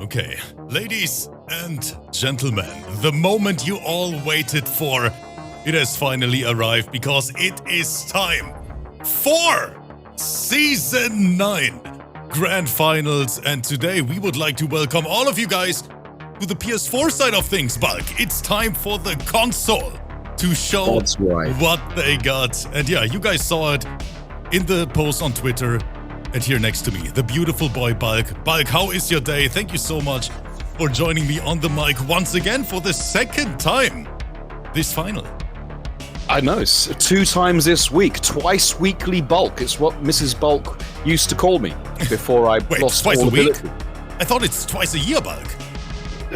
Okay, ladies and gentlemen, the moment you all waited for, it has finally arrived because it is time for Season 9 Grand Finals. And today we would like to welcome all of you guys to the PS4 side of things, Bulk. It's time for the console to show what they got. And yeah, you guys saw it in the post on Twitter. And here next to me, the beautiful boy Bulk. Bulk, how is your day? Thank you so much for joining me on the mic once again for the second time this final. I know, 2 times this week, twice weekly Bulk. It's what Mrs. Bulk used to call me before I Wait, lost twice all a week? ability. I thought it's twice a year, Bulk.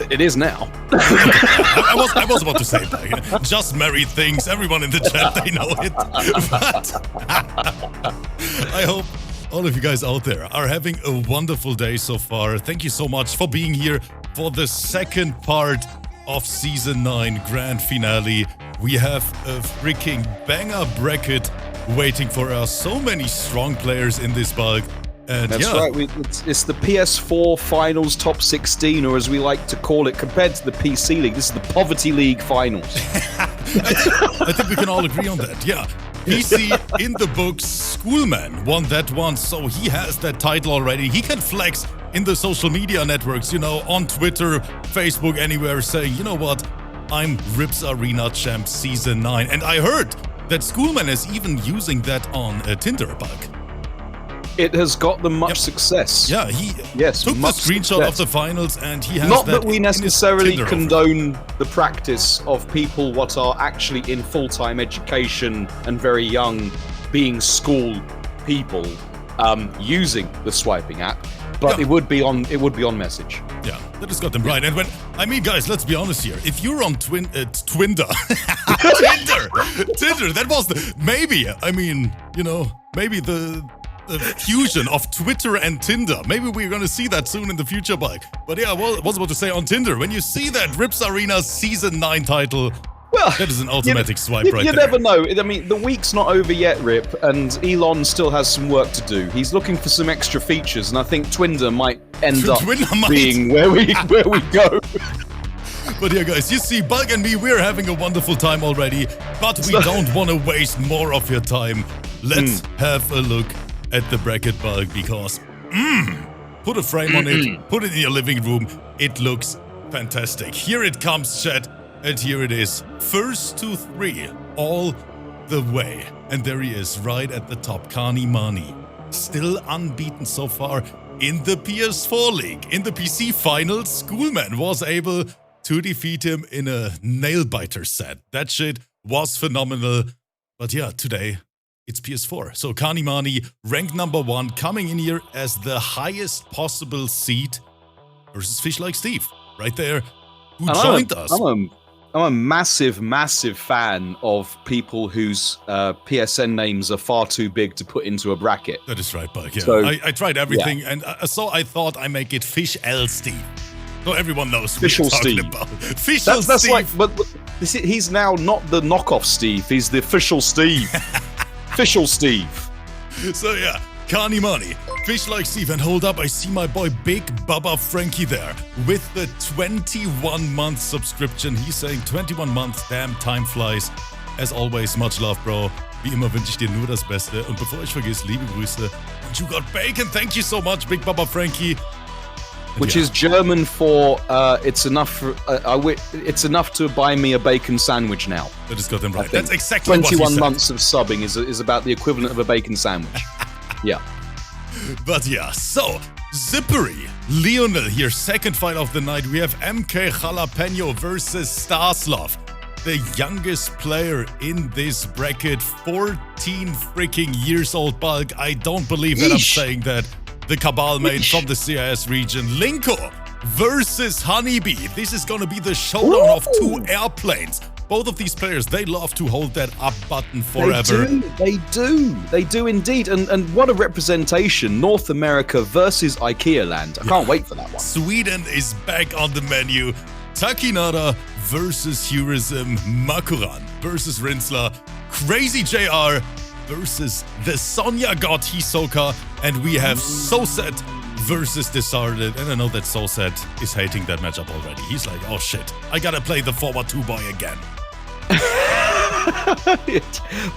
It is now. I was about to say that. Just married things. Everyone in the chat, they know it. But I hope all of you guys out there are having a wonderful day so far. Thank you so much for being here for the second part of Season 9 Grand Finale. We have a freaking banger bracket waiting for us. So many strong players in this Bulk. And That's right. It's the PS4 Finals Top 16, or as we like to call it, compared to the PC League, this is the Poverty League Finals. I think we can all agree on that, yeah. PC in the books, Schoolman won that one, so he has that title already. He can flex in the social media networks, you know, on Twitter, Facebook, anywhere, saying, you know what, I'm Rips Arena Champ Season 9. And I heard that Schoolman is even using that on Tinder, Bulk. It has got them much success. Yeah, he took the screenshot of the finals and he has Not that that we necessarily Tinder condone the practice of people what are actually in full-time education and very young being school people using the swiping app, but it would be on message. Yeah, that has got them right. And I mean, guys, let's be honest here. If you're on Tinder, Tinder, that was maybe the fusion of Twitter and Tinder. Maybe we're gonna see that soon in the future, Bulk. But yeah, I was about to say on Tinder, when you see that Rips Arena Season 9 title, well, that is an automatic swipe right there. You never know. I mean, the week's not over yet, Rip, and Elon still has some work to do. He's looking for some extra features, and I think Twinder might end up being where we go. But yeah, guys, you see, Bulk and me, we're having a wonderful time already, but we don't want to waste more of your time. Let's have a look at the bracket, Bulk, because put a frame on it, put it in your living room. It looks fantastic. Here it comes, chat, and here it is. First to 3, all the way. And there he is, right at the top, Kanimani. Still unbeaten so far in the PS4 League. In the PC Finals, Schoolman was able to defeat him in a nail-biter set. That shit was phenomenal. But yeah, today it's PS4. So Kanimani, ranked number 1, coming in here as the highest possible seed versus FishlikeSteve, right there, who joined us. I'm a massive, massive fan of people whose PSN names are far too big to put into a bracket. That is right, Bulk. Yeah. So, I tried everything, and so I thought I make it FishlikeSteve. So everyone knows what we're talking about. FishlikeSteve. That's like, but he's now not the knockoff Steve. He's the official Steve. FishlikeSteve. So yeah, Kanimani, FishlikeSteve, and hold up, I see my boy Big Baba Frankie there with the 21-month subscription. He's saying 21 months, damn, time flies. As always, much love, bro. Wie immer wünsche ich dir nur das Beste. Und bevor ich vergesse, liebe Grüße. And you got bacon, thank you so much, Big Baba Frankie. Which is German for it's enough to buy me a bacon sandwich now. That has got them right. That's exactly what he said. 21 months of subbing is about the equivalent of a bacon sandwich. Yeah. But yeah, so Zyppery, Leonel here, second fight of the night. We have MKJAVIER versus Staslove, the youngest player in this bracket, 14 freaking years old, Bulk. I don't believe that I'm saying that. The Cabal mate from the CIS region. Linko versus HoneyBee. This is gonna be the showdown of 2 airplanes. Both of these players, they love to hold that up button forever. They do indeed. And what a representation. North America versus IKEA land. I can't wait for that one. Sweden is back on the menu. Takkinada versus Heurisim. Makoran versus Rinzler. CrazyJay-R versus the Sonya God Hisoka, and we have SOSED versus Disarted, and I know that SOSED is hating that matchup already. He's like, oh shit, I gotta play the forward 2 boy again.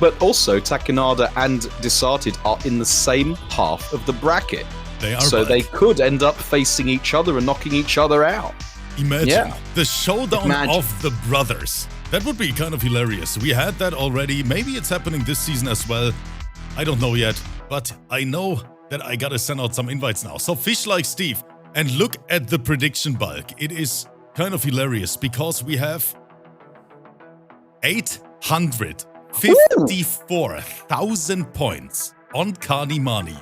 But also, Takkinada and Disarted are in the same half of the bracket. They are so they could end up facing each other and knocking each other out. Imagine the showdown of the brothers. That would be kind of hilarious. We had that already. Maybe it's happening this season as well. I don't know yet, but I know that I gotta send out some invites now. So FishlikeSteve, and look at the prediction bulk. It is kind of hilarious because we have 854,000 points on Kanimani.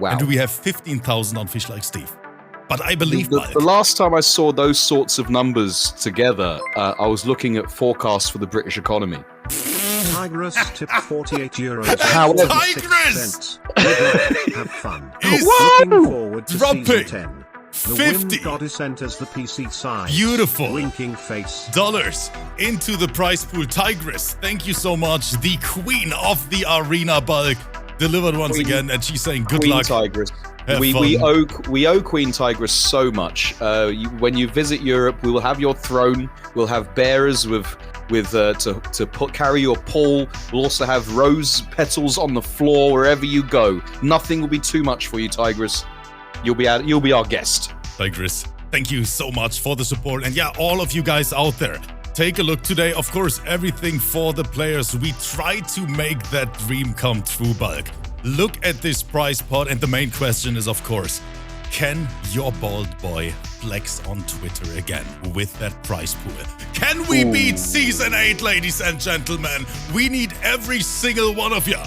Wow. And we have 15,000 on FishlikeSteve. But I believe the last time I saw those sorts of numbers together, I was looking at forecasts for the British economy. Tigress tipped €48. However, Tigress! Have fun. Looking forward to dropping season 10. The 50 wind goddess enters the PC side. beautiful winking face dollars into the prize pool. Tigress, thank you so much. The queen of the arena bulk delivered once again, and she's saying good Queen luck. Tigress. Have We fun. owe Queen Tigress so much. When you visit Europe, we will have your throne. We'll have bearers to carry your pall. We'll also have rose petals on the floor wherever you go. Nothing will be too much for you, Tigress. You'll be our guest. Tigress, thank you so much for the support. And yeah, all of you guys out there, take a look today. Of course, everything for the players. We try to make that dream come true, bulk. Look at this prize pot, and the main question is, of course, can your bald boy flex on Twitter again with that prize pool? Can we beat Season 8, ladies and gentlemen? We need every single one of you.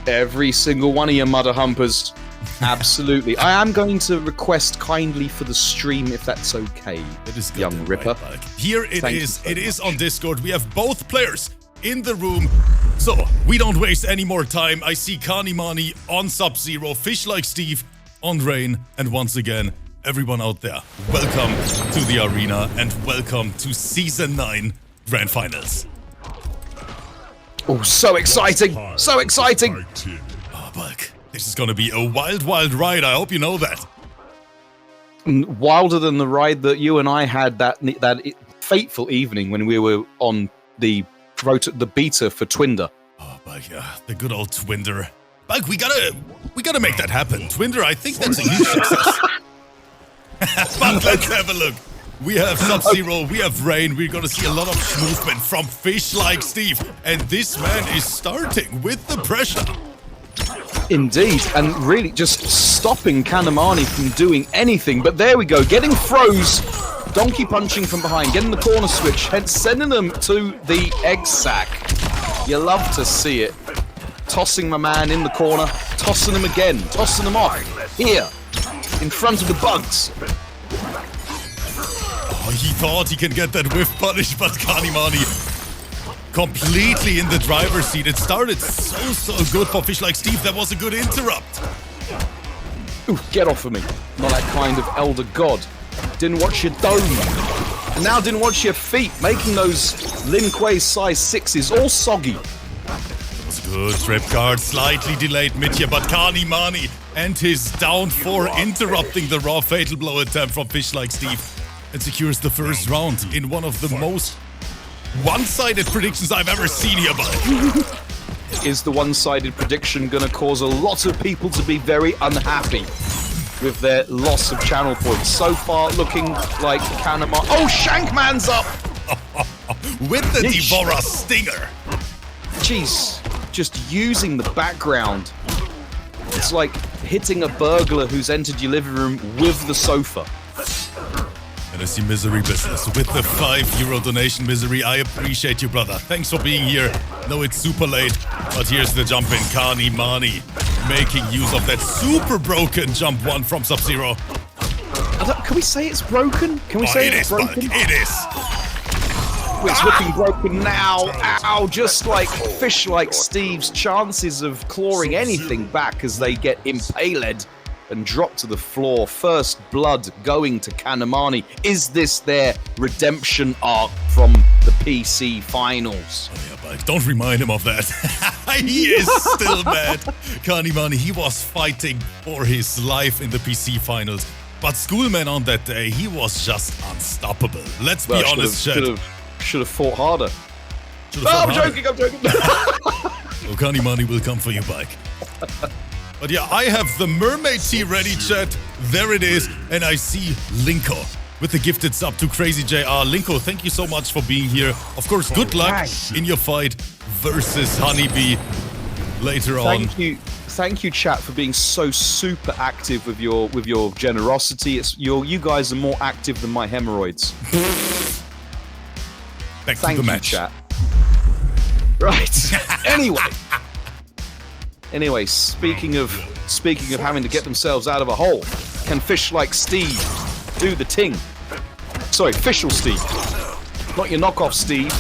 Every single one of you mother humpers. Absolutely. I am going to request kindly for the stream, if that's okay. It is good, young Ripper. Right, here it Thank is. you so It is much. on Discord. We have both players in the room. So we don't waste any more time. I see Kanimani on Sub-Zero, FishlikeSteve on Rain, and once again, everyone out there, welcome to the arena and welcome to Season 9 Grand Finals. Oh, so exciting! So exciting! Oh, Bulk, this is gonna be a wild, wild ride. I hope you know that. Wilder than the ride that you and I had that fateful evening when we were on the beta for Twinder. Oh, Bulk, yeah, the good old Twinder. Bulk, we gotta make that happen. Twinder, I think that's a huge success. But let's have a look. We have Sub-Zero, we have Rain, we're gonna see a lot of movement from FishlikeSteve, and this man is starting with the pressure. Indeed, and really just stopping Kanimani from doing anything. But there we go, getting froze, donkey punching from behind, getting the corner switch, hence sending them to the egg sack. You love to see it. Tossing my man in the corner, tossing him again, tossing him off. Here, in front of the bugs. Oh, he thought he can get that whiff punish, but Kanimani completely in the driver's seat. It started so good for FishlikeSteve. That was a good interrupt. Ooh, get off of me. Not that kind of elder god. Didn't watch your dome. And now didn't watch your feet, making those Linko size 6s all soggy. Good trip card, slightly delayed mid here, but Kanimani and his down 4 interrupting the raw fatal blow attempt from FishlikeSteve and secures the first round in one of the most one-sided predictions I've ever seen here, bud. Is the one-sided prediction going to cause a lot of people to be very unhappy with their loss of channel points? So far, looking like Kanimani. Oh, Shankman's up! With the Devourer Stinger. Jeez, just using the background. It's like hitting a burglar who's entered your living room with the sofa. And I see Misery Business with the €5 donation. Misery, I appreciate you, brother. Thanks for being here. No, it's super late, but here's the jump in. Kanimani making use of that super broken jump 1 from Sub-Zero. Can we say it's broken? Can we say it's broken? Bulk, it is. It's looking broken now. Ow, just like FishlikeSteve's chances of clawing anything back as they get impaled and dropped to the floor. First blood going to Kanimani. Is this their redemption arc from the PC Finals. Oh yeah, but don't remind him of that. He is still mad. Kanimani, he was fighting for his life in the PC Finals. But Schoolman on that day, he was just unstoppable. Let's be honest, Chad. Should have fought harder. I'm joking. So Kanimani will come for you, Bike. But yeah, I have the mermaid tea ready, Chad. There it is. And I see Linko with the gifted sub to CrazyJay-R. Linko, thank you so much for being here. Of course, good luck in your fight versus HoneyBee later on. Thank you, chat, for being so super active with your generosity. You guys are more active than my hemorrhoids. Back to the match. Chat. Right. Anyway, speaking of having to get themselves out of a hole, can FishlikeSteve do the ting? Sorry, FishlikeSteve, not your knockoff Steve.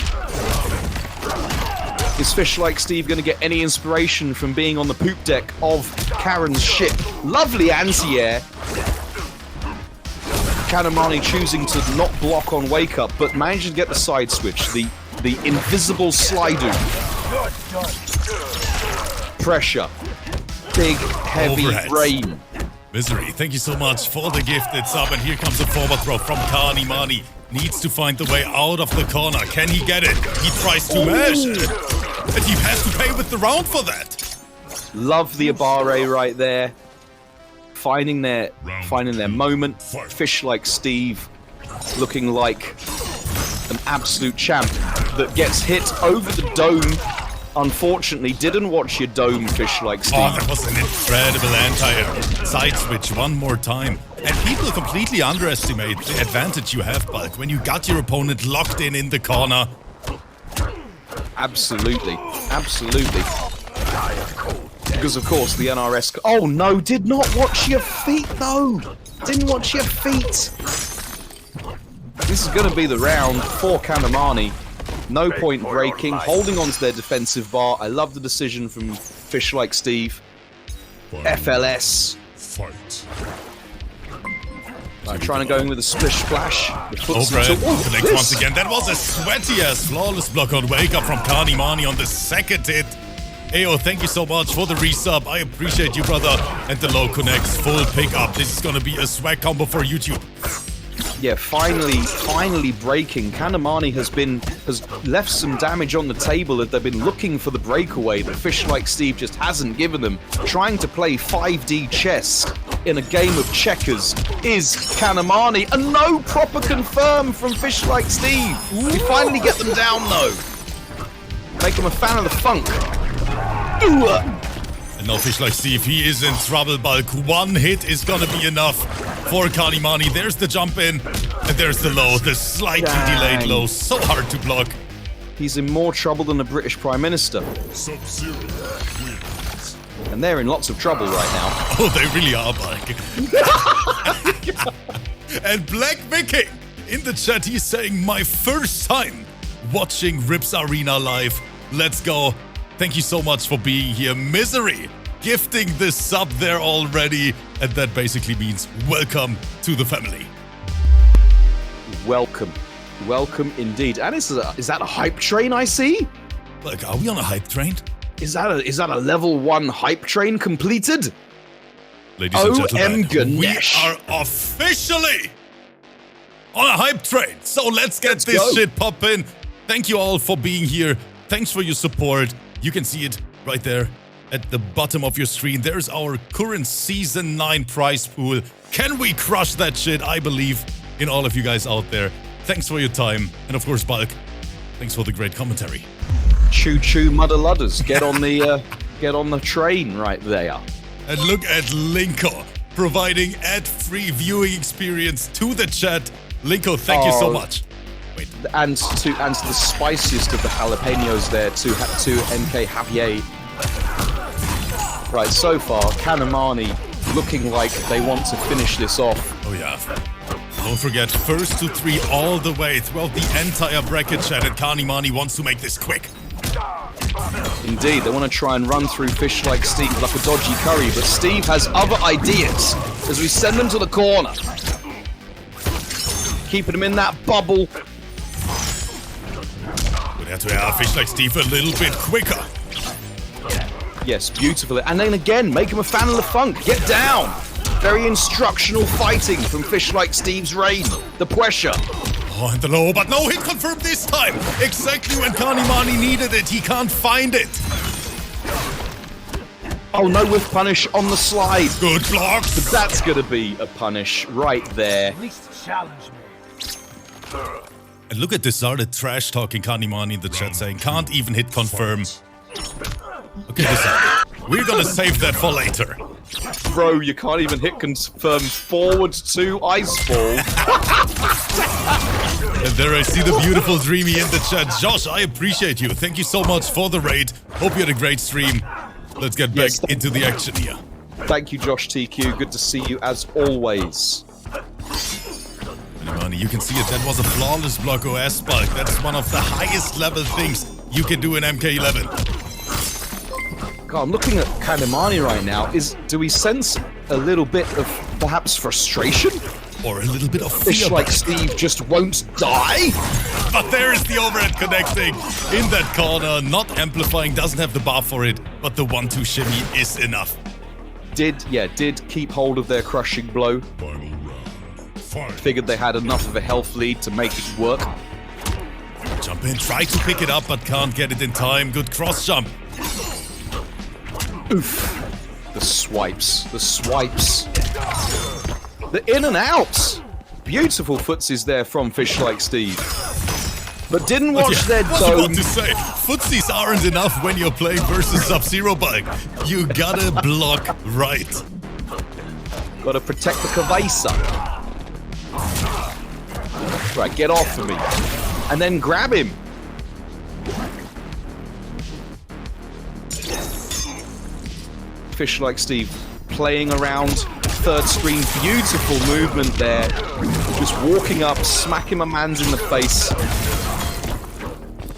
Is FishlikeSteve going to get any inspiration from being on the poop deck of Karen's ship? Lovely anti-air. Kanimani choosing to not block on wake up, but managing to get the side switch, the invisible slide-do. Pressure. Big, heavy rain. Misery, thank you so much for the gifted sub. And here comes a forward throw from Kanimani. Needs to find the way out of the corner. Can he get it? He tries to mash it. And he has to pay with the round for that. Love the Abare right there. Finding their moment. FishlikeSteve looking like an absolute champ that gets hit over the dome. Unfortunately, didn't watch your dome, FishlikeSteve. Oh, that was an incredible anti-air. Side switch one more time. And people completely underestimate the advantage you have, Bulk, when you got your opponent locked in the corner. Absolutely. Because, of course, the NRS... Oh, no, did not watch your feet, though. Didn't watch your feet. This is going to be the round for Kanimani. No point breaking, holding on to their defensive bar. I love the decision from FishlikeSteve. FLS. Fight. Trying to go in with a splish splash. Connect once again. That was a sweaty-ass flawless block on wake up from Kanimani on the second hit. Ayo, thank you so much for the resub. I appreciate you, brother. And the low connects, full pickup. This is gonna be a swag combo for YouTube. Yeah, finally breaking. Kanimani has left some damage on the table as they've been looking for the breakaway that FishlikeSteve just hasn't given them. Trying to play 5D chess in a game of checkers is Kanimani. And no proper confirm from FishlikeSteve. We finally get them down though. Make him a fan of the funk. And now FishlikeSteve, he is in trouble, Bulk. One hit is gonna be enough for Kanimani. There's the jump in, and there's the low, the slightly delayed low. So hard to block. He's in more trouble than the British Prime Minister. And they're in lots of trouble right now. Oh, they really are, Bulk. And Black Viking in the chat, he's saying, my first time watching Rips Arena live. Let's go. Thank you so much for being here. Misery gifting this sub there already. And that basically means welcome to the family. Welcome. Welcome indeed. And is that a hype train I see? Like, are we on a hype train? Is that a level 1 hype train completed? Ladies and gentlemen, Ganesh. We are officially on a hype train. So let's get this shit poppin'. Thank you all for being here. Thanks for your support. You can see it right there at the bottom of your screen. There's our current Season 9 prize pool. Can we crush that shit? I believe in all of you guys out there. Thanks for your time. And of course, Bulk, thanks for the great commentary. Choo-choo, mudder ludders. Get on the train right there. And look at Linko providing ad-free viewing experience to the chat. Linko, thank you so much. Wait. And to the spiciest of the jalapenos there to MKJAVIER. Right, so far, Kanimani looking like they want to finish this off. Oh yeah. Don't forget, first to 3 all the way throughout the entire bracket chat, and Kanimani wants to make this quick. Indeed, they want to try and run through FishlikeSteve like a dodgy curry, but Steve has other ideas as we send them to the corner. Keeping him in that bubble. have to have FishlikeSteve a little bit quicker. Yes, beautiful. And then again, make him a fan of the funk. Get down. Very instructional fighting from FishlikeSteve's reign. The pressure. Oh, and the low, but no hit confirmed this time. Exactly when Kanimani needed it, he can't find it. Oh, no whiff punish on the slide. Good block. But that's going to be a punish right there. At least challenge me. And look at Disarted trash talking Kanimani in the chat saying, can't even hit confirm. Okay, Disarted. We're gonna save that for later. Bro, you can't even hit confirm forward to ice ball. And there I see the beautiful Dreamy in the chat. Josh, I appreciate you. Thank you so much for the raid. Hope you had a great stream. Let's get back into the action here. Thank you, Josh TQ. Good to see you as always. Kanimani, you can see it. That was a flawless block OS bulk. That's one of the highest level things you can do in MK11. God, I'm looking at Kanimani right now. Do we sense a little bit of perhaps frustration? Or a little bit of fear. FishlikeSteve just won't die? But there is the overhead connecting in that corner. Not amplifying, doesn't have the bar for it. But the 1-2 shimmy is enough. Did keep hold of their crushing blow. Final round. Figured they had enough of a health lead to make it work. Jump in, try to pick it up, but can't get it in time. Good cross jump. Oof. The swipes. The swipes. The in and outs. Beautiful footsies there from FishlikeSteve. But didn't watch their dome. I was about dome. to say, footsies aren't enough when you're playing versus Sub-Zero Bike. You gotta block right. Gotta protect the Kavasa. Right, get off of me. And then grab him. FishlikeSteve playing around third screen. Beautiful movement there. Just walking up, smacking my mans in the face.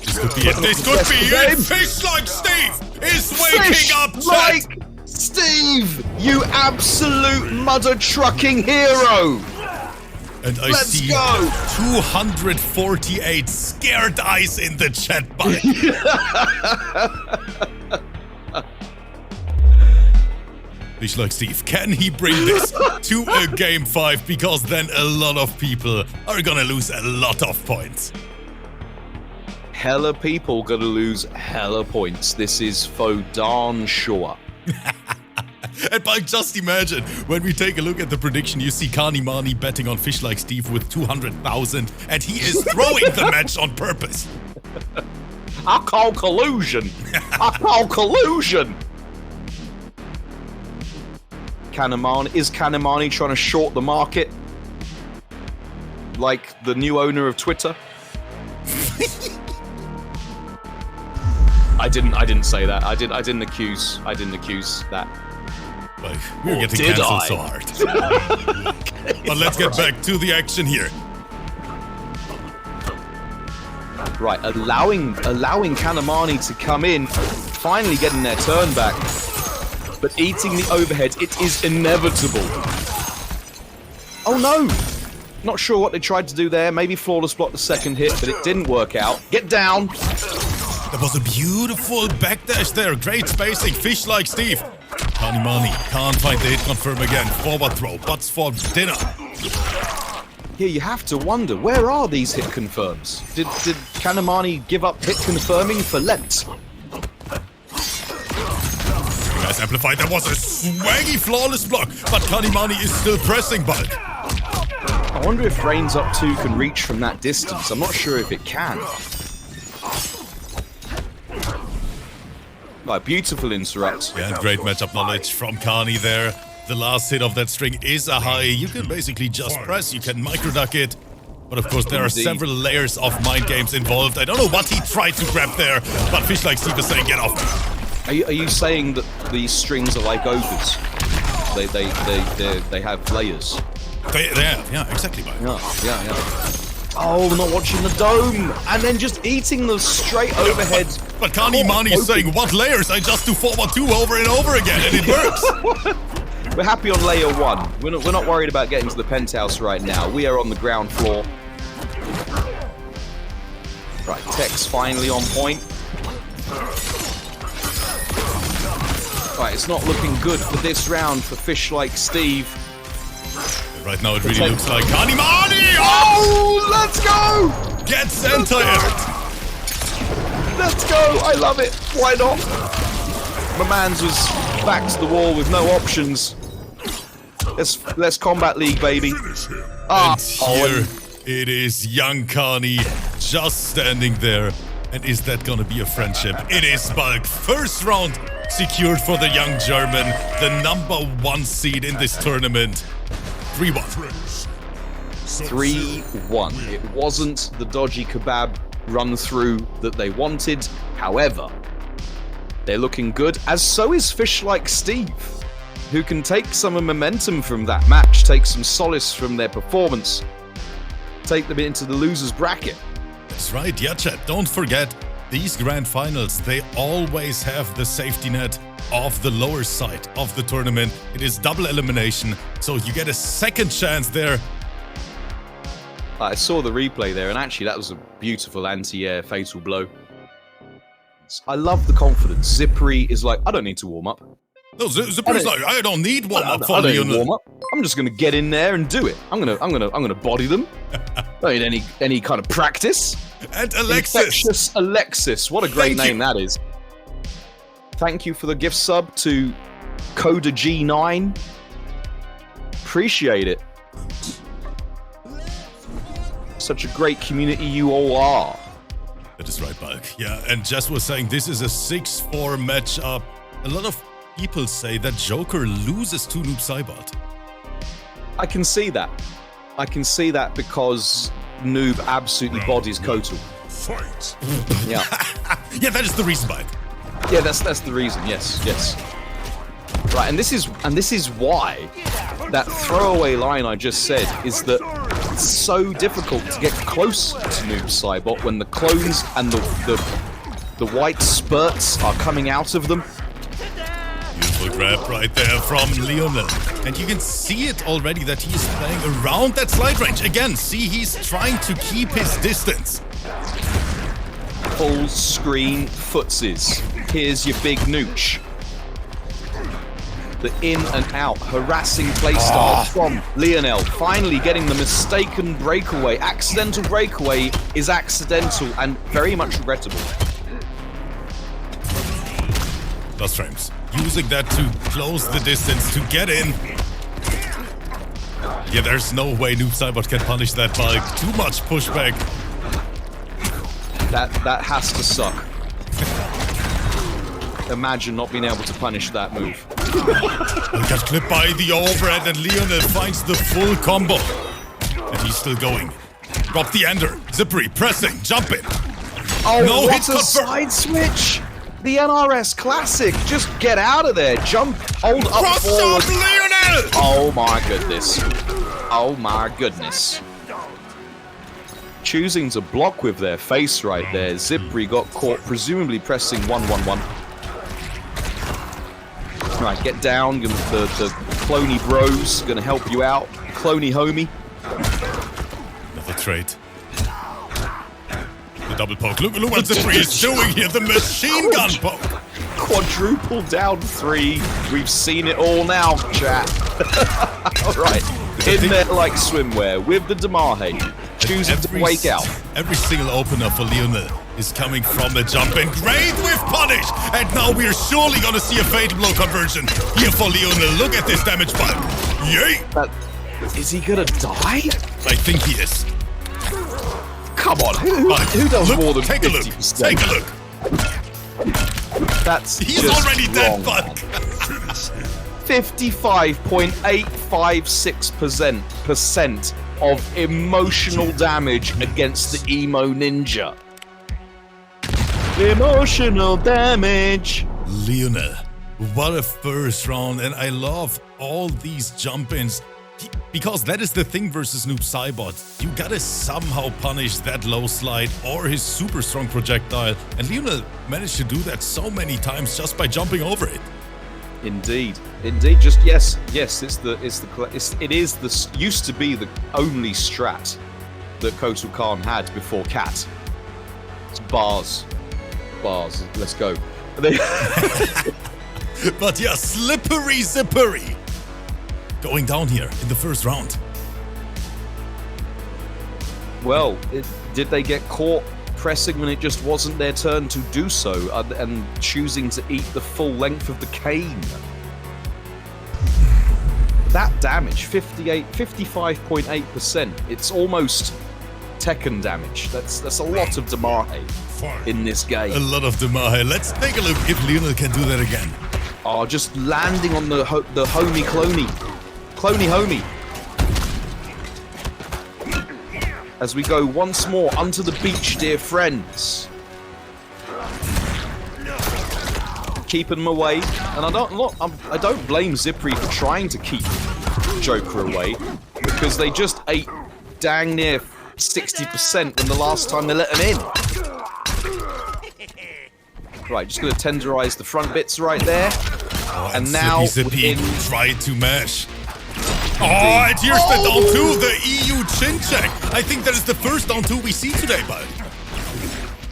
This could be it. This could be it. FishlikeSteve is waking up, chat. FishlikeSteve, you absolute mother trucking hero. And I see 248 scared eyes in the chat box. FishlikeSteve, can he bring this to a game 5? Because then a lot of people are gonna lose a lot of points. Hella people gonna lose hella points. This is for darn sure. And Mike, just imagine, when we take a look at the prediction, you see Kanimani betting on FishlikeSteve with 200,000, and he is throwing the match on purpose. I call collusion. I call collusion. Is Kanimani trying to short the market? Like the new owner of Twitter? I didn't say that. I didn't accuse that. Like, we're getting cancelled so hard. But let's get back to the action here. Right, allowing Kanimani to come in, finally getting their turn back. But eating the overhead, it is inevitable. Oh no! Not sure what they tried to do there. Maybe flawless block the second hit, but it didn't work out. Get down! That was a beautiful backdash there. Great spacing. FishlikeSteve. Kanimani can't find the hit confirm again. Forward throw. Butts for dinner. Here you have to wonder, where are these hit confirms? Did Kanimani give up hit confirming for Lent? Guys, amplified. That was a swaggy flawless block, but Kanimani is still pressing bulk. I wonder if Reigns Up 2 can reach from that distance. I'm not sure if it can. Right, beautiful interrupt. Yeah, great matchup knowledge from Kani there. The last hit of that string is a high. You can basically just press, you can microduck it. But of course, there are several layers of mind games involved. I don't know what he tried to grab there, but FishlikeSteve is saying, get off. Are you saying that these strings are like ogres? They have layers. They have, yeah, exactly. Yeah. Oh, not watching the dome, and then just eating the straight overhead. But Kanimani is saying, what layers? I just do forward 2 over and over again, and it works. We're happy on layer 1. We're not worried about getting to the penthouse right now. We are on the ground floor. Right, Tech's finally on point. Right, it's not looking good for this round for FishlikeSteve. Right now it really looks like Kanimani! Oh, let's go! Gets entired! Let's go! I love it. Why not? My man's was back to the wall with no options. Let's Combat League, baby. And here it is, young Kani just standing there. And is that gonna be a friendship? It is, Bulk. First round secured for the young German, the #1 seed in this tournament. 3-1. 3-1. It wasn't the dodgy kebab run through that they wanted. However, they're looking good, as so is FishlikeSteve, who can take some momentum from that match, take some solace from their performance, take them into the losers bracket. That's right, yeah, chat. Don't forget, these grand finals, they always have the safety net of the lower side of the tournament. It is double elimination, so you get a second chance there. I saw the replay there, and actually that was a beautiful anti-air fatal blow. I love the confidence. Zyppery is like, I don't need to warm up. No, Zyppery's like, I don't need warm up for I don't need Leonel. warm up. I'm just gonna get in there and do it. I'm gonna body them. Don't need any kind of practice. And Alexis. Infectious Alexis. What a great name that is. Thank you for the gift sub to Coda G9. Appreciate it. Such a great community you all are. That is right, Bulk. Yeah, and Jess was saying this is a 6-4 matchup. A lot of people say that Joker loses to Noob Saibot. I can see that. I can see that because Noob absolutely bodies Kotal. Fight. Yeah. Yeah, that is the reason, Bulk. Yeah, that's the reason. Yes. Right, and this is why that throwaway line I just said is that it's so difficult to get close to Noob Saibot when the clones and the white spurts are coming out of them. Beautiful grab right there from Leonel. And you can see it already that he is playing around that slide range. Again, see, he's trying to keep his distance. Full screen footsies. Here's your big nooch. The in and out harassing playstyle from Leonel. Finally getting the mistaken breakaway. Accidental breakaway is accidental and very much regrettable. Plus frames. Using that to close the distance to get in. Yeah, there's no way Noob Saibot can punish that Bulk. Too much pushback. That has to suck. Imagine not being able to punish that move. Got clipped by the overhead and Leonel finds the full combo. And he's still going. Drop the ender. Zyppery pressing, jumping. Oh, no what hit a side switch! The NRS classic. Just get out of there. Jump, hold up Cross forward. up Leonel! Oh my goodness. Oh my goodness. Choosing to block with their face right there. Zyppery got caught, presumably pressing 1-1-1. Right, get down. The cloney bros gonna help you out. Cloney homie. Another trade. The double poke. Look what Zyppery is doing here. The machine gun poke. Quadruple down 3. We've seen it all now, chat. Alright. In there like swimwear with the Damahe. Choosing to wake out. Every single opener for Leonel is coming from a jump and great with punish. And now we're surely gonna see a fatal blow conversion here for Leonel. Look at this damage button. Yay! Is he gonna die? I think he is. Come on, who does look, more than take 50%? Take a look. He's just already dead, wrong. Bulk. 55.856% of emotional damage against the emo ninja. Emotional damage. Leonel, what a first round, and I love all these jump-ins. Because that is the thing versus Noob Saibot. You gotta somehow punish that low slide or his super strong projectile. And Leonel managed to do that so many times just by jumping over it. Indeed. Just yes. It used to be the only strat that Kotal Khan had before Cat. It's bars. Bars. Let's go. But yeah, slippery Zyppery. Going down here in the first round. Well, did they get caught pressing when it just wasn't their turn to do so and choosing to eat the full length of the cane? That damage, 55.8%. It's almost Tekken damage. That's a lot of damage in this game. A lot of damage. Let's take a look if Leonel can do that again. Oh, just landing on the homie cloney. Cloney homie. As we go once more onto the beach, dear friends. Keeping them away. And I don't blame Zyppery for trying to keep Joker away, because they just ate dang near 60% when the last time they let him in. Right, just going to tenderize the front bits right there. Oh, and now Zippy tried to mash. Oh, and here's the down two, the EU chin check. I think that is the first down two we see today, bud.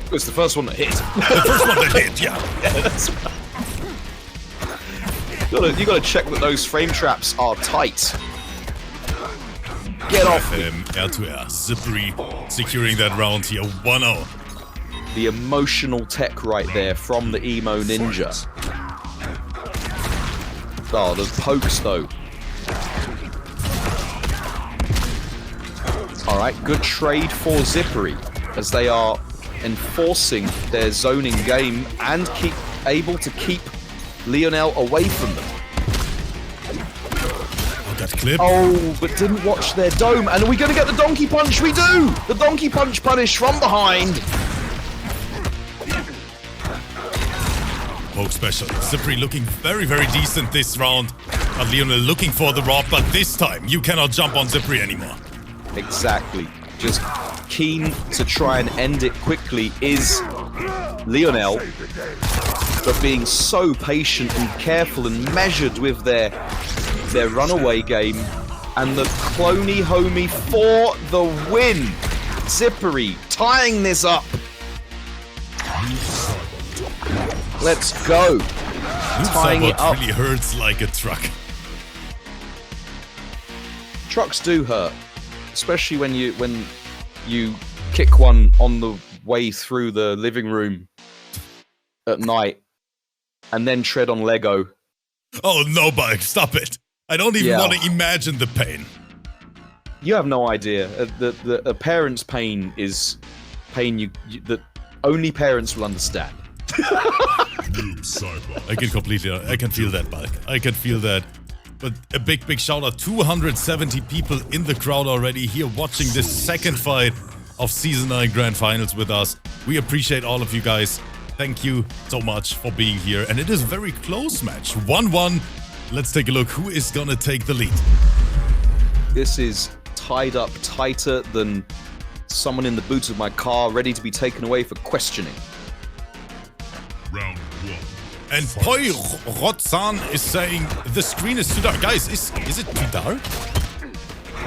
It was the first one that hit. The first one that hit, yeah. Yeah, that's right. You gotta check that those frame traps are tight. Get off me. Air to air. Zyppery securing that round here. 1-0. The emotional tech right there from the emo ninja. Oh, the pokes though. Alright, good trade for Zyppery as they are enforcing their zoning game and able to keep Leonel away from them. Oh, that clip. Oh, but didn't watch their dome. And are we going to get the donkey punch? We do! The donkey punch punish from behind. Poke special. Zyppery looking very, very decent this round. But Leonel looking for the rob, but this time you cannot jump on Zyppery anymore. Exactly. Just keen to try and end it quickly is Leonel, but being so patient and careful and measured with their runaway game, and the cloney homie for the win. Zyppery tying this up. Let's go. Tying it up. Really hurts like a truck. Trucks do hurt, especially when you kick one on the way through the living room at night and then tread on Lego. Oh no, Bike, stop it. I don't even want to imagine the pain. You have no idea. A parent's pain is pain that only parents will understand. I can feel that, Bike. I can feel that. But a big shout out. 270 people in the crowd already here watching this second fight of Season 9 Grand Finals with us. We appreciate all of you guys. Thank you so much for being here. And it is a very close match. 1-1. Let's take a look. Who is gonna take the lead? This is tied up tighter than someone in the boot of my car ready to be taken away for questioning. Round 1. And Poi Rotzan is saying the screen is too dark. Guys, is it too dark?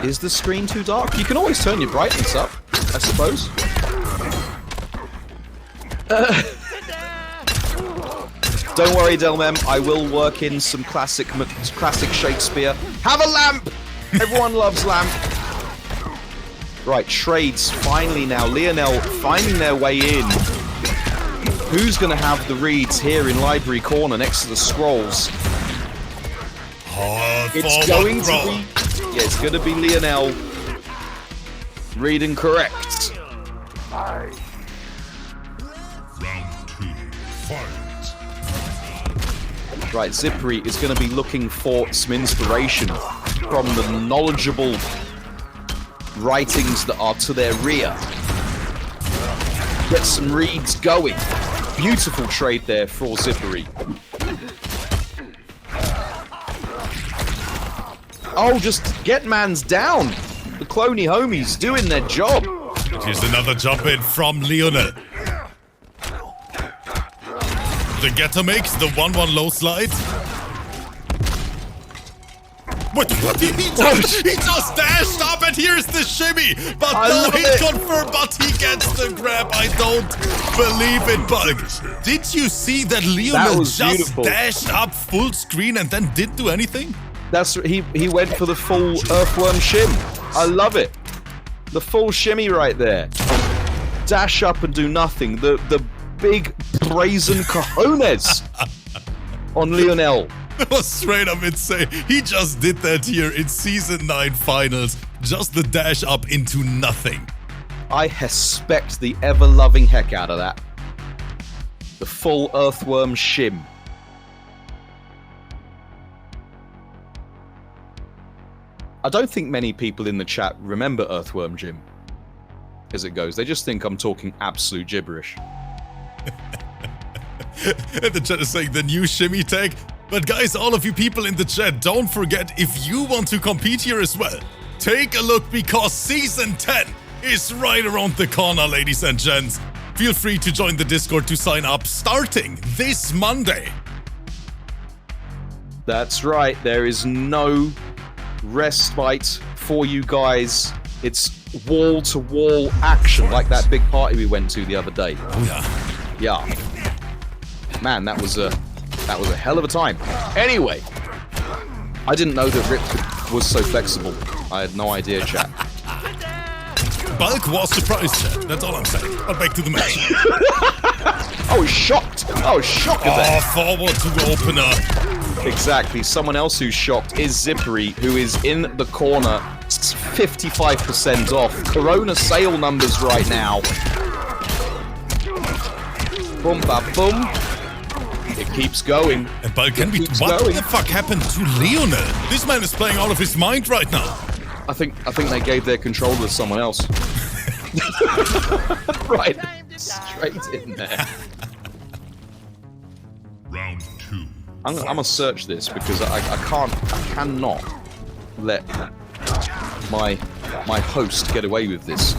Is the screen too dark? You can always turn your brightness up, I suppose. Don't worry, Delmem. I will work in some classic Shakespeare. Have a lamp! Everyone loves lamp. Right, trades finally now. Leonel finding their way in. Who's going to have the reads here in Library Corner next to the scrolls? It's going to be... Yeah, it's going to be Leonel. Reading correct. Round 2. Fight. Right, Zyppery is going to be looking for some inspiration from the knowledgeable writings that are to their rear. Get some reads going. Beautiful trade there for Zyppery. Oh, just get mans down. The cloney homies doing their job. Here's another jump in from Leonel. The getter makes the 1-1 low slide. What? He just dashed up, and here's the shimmy, but no hit confirmed, but he gets the grab. I don't believe it, Bulk. Did you see that Leonel just beautiful. dashed up full screen and then didn't do anything? He went for the full earthworm shim. I love it. The full shimmy right there. Dash up and do nothing. The big brazen cojones on Leonel. That was straight up insane. He just did that here in Season 9 Finals. Just the dash up into nothing. I respect the ever-loving heck out of that. The full earthworm shim. I don't think many people in the chat remember Earthworm Jim as it goes. They just think I'm talking absolute gibberish. And the chat is saying the new shimmy tag. But guys, all of you people in the chat, don't forget, if you want to compete here as well, take a look because Season 10 is right around the corner, ladies and gents. Feel free to join the Discord to sign up starting this Monday. That's right. There is no respite for you guys. It's wall-to-wall action like that big party we went to the other day. Oh yeah. Yeah. Man, that was a hell of a time. Anyway, I didn't know that Rip was so flexible. I had no idea, chat. Bulk was surprised, chat. That's all I'm saying. But back to the match. I was shocked. I was shocked at that. Forward to the opener. Exactly. Someone else who's shocked is Zyppery, who is in the corner, 55% off. Corona sale numbers right now. Boom, ba, boom. It keeps going. And Bulk can be. What the fuck happened to Leonel? This man is playing out of his mind right now. I think they gave their controller to someone else. Right, straight in there. Round 2. I'm gonna search this because I cannot let my host get away with this.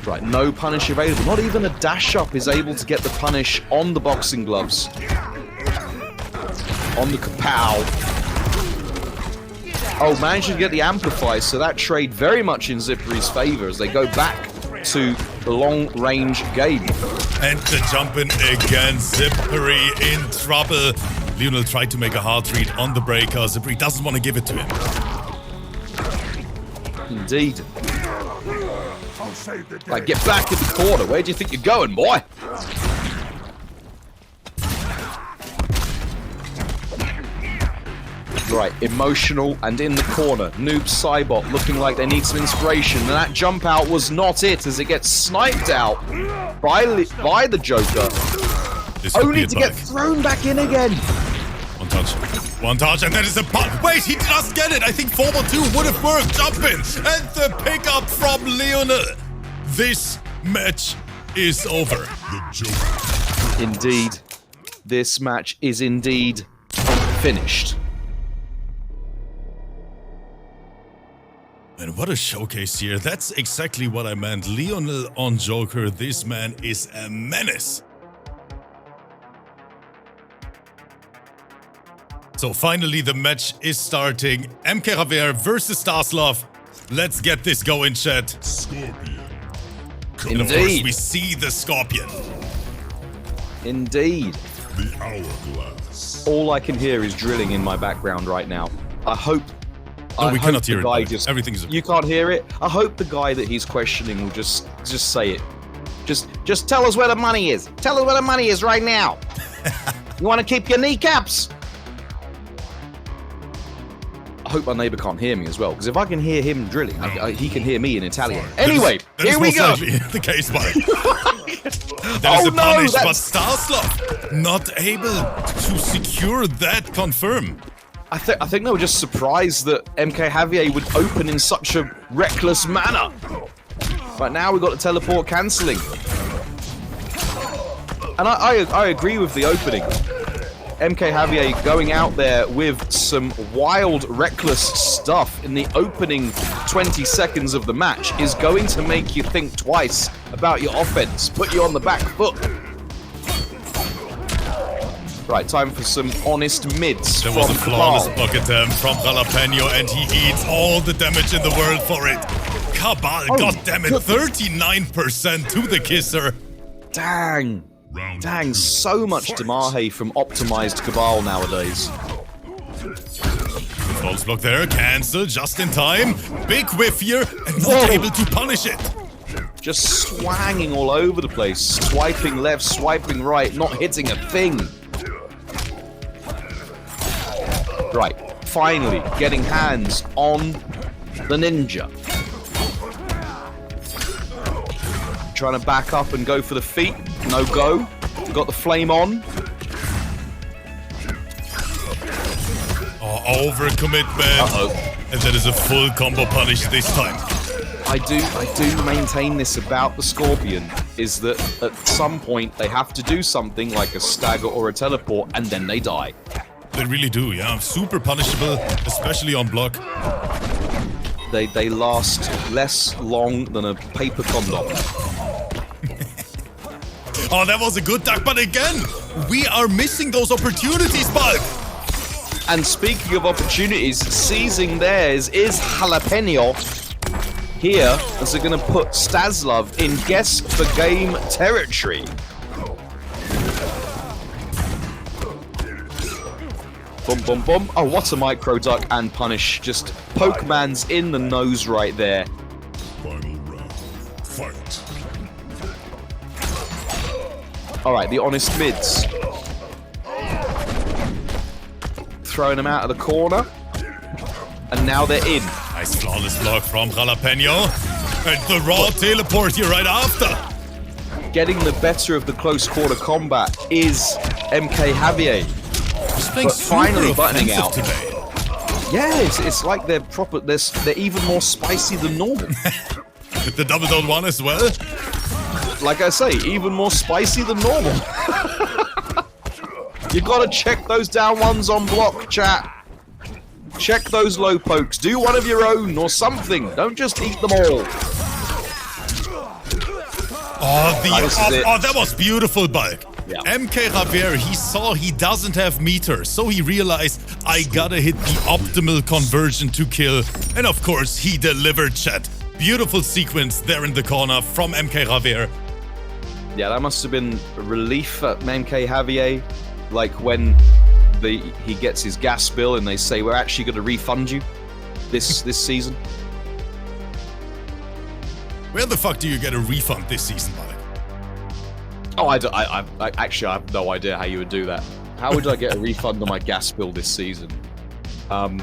Right, no punish available. Not even a dash up is able to get the punish on the boxing gloves. On the kapow. Oh, managed to get the amplify, so that trade very much in Zyppery's favor as they go back to the long-range game. And the jumping again, Zyppery in trouble. Leonel tried to make a hard read on the breaker. Zyppery doesn't want to give it to him. Indeed. I'll save the day. Like, get back in the corner. Where do you think you're going, boy? Right, emotional and in the corner. Noob Cybot looking like they need some inspiration. And that jump out was not it as it gets sniped out by the Joker. Only to get thrown back in again. One touch. One touch, and that is a punt. Wait, he just get it. I think forward 2 would have worked. Jump in. And the pickup from Leonel. This match is over. The Joker. Indeed. This match is indeed finished. And what a showcase here. That's exactly what I meant. Leonel on Joker. This man is a menace. So finally the match is starting. MKJAVIER versus Staslove. Let's get this going, chat. Scorpion. And of course we see the Scorpion. Indeed. The Hourglass. All I can hear is drilling in my background right now. I hope... No, we cannot the hear guy it. Just, Everything's... You can't hear it? I hope the guy that he's questioning will just say it. Just tell us where the money is. Tell us where the money is right now. You want to keep your kneecaps? I hope my neighbor can't hear me as well, because if I can hear him drilling, he can hear me in Italian. Anyway, here we go. The case, Mike. That is a punish, but Staslove not able to secure that confirm. I think they were just surprised that MKJAVIER would open in such a reckless manner. But now we've got the teleport cancelling. And I agree with the opening. MKJAVIER going out there with some wild, reckless stuff in the opening 20 seconds of the match is going to make you think twice about your offense, put you on the back foot. Right, time for some honest mids. There was a flawless Cabal. block attempt from Jalapeno, and he eats all the damage in the world for it. Cabal, goddammit, 39% to the kisser. Dang. Round Dang, 2. so much Fight. Damahe from optimized Cabal nowadays. Flawless block there, cancel just in time. Big whiff here, and not able to punish it. Just swanging all over the place. Swiping left, swiping right, not hitting a thing. Right, finally getting hands on the ninja. Trying to back up and go for the feet. No go. Got the flame on. Oh, overcommitment. Uh-oh. And that is a full combo punish this time. I do maintain this about the Scorpion, is that at some point they have to do something like a stagger or a teleport, and then they die. They really do, yeah. Super punishable, especially on block. They last less long than a paper condom. Oh, that was a good duck, but again, we are missing those opportunities, Bulk. And speaking of opportunities, seizing theirs is Jalapeno. Here, as they're going to put Staslove in guess the game territory. Boom, boom, boom. Oh, what a micro duck and punish. Just Pokemon's in the nose right there. Final round. Fight. Alright, the honest mids. Throwing them out of the corner. And now they're in. Nice flawless block from Jalapeno. And the raw teleport here right after. Getting the better of the close quarter combat is MKJAVIER. He's playing But finally super buttoning offensive out. today. Yeah, it's like they're proper. They're even more spicy than normal. The double down one as well. Like I say, even more spicy than normal. You gotta check those down ones on block, chat. Check those low pokes. Do one of your own or something. Don't just eat them all. Oh, that was beautiful, Bulk. Yeah. MKJAVIER, he saw he doesn't have meter, so he realized, I gotta hit the optimal conversion to kill. And of course, he delivered, chat. Beautiful sequence there in the corner from MKJAVIER. Yeah, that must have been a relief at MKJAVIER. Like when he gets his gas bill and they say, we're actually going to refund you this season. Where the fuck do you get a refund this season, Bulk? Oh, I actually have no idea how you would do that. How would I get a refund on my gas bill this season? I'd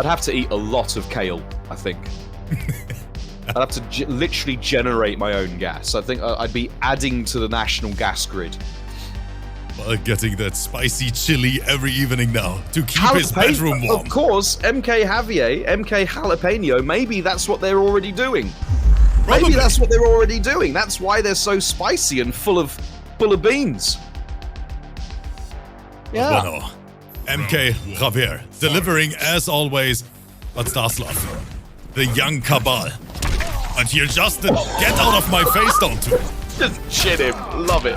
have to eat a lot of kale, I think. I'd have to literally generate my own gas. I think I'd be adding to the national gas grid. Bulk getting that spicy chili every evening now to keep his bedroom warm. Of course, MKJAVIER, MK Jalapeno, maybe that's what they're already doing. Probably. Maybe that's what they're already doing. That's why they're so spicy and full of beans. Yeah. Bueno. MKJAVIER delivering as always, but Staslove, the young Cabal. And here just the get out of my face down to. Just shit him. Love it.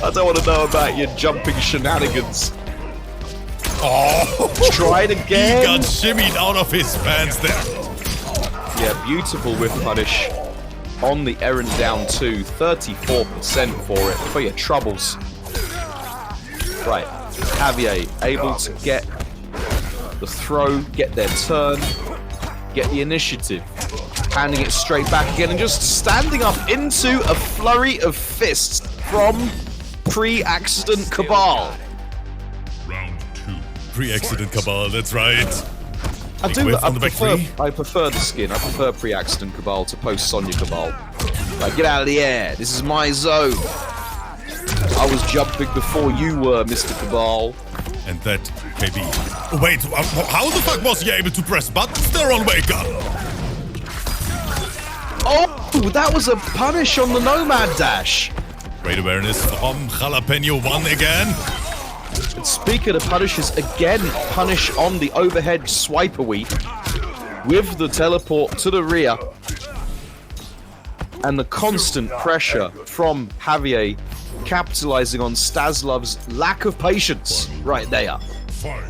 I don't want to know about your jumping shenanigans. Oh, Try it he again. got shimmied out of his pants there. Yeah, beautiful whiff punish on the errand down 2. 34% for it, for your troubles. Right, Javier able to get the throw, get their turn, get the initiative. Handing it straight back again and just standing up into a flurry of fists from pre-accident Cabal. Round 2. Pre-accident Cabal, that's right. I Big do. whiff on the back three. I prefer the skin. I prefer pre-accident Cabal to post-Sonya Cabal. Like, get out of the air. This is my zone. I was jumping before you were, Mr. Cabal. And that maybe. Oh, wait, how the fuck was he able to press buttons there on Wake Up? Oh, that was a punish on the Nomad Dash. Great awareness from Jalapeno 1 again. And speaking of punishes, again, punish on the overhead swiper weep with the teleport to the rear. And the constant pressure from Javier capitalizing on Staslove's lack of patience right there. Fight.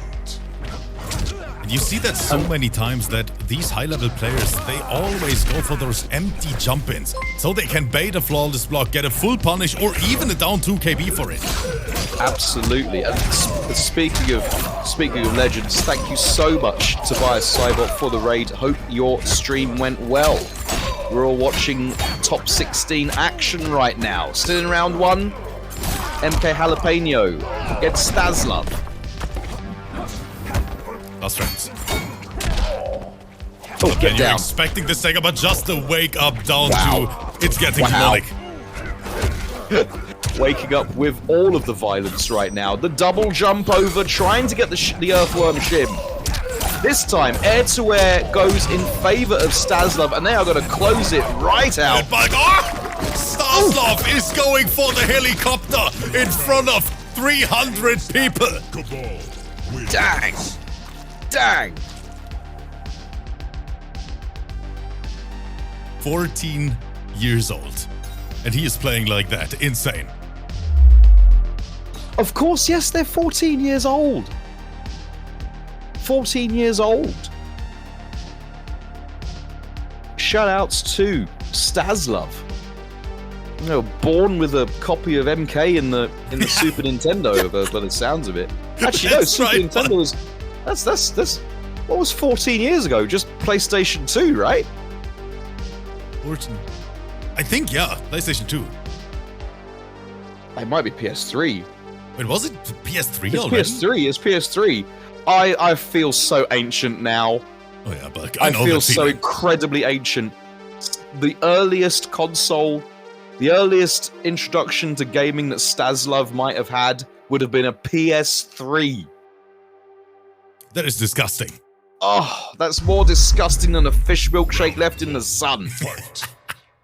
You see that so many times that these high-level players, they always go for those empty jump-ins, so they can bait a flawless block, get a full punish, or even a down 2 KB for it. Absolutely. And speaking of legends, thank you so much, Tobias Cybot, for the raid. Hope your stream went well. We're all watching top 16 action right now. Still in round 1, MK Jalapeno against Staslove. That's right. Oh, get You're down. expecting the Sega, but just a wake up down Wow. 2. It's getting Wow. demonic. Waking up with all of the violence right now. The double jump over, trying to get the Earthworm shim. This time, air-to-air goes in favor of Staslove, and they are going to close it right out. Staslove is going for the helicopter in front of 300 people. Cabal. Win. Dang. Dang. 14 years old. And he is playing like that. Insane. Of course, yes, they're 14 years old. 14 years old. Shoutouts to Staslove. You know, born with a copy of MK in the Super Nintendo, by the sounds of it. Actually, no, That's Super right, Nintendo was that's what was 14 years ago? Just PlayStation 2, right? 14. I think, yeah, PlayStation 2. It might be PS3. Wait, was it PS3 It's already? PS3. It's PS3. I feel so ancient now. Oh yeah, but I know feel that so feeling. incredibly ancient. The earliest console, the earliest introduction to gaming that Staslove might have had would have been a PS3. That is disgusting. Oh, that's more disgusting than a fish milkshake left in the sun. Fight.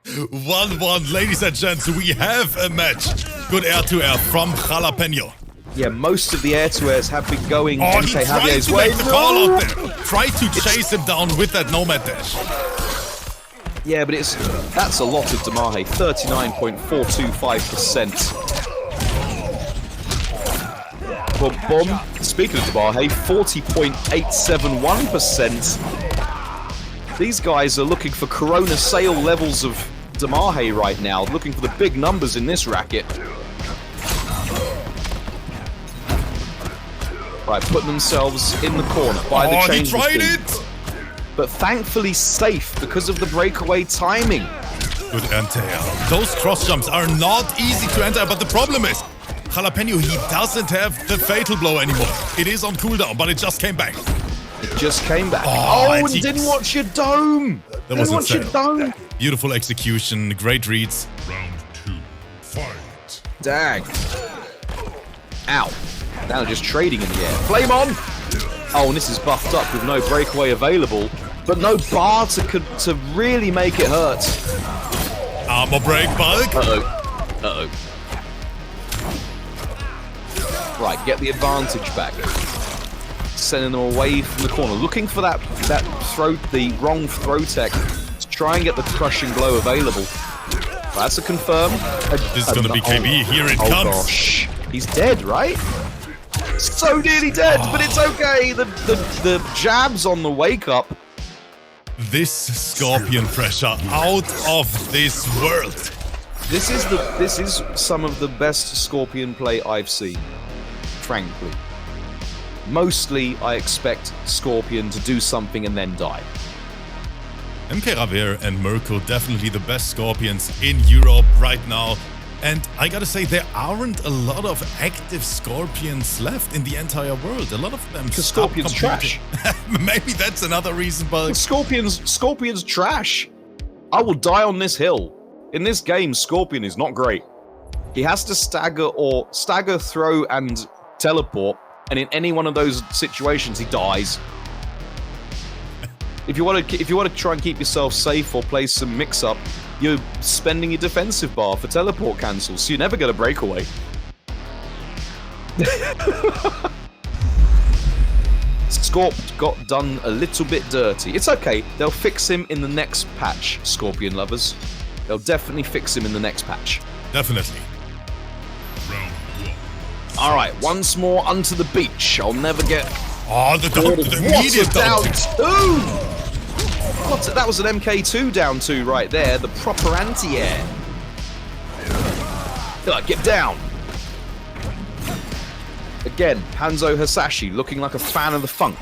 1-1, ladies and gents, we have a match. Good air-to-air from Jalapeno. Yeah, most of the air-to-airs have been going Oh, he MK tried Javier's to way. make the call out there. Tried to chase him down with that Nomad dash. Yeah, but that's a lot of Damahe, 39.425%. Boom, boom. Speaking of Damahe, 40.871%. These guys are looking for Corona sale levels of Damahe right now, looking for the big numbers in this racket. Right, putting themselves in the corner by the Oh, he change tried machine. it! But thankfully safe because of the breakaway timing. Good anti-air. Those cross jumps are not easy to enter, but the problem is, Jalapeno, he doesn't have the fatal blow anymore. It is on cooldown, but it just came back. It just came back. Oh, and jeez. didn't watch your dome. That was Didn't watch your insane. dome. Beautiful execution, great reads. Round 2. Fight. Dang. Ow. Now they're just trading in the air. Flame on! Oh, and this is buffed up with no breakaway available, but no bar to really make it hurt. Armor break, bulk. Uh-oh. Uh-oh. Right, get the advantage back. Sending them away from the corner. Looking for that the wrong throw tech to try and get the crushing blow available. That's a confirm. This is gonna be KB. Here it comes. Gosh. He's dead, right? So nearly dead, but it's okay. The jabs on the wake up. This Scorpion pressure out of this world. This is some of the best Scorpion play I've seen, frankly. Mostly, I expect Scorpion to do something and then die. MKJAVIER and Mirko, definitely the best Scorpions in Europe right now. And I gotta say, there aren't a lot of active Scorpions left in the entire world. A lot of them Because stopped Scorpion's competing. trash. Maybe that's another reason, but Scorpion's trash. I will die on this hill. In this game, Scorpion is not great. He has to stagger, throw, and teleport, and in any one of those situations, he dies. If you want to try and keep yourself safe or play some mix-up, you're spending your defensive bar for teleport cancels, so you never get a breakaway. Scorp got done a little bit dirty. It's okay. They'll fix him in the next patch, Scorpion lovers. They'll definitely fix him in the next patch. definitely. All right, once more onto the beach. I'll never get. Oh, the immediate down down. two. That was an MK2 down two right there. The proper anti-air. Get down. Again, Hanzo Hasashi looking like a fan of the funk.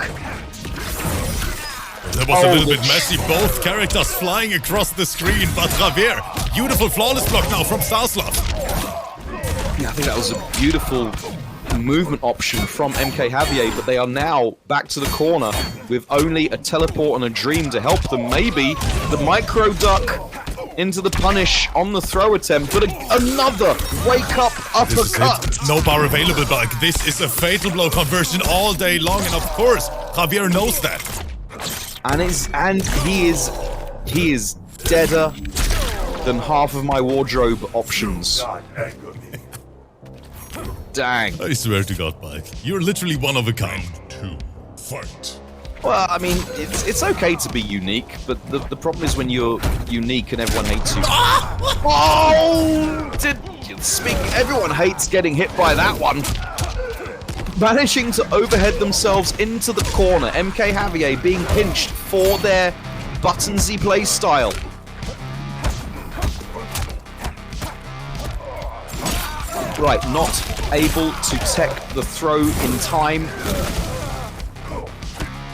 That was a little bit messy. Both characters flying across the screen, but Javier, beautiful flawless block now from Staslove. Yeah, I think that was a beautiful movement option from MKJAVIER, but they are now back to the corner with only a teleport and a dream to help them. Maybe the micro duck into the punish on the throw attempt, but another wake up uppercut. No bar available, Bulk. This is a fatal blow conversion all day long, and of course, Javier knows that. And he is deader than half of my wardrobe options. Dang. I swear to God, Bulk, you're literally one of a kind. Round 2, fight. Well, I mean, it's okay to be unique, but the problem is when you're unique and everyone hates you. Everyone hates getting hit by that one. Managing to overhead themselves into the corner. MKJAVIER being pinched for their buttonsy playstyle. Right, not able to tech the throw in time.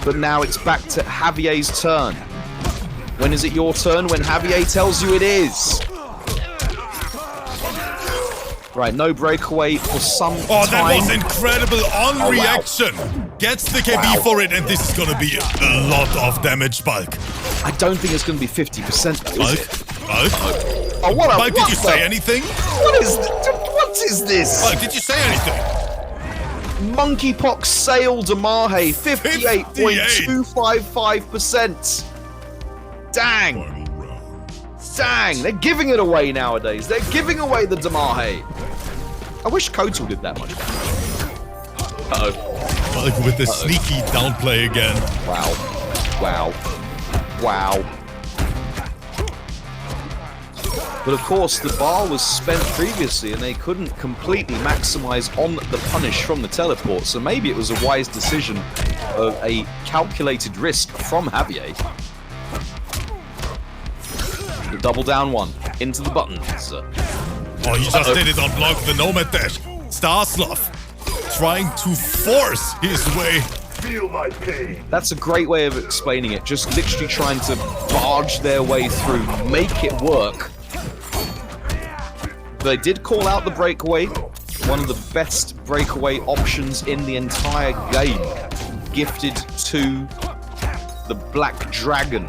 But now it's back to Javier's turn. When is it your turn? When Javier tells you it is. Right, no breakaway for some time. Oh, that was incredible on reaction. Wow. Gets the KB for it, and this is gonna be a lot of damage, Bulk. I don't think it's gonna be 50%. Bulk? Oh, what Bulk, did you say anything? What is this? Bulk, did you say anything? Monkeypox Sale Damahe, 58.255%. Dang. Dang, they're giving it away nowadays. They're giving away the Damahe. I wish Kotal did that much better. Uh-oh. Bulk with the sneaky downplay again. Wow. Wow. Wow. But of course, the bar was spent previously and they couldn't completely maximize on the punish from the teleport, so maybe it was a wise decision of a calculated risk from Javier. The double down one into the buttons. Oh, he just did it on block, the Nomad Dash. Staslove trying to force his way. Feel my pain. That's a great way of explaining it. Just literally trying to barge their way through, make it work. They did call out the breakaway. One of the best breakaway options in the entire game. Gifted to the Black Dragon.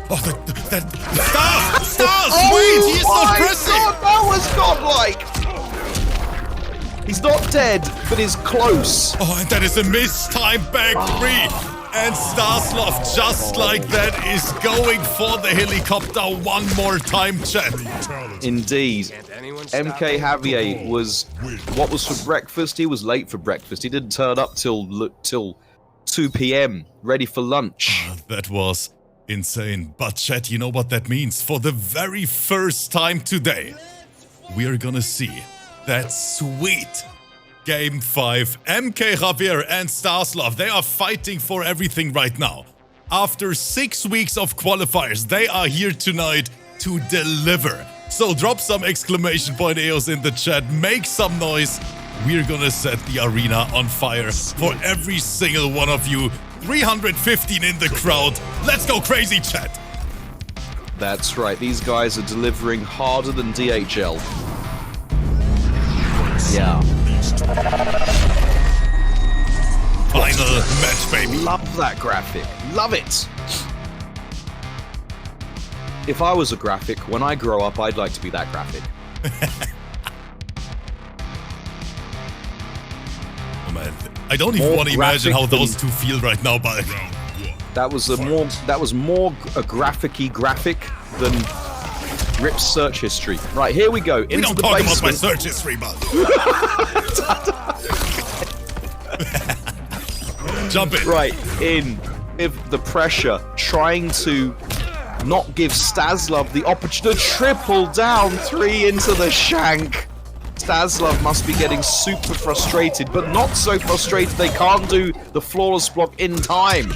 Oh, that Stars! Wait, he is not pressing! God, that was godlike! He's not dead, but he's close. Oh, and that is a mistimed back three. And Staslove, just like that, is going for the helicopter one more time, chat. Indeed. MKJAVIER was what was for breakfast. He was late for breakfast. He didn't turn up till 2 p.m. ready for lunch. That was insane. But chat, you know what that means? For the very first time today, we are gonna see that sweet Game 5, MKJAVIER and Staslove, they are fighting for everything right now. After 6 weeks of qualifiers, they are here tonight to deliver. So drop some exclamation point EOS in the chat, make some noise. We're gonna set the arena on fire for every single one of you. 315 in the crowd. Let's go crazy, chat. That's right, these guys are delivering harder than DHL. Yeah. Final match, baby. Love that graphic. Love it. If I was a graphic, when I grow up, I'd like to be that graphic. Oh man, I don't even want to imagine how those two feel right now, but that was more a graphic-y graphic than Rip's search history. Right, here we go. Into the talk basement. about my search history, bud. Jump in. Right, in with the pressure, trying to not give Staslove the opportunity. Triple down 3 into the shank. Staslove must be getting super frustrated, but not so frustrated they can't do the flawless block in time.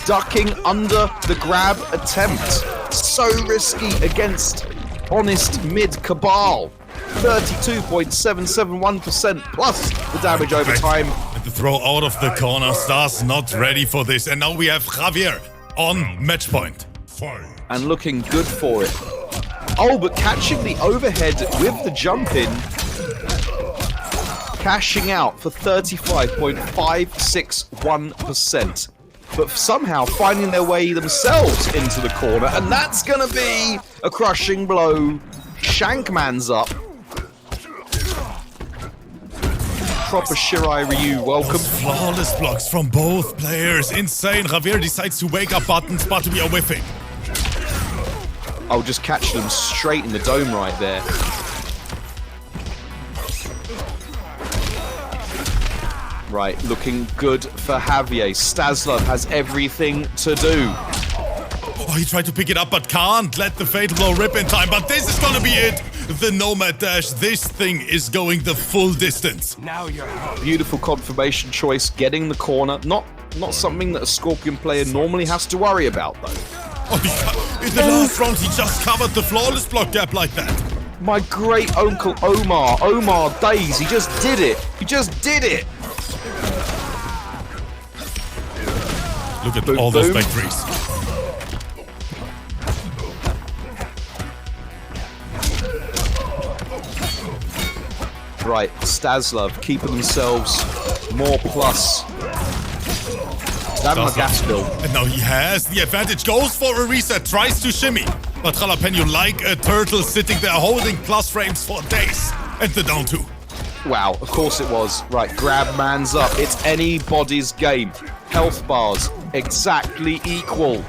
Ducking under the grab attempt. So risky against honest mid Cabal. 32.771% plus the damage over time. And the throw out of the corner. Stars not ready for this. And now we have Javier on match point. Fight. And looking good for it. Oh, but catching the overhead with the jump in. Cashing out for 35.561%. But somehow finding their way themselves into the corner. And that's going to be a crushing blow. Shankman's up. Proper Shirai Ryu, welcome. Flawless blocks from both players. Insane. Javier decides to wake up buttons, but we are whiffing. I'll just catch them straight in the dome right there. Right, looking good for Javier. Staslove has everything to do. Oh, he tried to pick it up, but can't let the fatal blow rip in time. But this is gonna be it. The Nomad Dash. This thing is going the full distance. Now you're out. Beautiful confirmation choice, getting the corner. Not something that a Scorpion player normally has to worry about, though. Oh, in the last round, he just covered the flawless block gap like that. My great uncle Omar Days, he just did it. He just did it. Look at Boom, all those boom. back threes. Right, Staslove keeping themselves more plus. Damn my gas bill. And now he has the advantage. Goes for a reset. Tries to shimmy. But Jalapeno, like a turtle, sitting there holding plus frames for days. And the down two. Wow, of course it was. Right, grab man's up. It's anybody's game. Health bars exactly equal.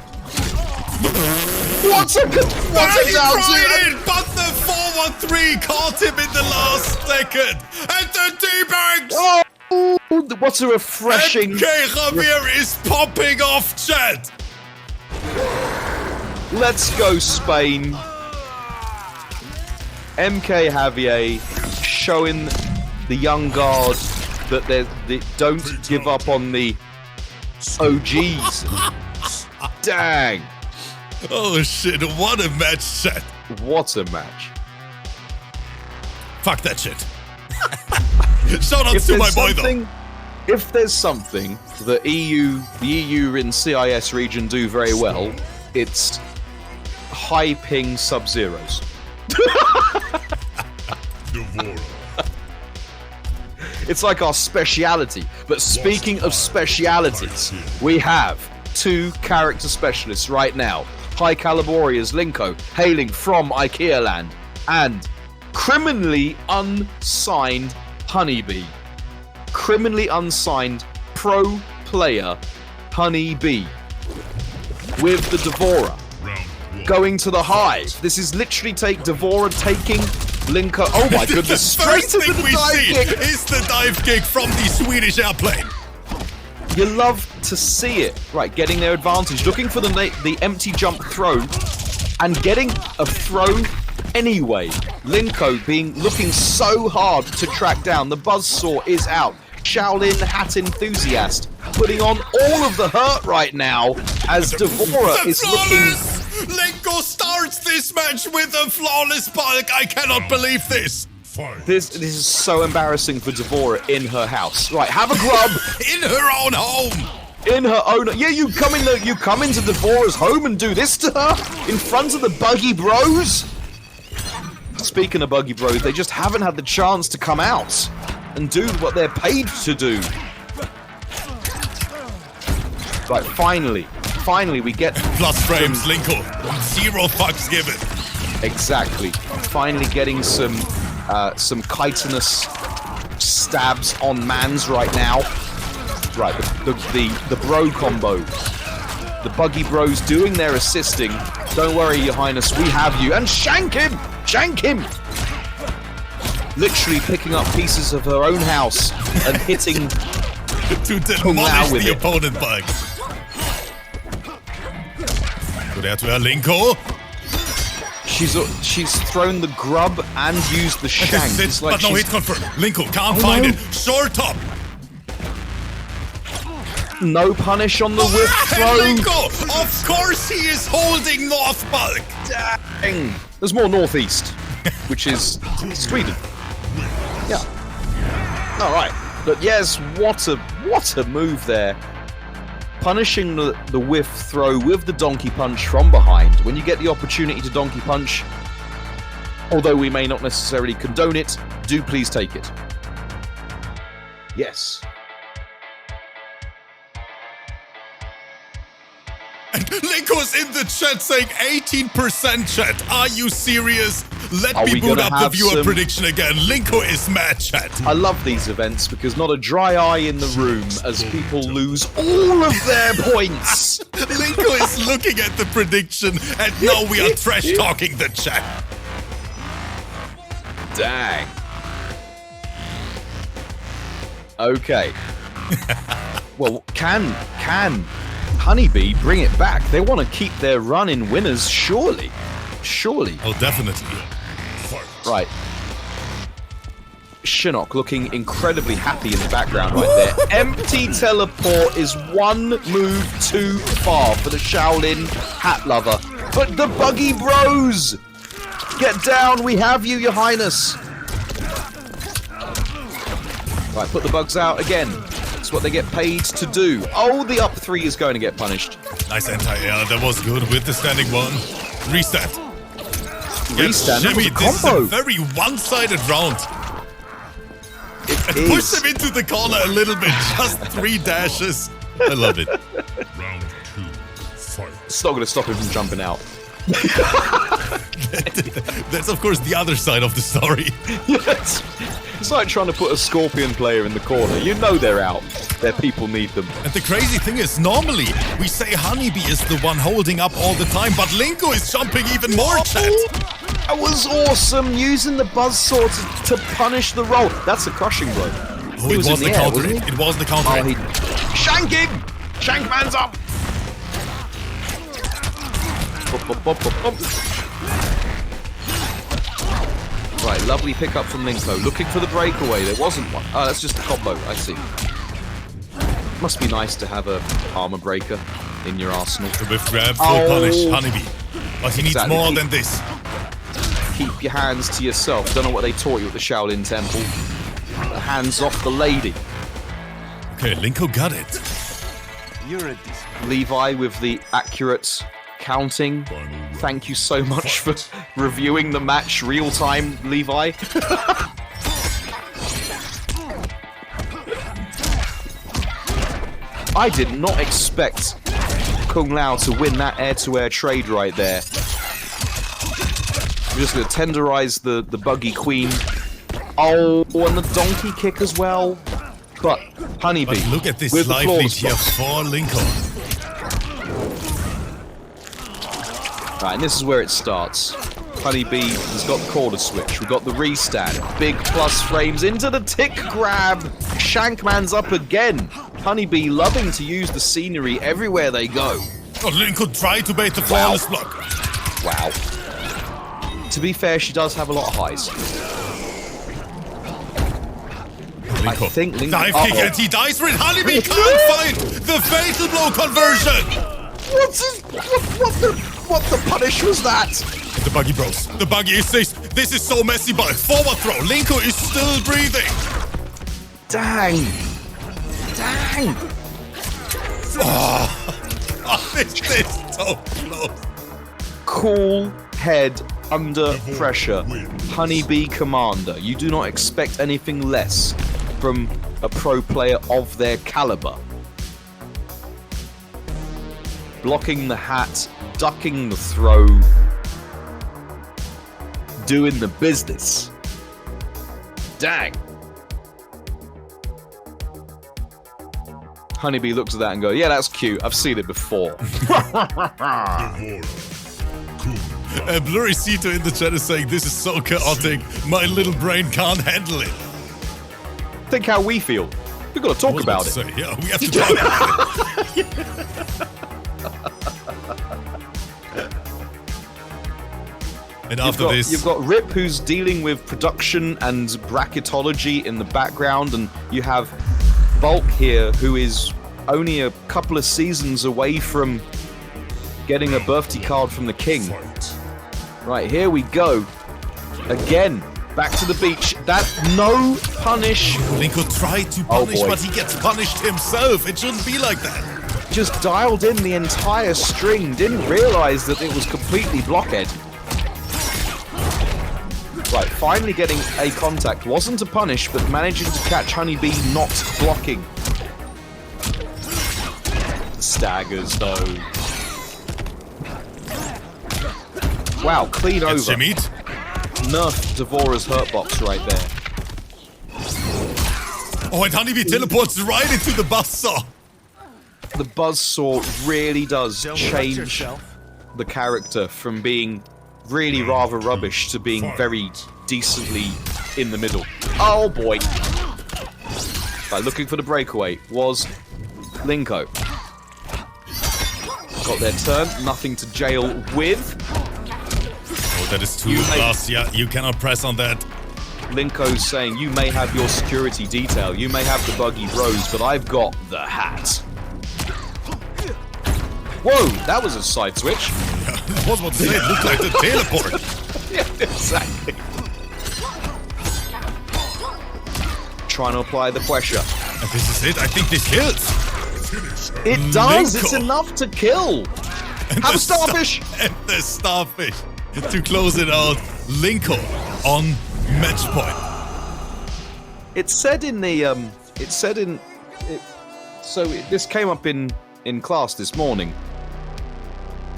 What's a down Tried two? it, but the forward three caught him in the last second. And the D-bags. Oh, what a refreshing. MKJAVIER is popping off, chat. Let's go, Spain. MKJAVIER showing the young guard that they don't give up on the OGs. Dang. Oh shit, what a match, chat. What a match. Fuck that shit. Shout out to my boy though. If there's something the EU in CIS region do very well, it's high ping Sub-Zeros. Devora. It's like our speciality. But speaking of specialities, we have two character specialists right now. High Caliber Warriors Linko, hailing from IKEA land, and criminally unsigned HoneyBee. Criminally unsigned pro player HoneyBee with the Devora going to the hive. This is literally Devora taking Linko. Oh my goodness! Straight First into thing the we dive see kick. is the dive kick from the Swedish airplane. You love to see it. Right, getting their advantage, looking for the empty jump throw, and getting a throw anyway. Linko looking so hard to track down. The buzzsaw is out. Shaolin Hat Enthusiast putting on all of the hurt right now as Devora is looking. Linko starts this match with a flawless bulk. I cannot believe this. Fight. This is so embarrassing for Devora in her house. Right, have a grub. In her own home. In her own. Yeah, you come into Devora's home and do this to her in front of the Buggy Bros. Speaking of Buggy Bros, they just haven't had the chance to come out and do what they're paid to do. Right, finally we get Plus frames, Linko. 0 fucks given. exactly. Finally getting some chitinous stabs on Mans right now. Right, the bro combo. The Buggy Bros doing their assisting. Don't worry, Your Highness, we have you. And shank him! Shank him! Literally picking up pieces of her own house and hitting To demolish the opponent bug. Good air to her, Linko. She's thrown the grub and used the shank. This is it, It's like but no she's- hit confirmed. Linko can't find no. it. Short top. No punish on the whiff throw. Linko! Of course he is holding North Bulk! Dang. There's more northeast, which is Sweden. Yeah. All right. But yes, what a move there. Punishing the whiff throw with the donkey punch from behind. When you get the opportunity to donkey punch, although we may not necessarily condone it, do please take it. Yes. And Linko's in the chat saying 18% chat. Are you serious? Let Are me we boot gonna up the have viewer some- prediction again. Linko is mad, chat. I love these events because not a dry eye in the room as people lose all of their points. Linko is looking at the prediction, and now we are trash talking the chat. Dang. Okay. Well, can HoneyBee bring it back? They want to keep their run in winners, surely. Surely. Oh, definitely. Right. Shinnok looking incredibly happy in the background right there. Empty teleport is one move too far for the Shaolin hat lover. But the Buggy Bros! Get down, we have you, your highness. Right, put the bugs out again. That's what they get paid to do. Oh, the up 3 is going to get punished. Nice anti-air. That was good with the standing one. Reset. Restand, that was Jimmy, a this is a combo. very one-sided round. It And push is. him into the corner a little bit. Just 3 dashes. I love it. Round 2. Fight. It's not going to stop him from jumping out. That's, of course, the other side of the story. Yes. It's like trying to put a Scorpion player in the corner. You know they're out. Their people need them. And the crazy thing is, normally, we say HoneyBee is the one holding up all the time, but Linko is jumping even more, chat. That was awesome, using the buzzsaw to punish the roll. That's a crushing blow. Oh, He it was was in the the air, counter wasn't hit. he? It was the counter Oh, hit. Shank him! Shank man's up! Bop, bop, bop, bop, bop. Right, lovely pickup from Linko. Looking for the breakaway. There wasn't one. Oh, that's just a combo. I see. Must be nice to have a armor breaker in your arsenal. The whiff grab, full Oh. punish, HoneyBee. But he needs Exactly. more than this. Keep your hands to yourself. Don't know what they taught you at the Shaolin Temple. Hands off the lady. Okay, Linko got it. Levi with the accurate counting. Thank you so much for reviewing the match real time, Levi. I did not expect Kung Lao to win that air-to-air trade right there. We're just going to tenderize the buggy queen. Oh, and the donkey kick as well. But HoneyBee, But look at this with the live claws lead here block. for Linko. Right, and this is where it starts. HoneyBee has got the quarter switch. We've got the restand. Big plus frames into the tick grab. Shankman's up again. HoneyBee loving to use the scenery everywhere they go. Oh, Linko tried to bait the flawless block. Wow. To be fair, she does have a lot of highs. Linko. I think Linko... Dive kick and he dies for it. HoneyBee can't find the fatal blow conversion. What the punish was that? The buggy bros. The buggy is this. This is so messy, but forward throw. Linko is still breathing. Dang. Dang. Oh, this is so close. Cool head under pressure. HoneyBee Commander. You do not expect anything less from a pro player of their caliber. Blocking the hat, ducking the throw, doing the business. Dang. HoneyBee looks at that and goes, yeah, that's cute. I've seen it before. Blurrycito in the chat is saying, this is so chaotic. My little brain can't handle it. Think how we feel. We've got to talk about it. Say, yeah, we have to talk about it. And after this... You've got Rip, who's dealing with production and bracketology in the background, and you have Bulk here, who is only a couple of seasons away from getting a birthday card from the king. Right, here we go. Again, back to the beach. That no punish. Linko tried to punish, but he gets punished himself. It shouldn't be like that. Just dialed in the entire string, didn't realize that it was completely blockhead. Right, finally getting a contact. Wasn't a punish, but managing to catch HoneyBee not blocking. Staggers, though. Wow, clean over. Shimmied. Nerf Devora's hurtbox right there. Oh, and HoneyBee teleports right into the buzzsaw. The buzzsaw really does change the character from being really rather rubbish to being very decently in the middle. Oh boy. Right, looking for the breakaway was Linko. Got their turn, nothing to jail with. Oh, that is too fast. Yeah, you cannot press on that. Linko's saying, you may have your security detail, you may have the buggy bros, but I've got the hat. Whoa, that was a side switch. Yeah, I was about to say, it looked like the teleport. Yeah, exactly. Trying to apply the pressure. And this is it. I think this kills. It does. Linko. It's enough to kill. And Have a starfish. And the starfish to close it out. Linko on match point. It said in the this came up in class this morning.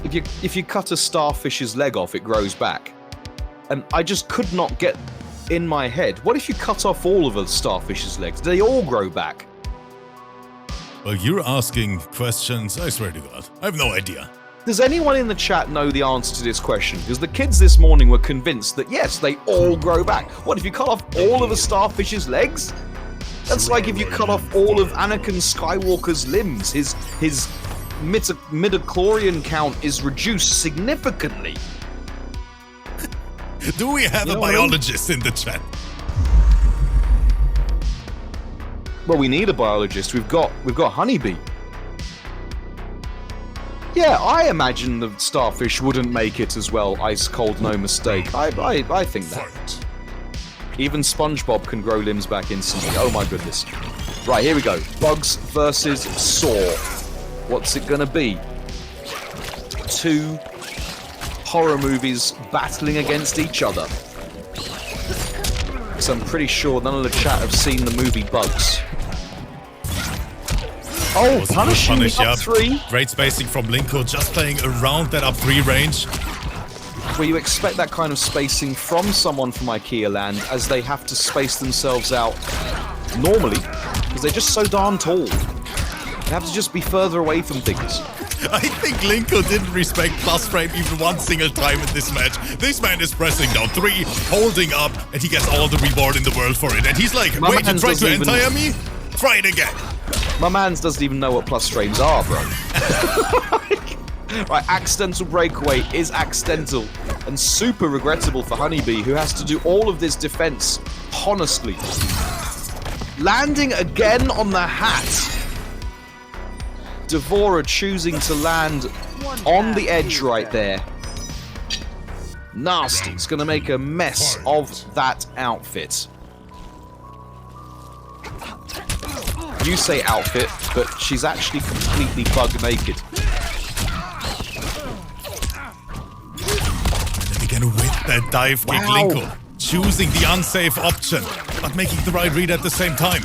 If you cut a starfish's leg off, it grows back. And I just could not get in my head. What if you cut off all of a starfish's legs? Do they all grow back? Well, you're asking questions. I swear to God, I have no idea. Does anyone in the chat know the answer to this question? Because the kids this morning were convinced that yes, they all grow back. What if you cut off all of a starfish's legs? That's like if you cut off all of Anakin Skywalker's limbs. His midichlorian count is reduced significantly. Do we have a biologist in the chat? Well, we need a biologist. We've got HoneyBee. Yeah, I imagine the starfish wouldn't make it as well. Ice cold, no mistake. I think that. Even SpongeBob can grow limbs back instantly. Oh my goodness. Right, here we go. Bugs versus Saw. What's it gonna be? Two horror movies battling against each other. So I'm pretty sure none of the chat have seen the movie Bugs. Oh, punishing the up 3. Great spacing from Linko, just playing around that up 3 range. Where you expect that kind of spacing from someone from IKEA land, as they have to space themselves out normally, because they're just so darn tall. They have to just be further away from things. I think Linko didn't respect plus frame even one single time in this match. This man is pressing down 3, holding up, and he gets all the reward in the world for it. And he's like, wait, you tried to entire me? Try it again. My mans doesn't even know what plus frames are, bro. Right, accidental breakaway is accidental and super regrettable for HoneyBee, who has to do all of this defense honestly. Landing again on the hat. Devora choosing to land on the edge right there. Nasty. It's going to make a mess of that outfit. You say outfit, but she's actually completely bug naked. And again with that dive kick, Linko choosing the unsafe option, but making the right read at the same time.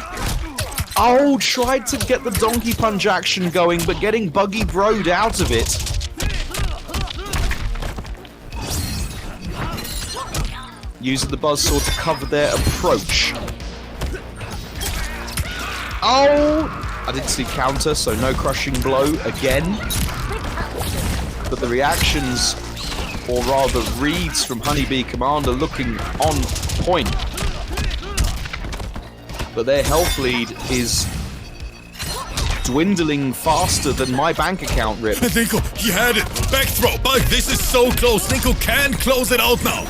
Oh, tried to get the donkey punch action going, but getting buggy broed out of it. Using the buzzsaw to cover their approach. Oh! I didn't see counter, so no crushing blow again. But the reactions, or rather reads from HoneyBee Commander looking on point. But their health lead is dwindling faster than my bank account, Rip. Linko, he had it. Back throw. But this is so close. Linko can close it out now.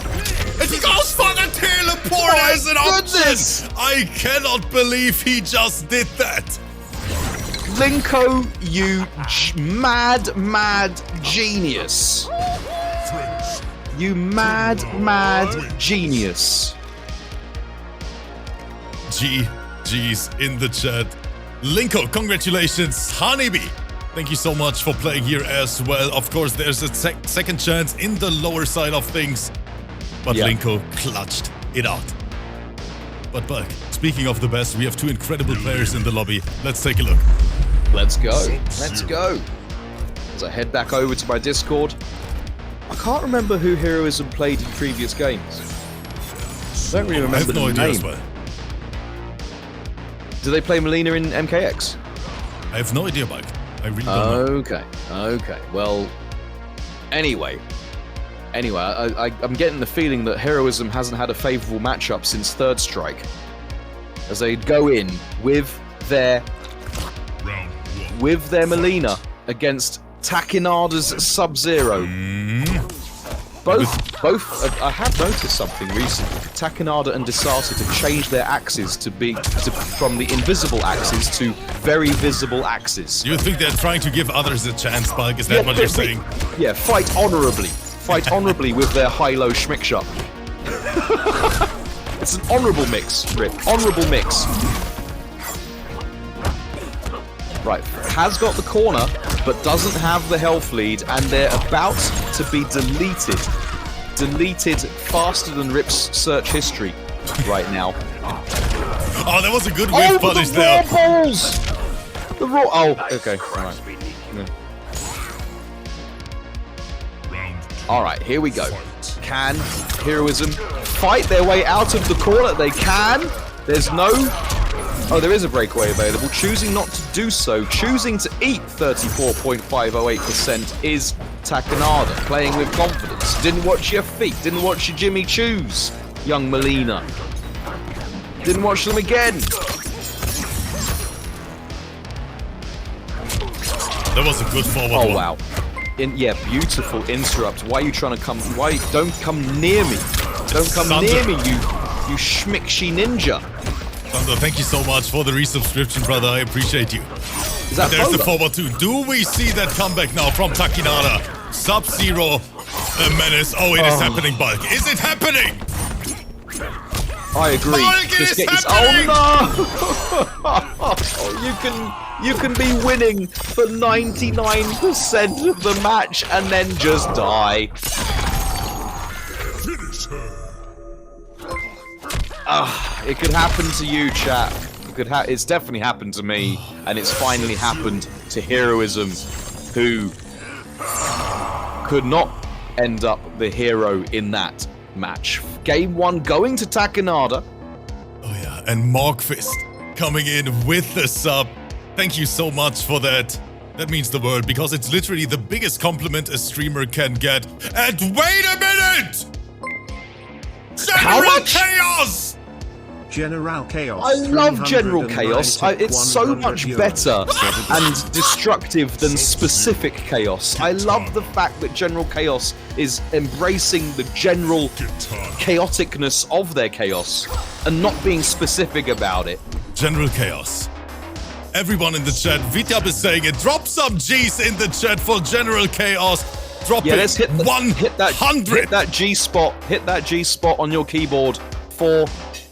And he goes for the teleport as an option. I cannot believe he just did that. Linko, you mad genius. You mad genius. GG's in the chat. Linko, congratulations. HoneyBee, thank you so much for playing here as well. Of course, there's a second chance in the lower side of things. But yeah. Linko clutched it out. But Bulk, speaking of the best, we have two incredible players in the lobby. Let's take a look. Let's go. Let's go. As I head back over to my Discord. I can't remember who Heurisim played in previous games. I don't really remember I have no the idea name. as well. Do they play Melina in MKX? I have no idea, Bulk. I really don't know. Okay. Well, anyway, I'm getting the feeling that Heurisim hasn't had a favourable matchup since Third Strike. As they go in with their Melina against Takkinada's Sub-Zero. Both. I have noticed something recently. Takkinada and Disarted have changed their axes from the invisible axes to very visible axes. You think they're trying to give others a chance, Bulk? Is that what you're saying? Yeah, fight honorably. Fight honorably with their high-low schmick-shop. It's an honorable mix, Rip. Honorable mix. Right, has got the corner, but doesn't have the health lead, and they're about to be deleted. Deleted faster than Rip's search history right now. Oh, that was a good whiff punish there. The raw balls! The raw... Oh, okay. Right. Yeah. Alright, here we go. Can Heurisim fight their way out of the corner? They can. There's no... Oh, there is a breakaway available. Choosing not to do so, choosing to eat 34.508% is Takkinada, playing with confidence. Didn't watch your feet, didn't watch your Jimmy Choos, young Melina. Didn't watch them again. That was a good forward Oh, one. wow. Yeah, beautiful interrupt. Why are you trying to come... Don't come near me. Don't come near me, you schmickshy ninja. Thunder, thank you so much for the resubscription, brother. I appreciate you. Is that There's the Polar? forward two. Do we see that comeback now from Takkinada? Sub-Zero, a menace. Oh, it is happening, Bulk. Is it happening? I agree. Bulk, it is happening! Oh no! You can be winning for 99% of the match and then just die. It could happen to you, chat. It's definitely happened to me, and it's finally happened to Heurisim, who could not end up the hero in that match. Game 1 going to Takkinada. Oh yeah, and Morgfist coming in with the sub. Thank you so much for that. That means the world, because it's literally the biggest compliment a streamer can get. And wait a minute! How General much? Chaos! General Chaos. I love General Chaos. It's so much better and destructive than specific chaos. I love the fact that General Chaos is embracing the general chaoticness of their chaos and not being specific about it. General Chaos. Everyone in the chat, Vitab is saying it. Drop some G's in the chat for General Chaos. Drop it. Let's hit 100. Hit that G spot. Hit that G spot on your keyboard for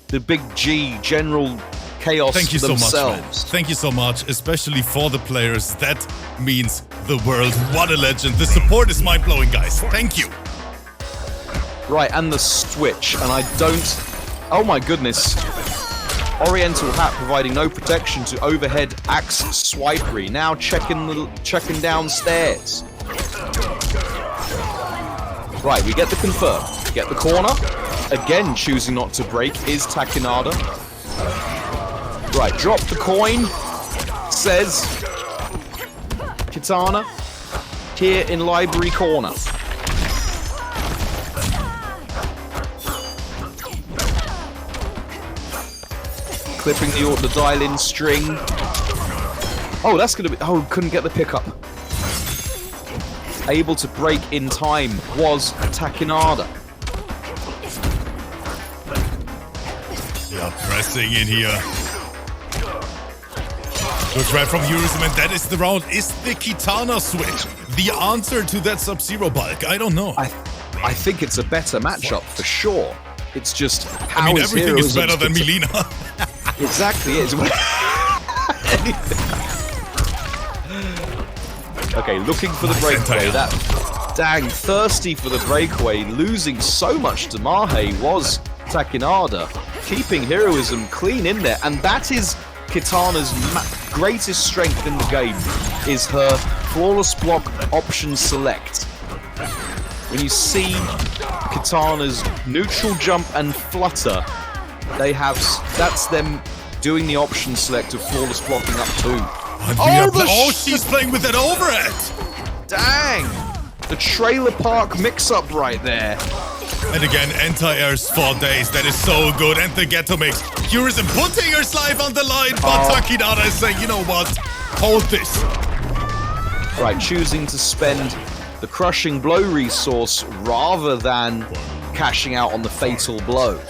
the big G, General Chaos. Thank you themselves. so much, man. Thank you so much, especially for the players. That means the world. What a legend. The support is mind-blowing, guys. Thank you. Right, and the switch, and I don't... Oh my goodness. Oriental Hat providing no protection to overhead axe Zyppery. Now checking downstairs. Right, we get the confirm. Get the corner. Again, choosing not to break is Takkinada. Right, drop the coin, says Kitana, here in Library Corner. Clipping the dial-in string. Oh, that's gonna be. Oh, couldn't get the pickup. Able to break in time was Takkinada. Yeah, pressing in here. Good grab from Heurisim, and that is the round. Is the Kitana switch the answer to that Sub-Zero bulk? I don't know. I think it's a better matchup for sure. It's just how I mean, everything is better than Milena. Exactly, it is. Okay, looking for the breakaway. That dang thirsty for the breakaway, losing so much to Mahe was Takkinada, keeping Heurisim clean in there, and that is Kitana's greatest strength in the game, is her flawless block option select. When you see Kitana's neutral jump and flutter, that's them doing the option select of flawless blocking up too. She's playing with that overhead! Dang! The trailer park mix-up right there. And again, anti-airs for days. That is so good. And the ghetto mix. Heurisim putting her life on the line, but Takkinada is saying, you know what? Hold this. Right, choosing to spend the crushing blow resource rather than cashing out on the fatal blow.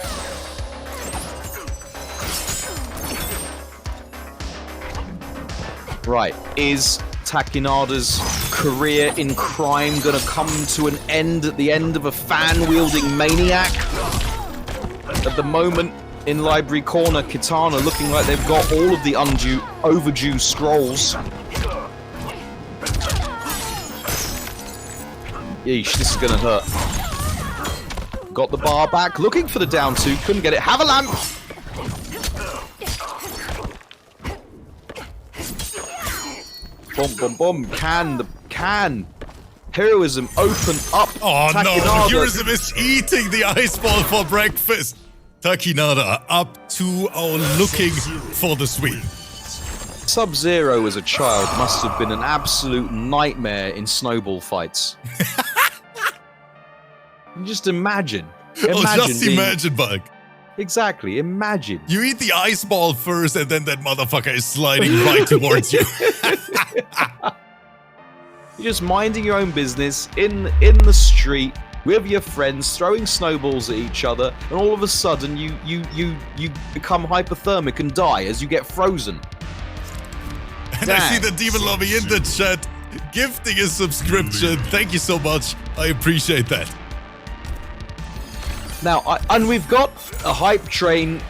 Right, is Takkinada's career in crime gonna come to an end at the end of a fan-wielding maniac? At the moment, in Library Corner, Kitana looking like they've got all of the overdue scrolls. Yeesh, this is gonna hurt. Got the bar back, looking for the down two, couldn't get it. Have a lamp! Boom, boom, boom. Can. Heurisim open up. Oh Takkinada. no, Heurisim is eating the ice ball for breakfast. Takkinada up 2-0 looking for the sweep. Sub-Zero as a child must have been an absolute nightmare in snowball fights. Just imagine. Imagine, Bug. Exactly, imagine. You eat the ice ball first and then that motherfucker is sliding right towards you. You're just minding your own business in the street with your friends, throwing snowballs at each other, and all of a sudden you become hypothermic and die as you get frozen. And I see the Demon Lobby in the chat gifting a subscription. Thank you so much. I appreciate that. Now, and we've got a hype train.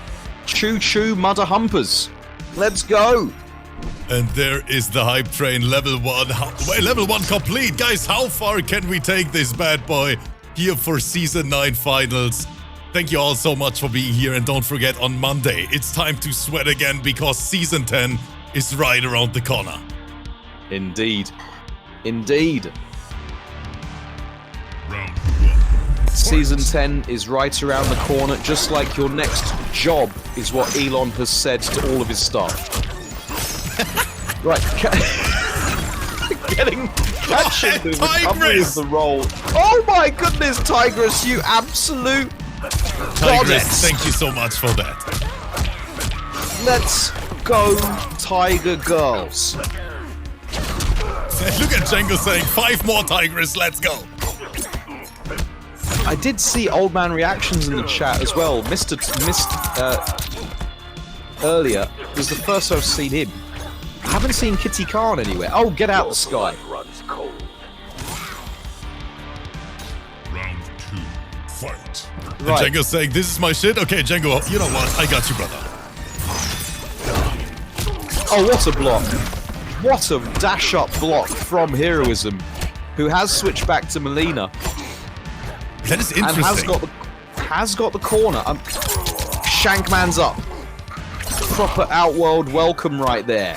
Choo-choo, mother humpers. Let's go. And there is the hype train, level 1. Level 1 complete. Guys, how far can we take this bad boy here for Season 9 Finals? Thank you all so much for being here. And don't forget, on Monday, it's time to sweat again because Season 10 is right around the corner. Indeed. Indeed. Round 1. Season 10 is right around the corner, just like your next job is what Elon has said to all of his staff. Right, catching the recovery of the roll. Oh my goodness, Tigress, you absolute goddess. Thank you so much for that. Let's go, Tiger Girls. Look at Django saying 5 more Tigress, let's go. I did see Old Man Reactions in the chat as well. Missed earlier. It was the first I've seen him. I haven't seen Kitty Khan anywhere. Oh, get out the sky. Round 2. Fight. Right. And Django's saying, this is my shit? Okay, Django, you know what? I got you, brother. Oh, what a block. What a dash-up block from Heurisim, who has switched back to Milena. That is interesting. And has got the corner. Shankman's up. Proper Outworld welcome right there.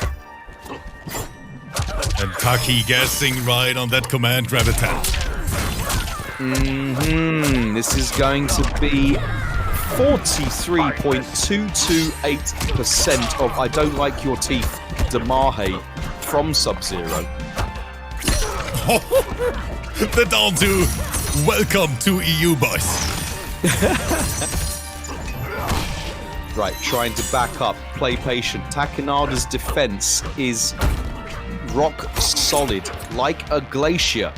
And Taki guessing right on that command grab attempt. This is going to be 43.228% of I don't like your teeth, Damahe from Sub-Zero. The down to welcome to EU, boys. Right, trying to back up, play patient. Takkinada's defense is rock solid, like a glacier.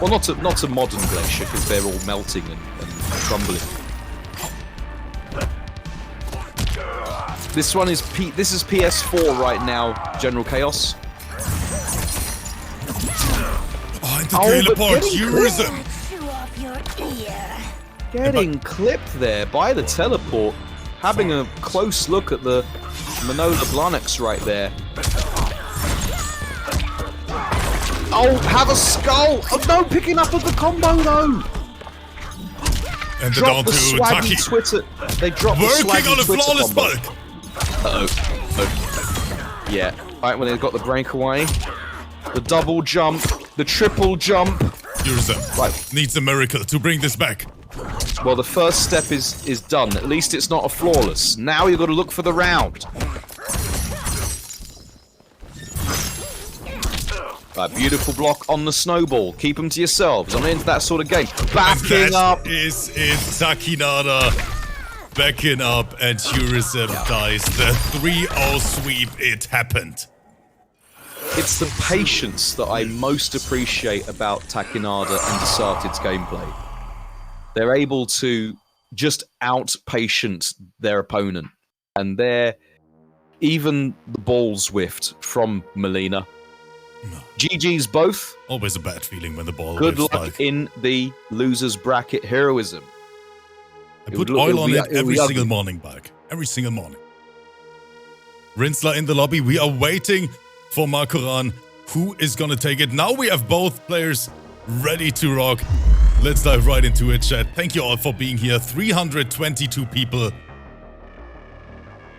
Well, not a modern glacier, because they're all melting and crumbling. This one is this is PS4 right now, General Chaos. Oh, and the teleport, Heurisim. Getting clipped there by the teleport. Having a close look at the Manola Blanix right there. Oh, have a skull! Oh no, picking up at the combo though! And Drop down the to swaggy Taki. Twitter. They dropped the Working swaggy on a Twitter flawless combo. bulk. Uh-oh. Yeah. Right when they got the breakaway. The double jump. The triple jump. Heurisim Right. needs a miracle to bring this back. Well, the first step is done. At least it's not a flawless. Now you've got to look for the round. Right, beautiful block on the snowball. Keep them to yourselves. I'm into that sort of game. Backing up. That is it. Takkinada backing up, and Heurisim dies. The 3-0 sweep. It happened. It's the patience that I most appreciate about Takkinada and Disarted's gameplay. They're able to just out-patient their opponent. And they're... Even the balls whiffed from Melina. No. GG's both. Always a bad feeling when the ball Good whiffs luck back. in the loser's bracket heroism. I put oil on it every single morning, Bug. Every single morning. Rinzler in the lobby. We are waiting for Makoran. Who is gonna take it? Now we have both players ready to rock. Let's dive right into it, chat. Thank you all for being here. 322 people.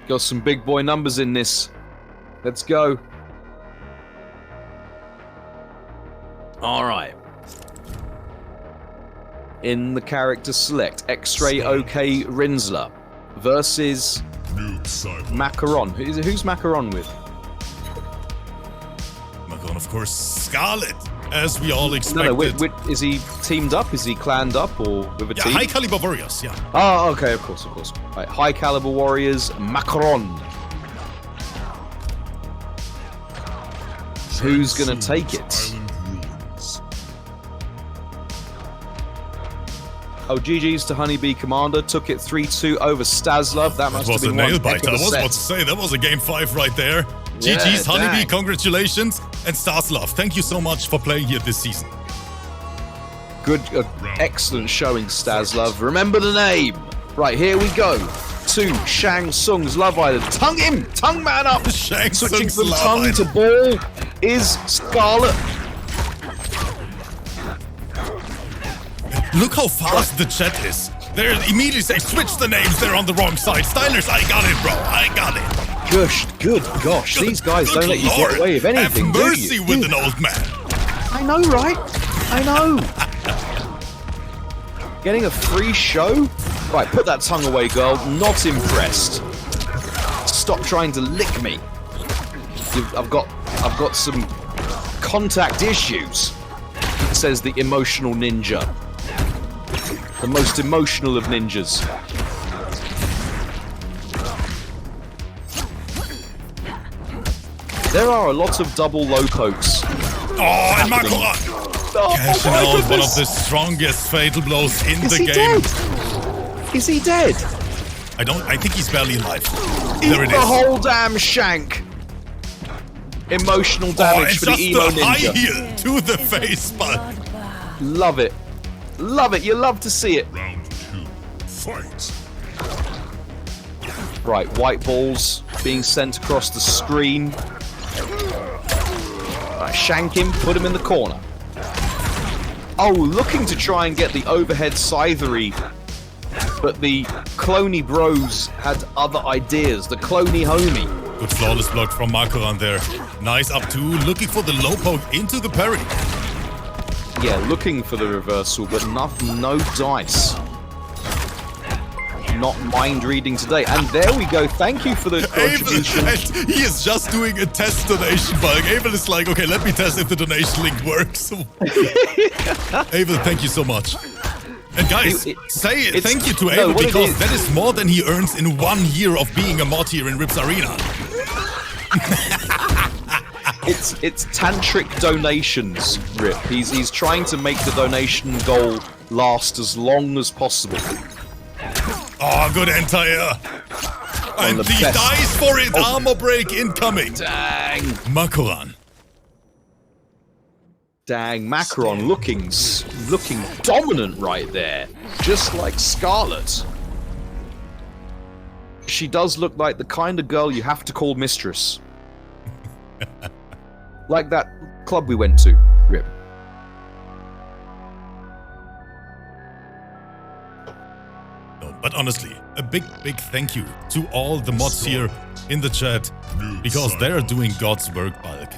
Got some big boy numbers in this. Let's go. Alright. In the character select, X-Ray OK Rinzler versus Makoran. Who's Makoran with? Makoran, of course, Scarlet, as we all expected. No, is he teamed up? Is he clanned up or with a team? High caliber warriors, yeah. Oh, okay, of course. Right, high caliber warriors, Makoran. Who's gonna take it? Oh, GG's to HoneyBee Commander. Took it 3-2 over Staslove. That must was have a been one nail heck biter. of I a was set. about to say, that was a game 5 right there. Yeah, GG's, HoneyBee, dang. congratulations. And Staslove, thank you so much for playing here this season. Good, excellent showing, Staslove. Remember the name. Right, here we go. To Shang Tsung's Love Island. Tongue him! Tongue man up! Shang Switching Tsung's from Love tongue Island. to ball is Scarlet. Look how fast the chat is. They're immediately saying, switch the names, they're on the wrong side. Stylers, I got it, bro, I got it. Good gosh. These guys Good don't let you Lord. get away with anything, Have do mercy you? with an old man. I know, right? I know. Getting a free show? Right, put that tongue away, girl. Not impressed. Stop trying to lick me. I've got some contact issues, says the emotional ninja. The most emotional of ninjas. There are a lot of double low pokes. Oh, and Makoran cashing out one of the strongest fatal blows in the game. Dead? Is he dead? I think he's barely alive. Eat There it the is. whole damn shank. Emotional Oh, and damage for the just emo the high ninja. heel to the face, but Love it. Love it. You love to see it. Round 2, fight. Right, white balls being sent across the screen. Right, shank him, put him in the corner. Oh, looking to try and get the overhead Zyppery, but the cloney bros had other ideas. The cloney homie. good flawless block from Makoran there. Nice up two, looking for the low poke into the parry. Yeah, looking for the reversal, but no dice. Not mind reading today. And there we go. Thank you for the contribution. Abel, and he is just doing a test donation bug. Abel is like, okay, let me test if the donation link works. Abel, thank you so much. And guys, say thank you to Abel because that is more than he earns in 1 year of being a mod here in Rips Arena. It's tantric donations, Rip. He's trying to make the donation goal last as long as possible. Oh, good entire. And he dies for it. Armor break incoming. Dang. Makoran. Dang, Makoran looking dominant right there. Just like Scarlet. She does look like the kind of girl you have to call mistress. Like that club we went to, Rip. No, but honestly, a big thank you to all the mods here in the chat, because they are doing God's work, Bulk.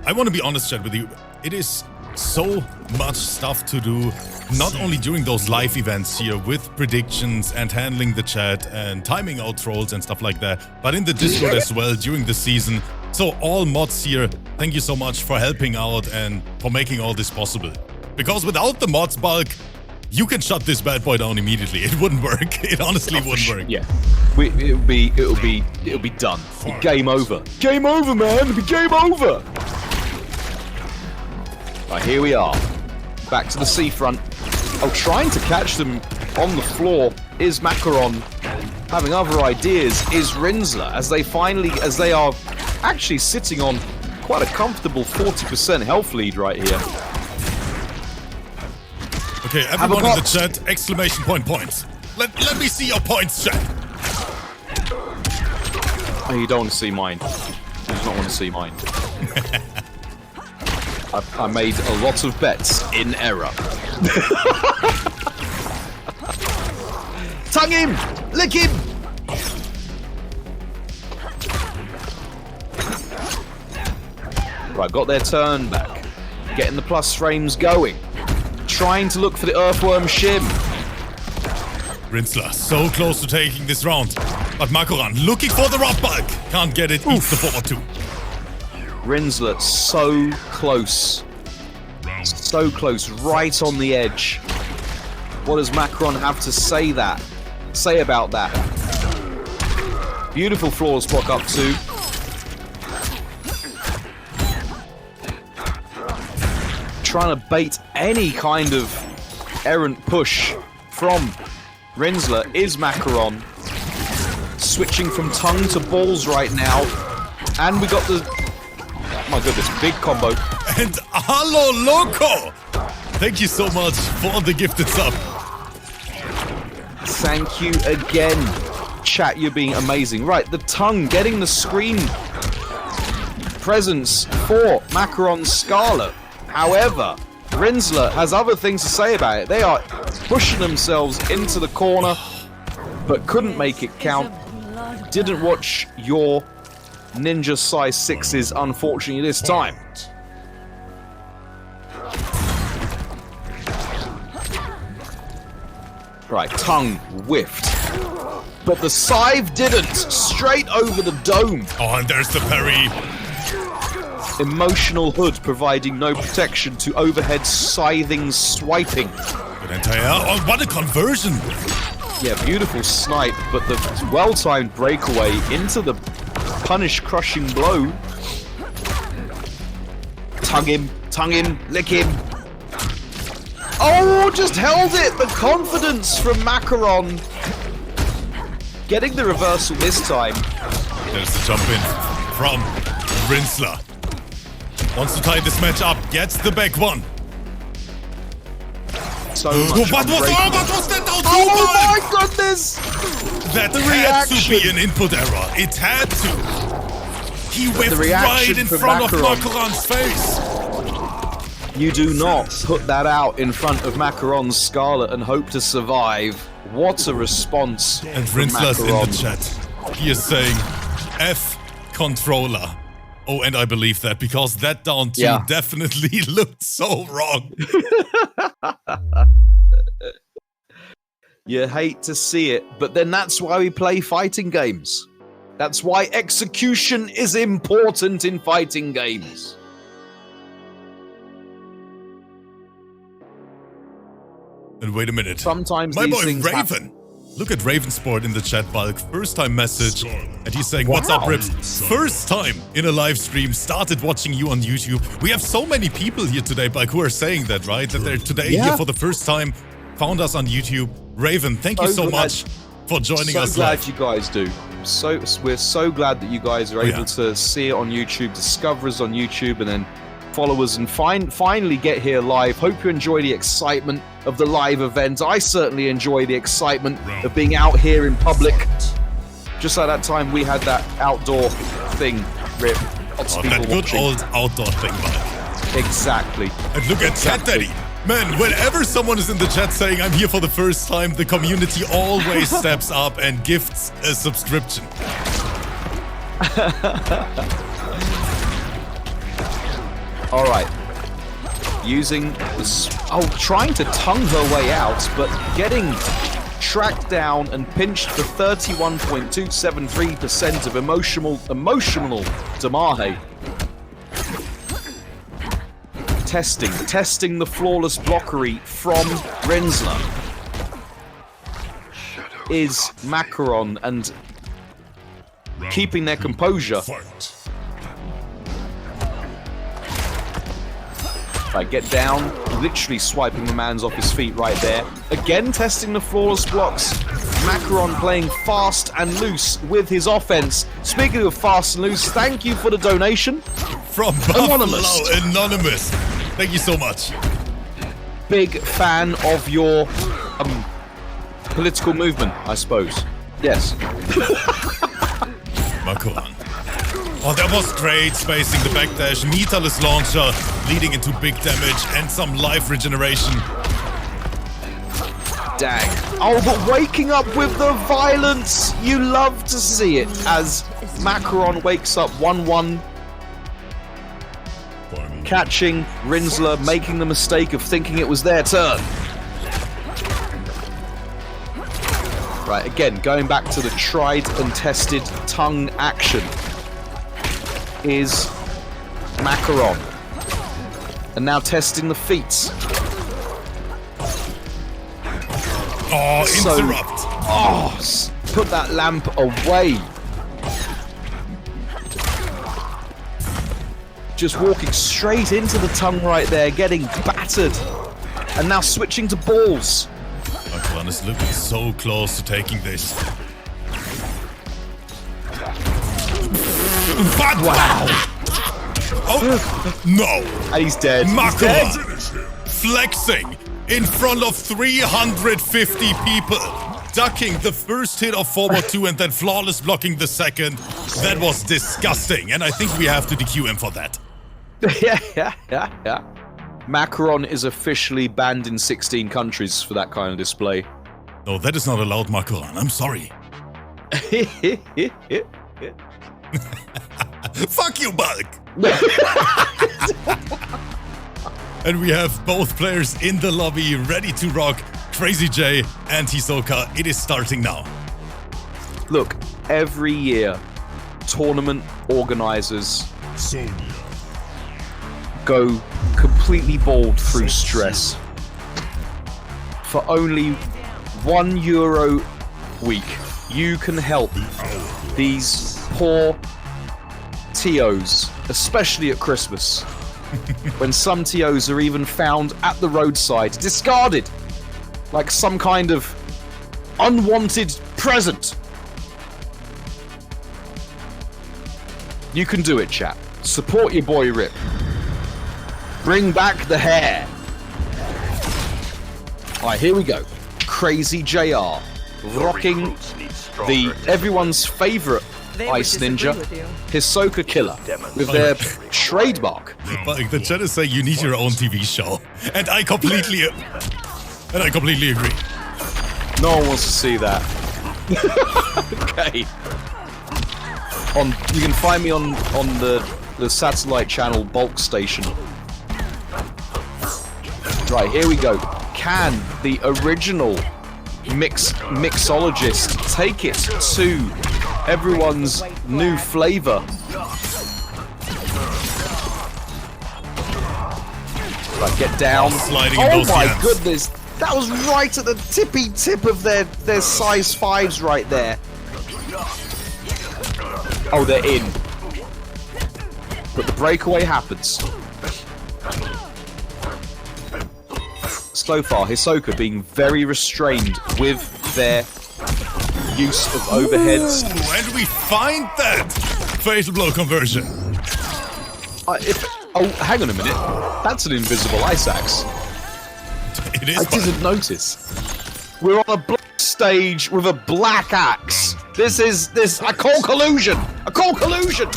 I want to be honest, chat, with you. It is so much stuff to do, not only during those live events here with predictions and handling the chat and timing out trolls and stuff like that, but in the Discord as well during the season. So all mods here, thank you so much for helping out and for making all this possible. Because without the mods, Bulk, you can shut this bad boy down immediately. It wouldn't work. It honestly wouldn't work. Yeah, it'll be done. Game over. Game over, man. It'll be game over. Right, here we are. Back to the seafront. Oh, trying to catch them on the floor is Makoran. Having other ideas is Rinzler, as they are actually sitting on quite a comfortable 40% health lead right here. Okay, everyone in the chat, exclamation points. Let me see your points, chat. Oh, you don't want to see mine. You do not want to see mine. I made a lot of bets in error. Tongue him! Lick him! Right, got their turn back. Getting the plus frames going. Trying to look for the Earthworm Shim. Rinzler so close to taking this round. But Makoran looking for the rock Bulk. Can't get it, eats the forward two. Rinzler so close. So close, right on the edge. What does Makoran have to say about that? Beautiful floors block up two. Trying to bait any kind of errant push from Rinzler is Makoran. Switching from tongue to balls right now. And we got the... Oh my goodness, big combo. And hello, Loco! Thank you so much for the gifted sub. Thank you again. Chat, you're being amazing. Right, the tongue getting the screen presence for Makoran's Scarlet. However, Rinzler has other things to say about it. They are pushing themselves into the corner, but couldn't make it count. Didn't watch your ninja size 6s, unfortunately, this time. Right, tongue whiffed. But the scythe didn't. Straight over the dome. Oh, and there's the parry. Emotional hood providing no protection to overhead scything swiping. Good entire. Oh, what a conversion. Yeah, beautiful snipe, but the well-timed breakaway into the punish crushing blow. Tongue him, lick him. Oh, just held it! The confidence from Makoran. Getting the reversal this time. There's the jump in from Rinzler. Wants to tie this match up, gets the back one. So much what was that? Oh my goodness! That had to be an input error. It had to. He whipped right in front of Makoran's face. You do not put that out in front of Makoran's Scarlet and hope to survive. What a response. And Rinzler's in the chat. He is saying, F controller. Oh, and I believe that, because that down two definitely looked so wrong. You hate to see it, but then that's why we play fighting games. That's why execution is important in fighting games. And wait a minute. Sometimes my these boy things Raven happen. Look at Ravensport in the chat, Bulk. First time message. And he's saying, what's up, Rips? First time in a live stream. Started watching you on YouTube. We have so many people here today, Bulk, who are saying that, right? That they're today here for the first time. Found us on YouTube. Raven, thank you so much for joining us. So glad you guys do. We're so glad that you guys are able to see it on YouTube, discover us on YouTube, and then follow us and finally get here live. Hope you enjoy the excitement of the live event. I certainly enjoy the excitement of being out here in public. Just like that time we had that outdoor thing, Rip. Lots of people that good watching. old outdoor thing, Bulk. Exactly. And look at Chat Daddy. Man, whenever someone is in the chat saying I'm here for the first time, the community always steps up and gifts a subscription. All right. Using this, trying to tongue her way out, but getting tracked down and pinched for 31.273% of emotional damage. Testing the flawless blockery from Rinzler is Makoran, and keeping their composure. Right, get down, literally swiping the man's off his feet right there. Again, testing the flawless blocks. Makoran playing fast and loose with his offense. Speaking of fast and loose, thank you for the donation. From Anonymous. Thank you so much. Big fan of your political movement, I suppose. Yes. Makoran. Oh, that was great, spacing the backdash, meterless launcher, leading into big damage and some life regeneration. Dang. Oh, but waking up with the violence! You love to see it as Makoran wakes up 1-1. Catching Rinzler, making the mistake of thinking it was their turn. Right, again, going back to the tried and tested tongue action is Makoran. And now testing the feats. Oh, interrupt. Put that lamp away. Just walking straight into the tongue right there, getting battered. And now switching to balls. Makoran is looking so close to taking this. But wow! Oh, no! And he's dead. Makoran flexing in front of 350 people. Ducking the first hit of forward 2 and then flawless blocking the second. That was disgusting. And I think we have to DQ him for that. Yeah. Makoran is officially banned in 16 countries for that kind of display. No, that is not allowed, Makoran. I'm sorry. Fuck you, Bulk! And we have both players in the lobby ready to rock. CrazyJay and Hisoka. It is starting now. Look, every year, tournament organizers go completely bald through stress. For only €1 week, you can help these poor TOs, especially at Christmas, when some TOs are even found at the roadside, discarded, like some kind of unwanted present. You can do it, chat. Support your boy Rip. Bring back the hair. Alright, here we go. CrazyJay-R, rocking the everyone's favorite Ice Ninja, Hisoka Killer, with their trademark. But the chat is saying you need your own TV show, and I completely agree. No one wants to see that. Okay. You can find me on the satellite channel Bulk Station. Right, here we go. Can the original mixologist take it to everyone's new flavor? Right, get down. Sliding in Oh those my hands. goodness. That was right at the tippy tip of their size 5s right there. Oh, they're in. But the breakaway happens. So far, Hisoka being very restrained with their use of overheads. Ooh, and we find that fatal blow conversion. Oh, hang on a minute. That's an invisible ice axe. It is. I didn't notice. We're on a black stage with a black axe. This. I call collusion. I call collusion.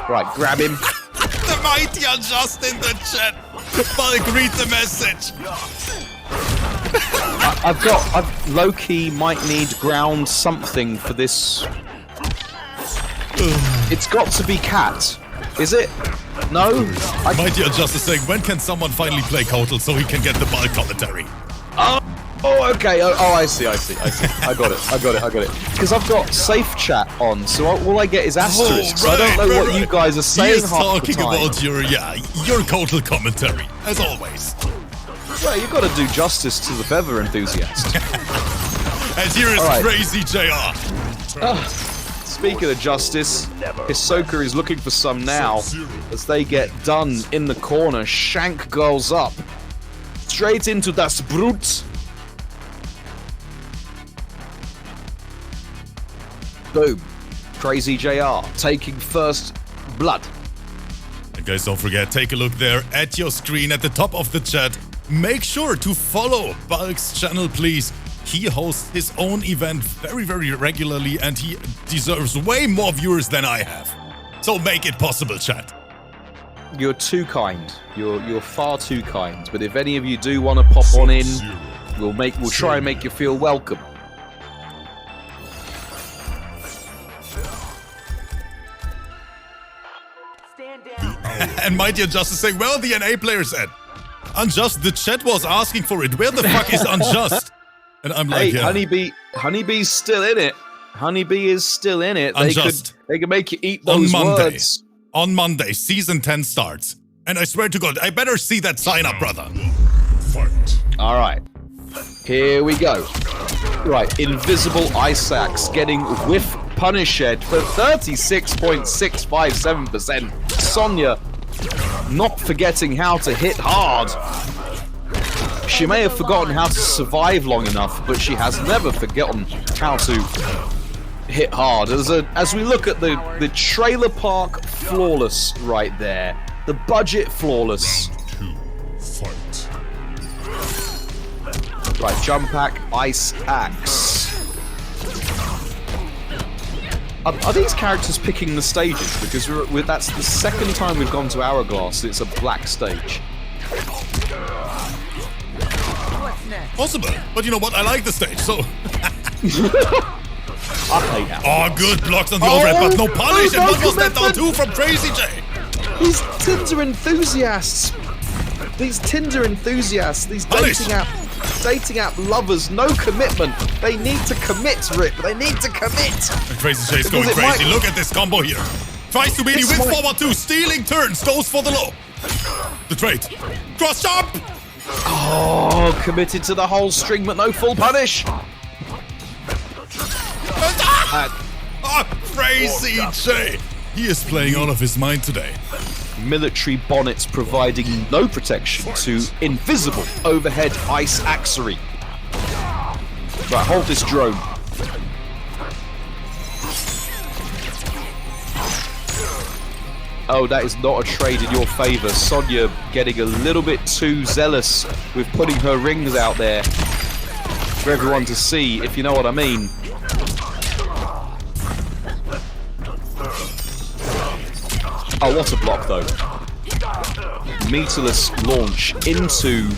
Right, grab him. The mighty are just in the chat. Bulk, read the message. I've low-key might need ground something for this. It's got to be cat. Is it? No? Mighty Adjuster saying, when can someone finally play Kotal so he can get the bulk commentary? Oh, okay. Oh, I see. I got it. Because I've got safe chat on, so all I get is asterisks. Right, I don't know what you guys are saying. He is half talking the time. about your Kotal commentary, as always. Well, you've got to do justice to the feather enthusiast. And here is right. CrazyJay-R. Speaking of justice, Hisoka is looking for some now. As they get done in the corner, Shank goes up. Straight into Das Brut. Boom. CrazyJay-R taking first blood. And guys, don't forget, take a look there at your screen at the top of the chat. Make sure to follow Bulk's channel, please. He hosts his own event very, very regularly, and he deserves way more viewers than I have. So make it possible, chat. You're too kind. You're far too kind. But if any of you do want to pop on in, we'll try and make you feel welcome. And Mighty Unjust is saying, where are the NA players at? Unjust, the chat was asking for it. Where the fuck is Unjust? And I'm like, hey, Honeybee's still in it. Honeybee is still in it. Unjust. They could make you eat those words. On Monday, Season 10 starts. And I swear to God, I better see that sign up, brother. Fight. All right. Here we go. Right, Invisible Ice Axe getting whiff punish head for 36.657%. Sonya not forgetting how to hit hard. She may have forgotten how to survive long enough, but she has never forgotten how to hit hard. As we look at the trailer park flawless right there, the budget flawless. Round 2. Fight. Right, jump hack, ice axe. Are these characters picking the stages? Because that's the second time we've gone to Hourglass. It's a black stage. Possible. But you know what? I like the stage, so... I hate that. Oh, good blocks on the overhead, but no punish. And what was that down to from CrazyJay? These Tinder enthusiasts. These dating app lovers, no commitment. They need to commit, Rip. They need to commit. And CrazyJay is going crazy. Look at this combo here. Tries to beat him with forward 2, stealing turns, goes for the low. The trade. Cross jump! Oh, committed to the whole string, but no full punish. CrazyJay! He is playing out of his mind today. Military bonnets providing no protection to invisible overhead ice axery. Right, hold this drone. Oh, that is not a trade in your favor. Sonya getting a little bit too zealous with putting her rings out there for everyone to see, if you know what I mean. Oh, what a block, though. Meterless launch into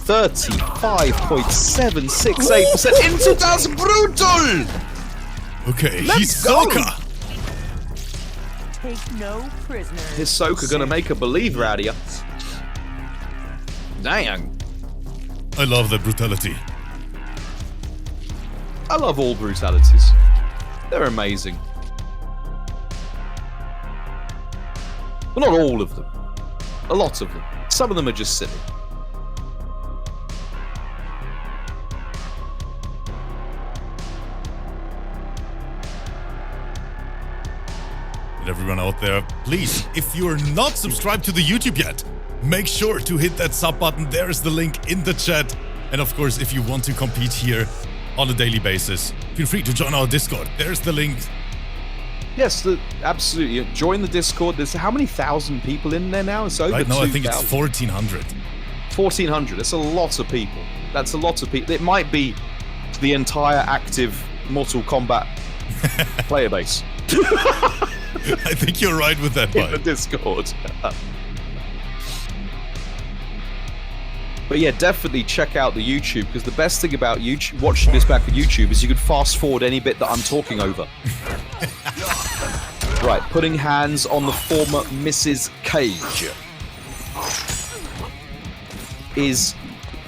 35.768% into Das Brutal! Okay, Let's go. Hisoka! Take no prisoners. Hisoka gonna make a believer out of you. Dang. I love that brutality. I love all brutalities. They're amazing. Well, not all of them. A lot of them. Some of them are just silly. And everyone out there, please, if you're not subscribed to the YouTube yet, make sure to hit that sub button. There's the link in the chat. And of course, if you want to compete here on a daily basis, feel free to join our Discord. There's the link. Yes, absolutely. Join the Discord. There's how many thousand people in there now? It's over Right now, 2,000. I think it's 1,400. 1,400. That's a lot of people. That's a lot of people. It might be the entire active Mortal Kombat player base. I think you're right with that, In the bud. Discord. But yeah, definitely check out the YouTube, because the best thing about YouTube, watching this back on YouTube, is you can fast forward any bit that I'm talking over. Right, putting hands on the former Mrs. Cage is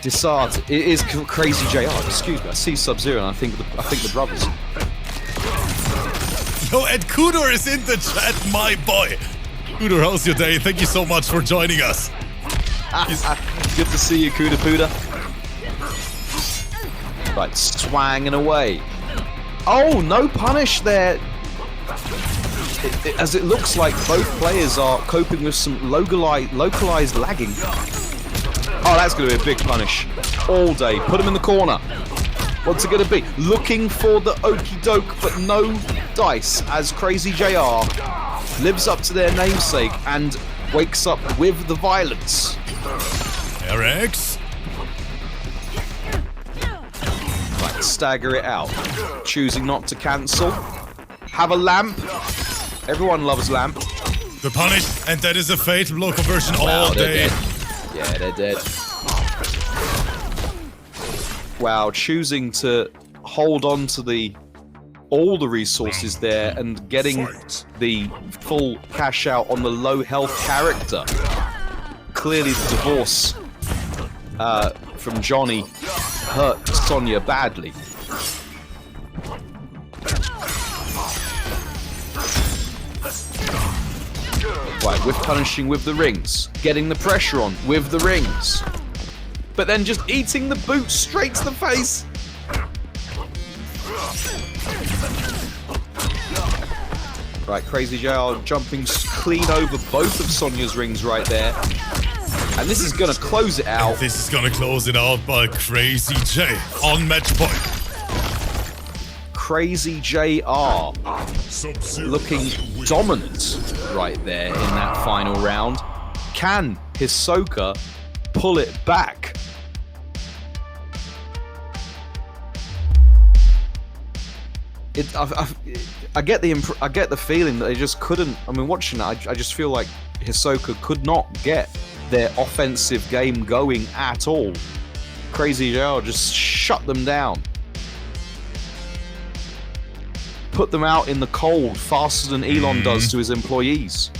Disarted. It is CrazyJay-R. Excuse me, I see Sub-Zero and I think the brothers. Yo, and Kudor is in the chat, my boy. Kudor, how's your day? Thank you so much for joining us. Good to see you, Kuda Puda. Right, swanging away. Oh, no punish there. As it looks like both players are coping with some localized lagging. Oh, that's going to be a big punish. All day. Put him in the corner. What's it going to be? Looking for the okie doke, but no dice, as CrazyJay-R lives up to their namesake and wakes up with the violence. RX. Right, stagger it out. Choosing not to cancel. Have a lamp. Everyone loves lamp. The punish, and that is a fatal blow conversion all day. They're dead. Yeah, they're dead. Wow, choosing to hold on to all the resources there and getting the full cash out on the low health character. Clearly the divorce from Johnny hurt Sonya badly. Right, with punishing with the rings, getting the pressure on with the rings, but then just eating the boot straight to the face. Right, CrazyJay-R jumping clean over both of Sonya's rings right there. And this is going to close it out. This is going to close it out by CrazyJ on match point. CrazyJay-R looking dominant right there in that final round. Can Hisoka pull it back? I get the feeling that they just couldn't. I mean, watching that, I just feel like Hisoka could not get their offensive game going at all. CrazyJay-R just shut them down. Put them out in the cold faster than Elon does to his employees.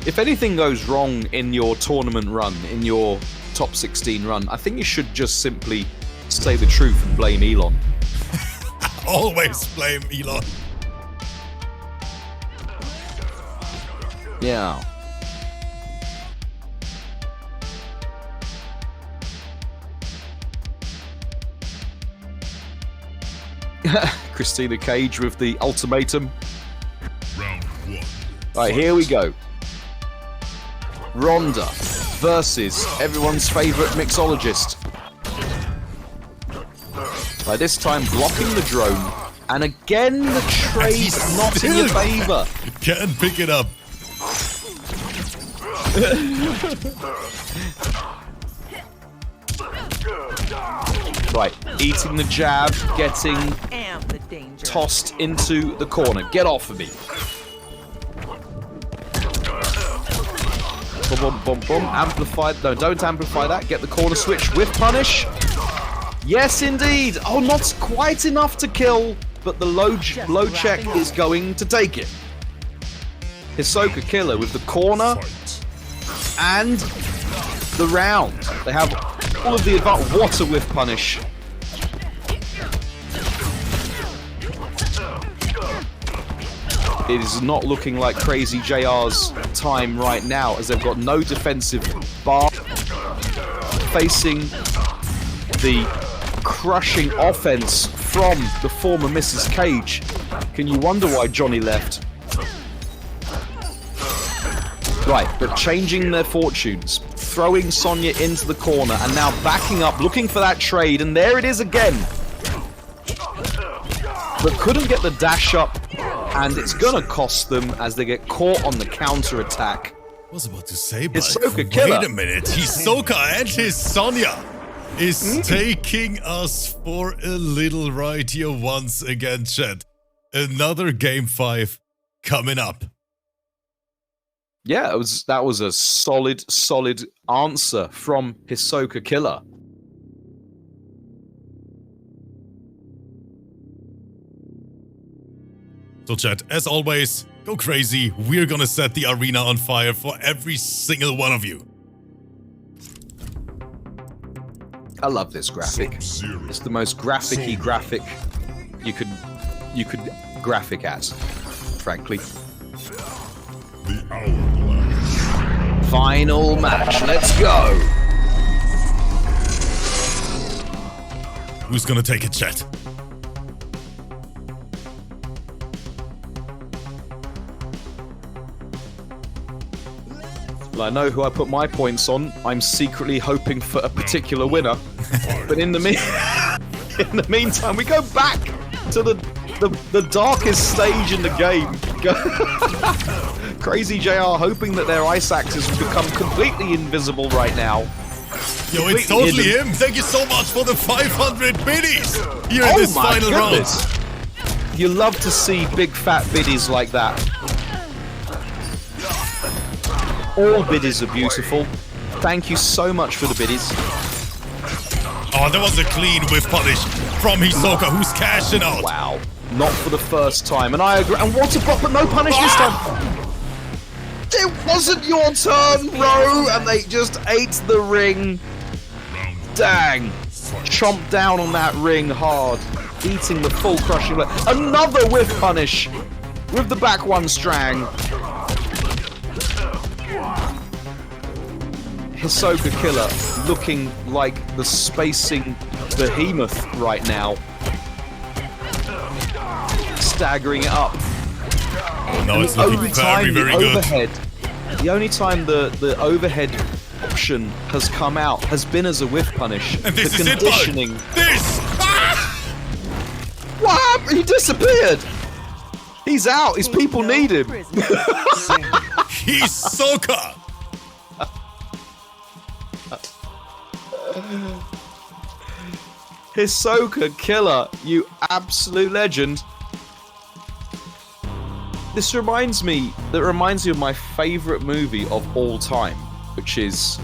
If anything goes wrong in your tournament run, in your top 16 run, I think you should just simply say the truth and blame Elon. Always blame Elon. Yeah. Christina Cage with the ultimatum. Round one. Right, here we go. Ronda versus everyone's favorite mixologist. By this time blocking the drone, and again the trade not in your favor. Can't pick it up. Right, eating the jab, getting tossed into the corner. Get off of me. Boom, boom, boom, boom. Amplify. No, don't amplify that. Get the corner switch with punish. Yes, indeed. Oh, not quite enough to kill, but the low check is going to take it. Hisoka killer with the corner and the round. They have all of the advanced water with punish. it is not looking like CrazyJay-R's time right now, as they've got no defensive bar, facing the crushing offense from the former Mrs. Cage. Can you wonder why Johnny left? Right, but changing their fortunes, throwing Sonya into the corner, and now backing up, looking for that trade, and there it is again. But couldn't get the dash up, and it's gonna cost them as they get caught on the counter attack. I was about to say, but Hisoka killer. wait a minute. Hisoka and his Sonya is taking us for a little ride here once again, chat. Another game 5 coming up. Yeah, that was a solid answer from Hisoka Killer. So chat, as always, go crazy. We're gonna set the arena on fire for every single one of you. I love this graphic. It's the most graphic-y graphic you could graphic at, frankly. The hourglass. Final match, let's go! Who's gonna take it, chat? Well, I know who I put my points on. I'm secretly hoping for a particular winner. But in the meantime, we go back to the darkest stage in the game. CrazyJay-R hoping that their ice axes will become completely invisible right now. Yo, it's totally him. Thank you so much for the 500 biddies here in this final round. You love to see big fat biddies like that. All biddies are beautiful. Thank you so much for the biddies. Oh, that was a clean whiff punish from Hisoka, who's cashing out. Wow. Not for the first time, and I agree. And what a but no punish this time. It wasn't your turn, bro, and they just ate the ring. Dang. Chomped down on that ring hard, eating the full crushing blow. Another whiff punish with the back one strang. Hisoka Killer looking like the spacing behemoth right now. Staggering it up. Oh, no, it's looking very, very good. The only time the overhead option has come out has been as a whiff punish. And this the is conditioning. it, this! Ah! What happened? He disappeared. He's out. His people need him. Hisoka! Hisoka Killer, you absolute legend. This reminds me of my favorite movie of all time, which is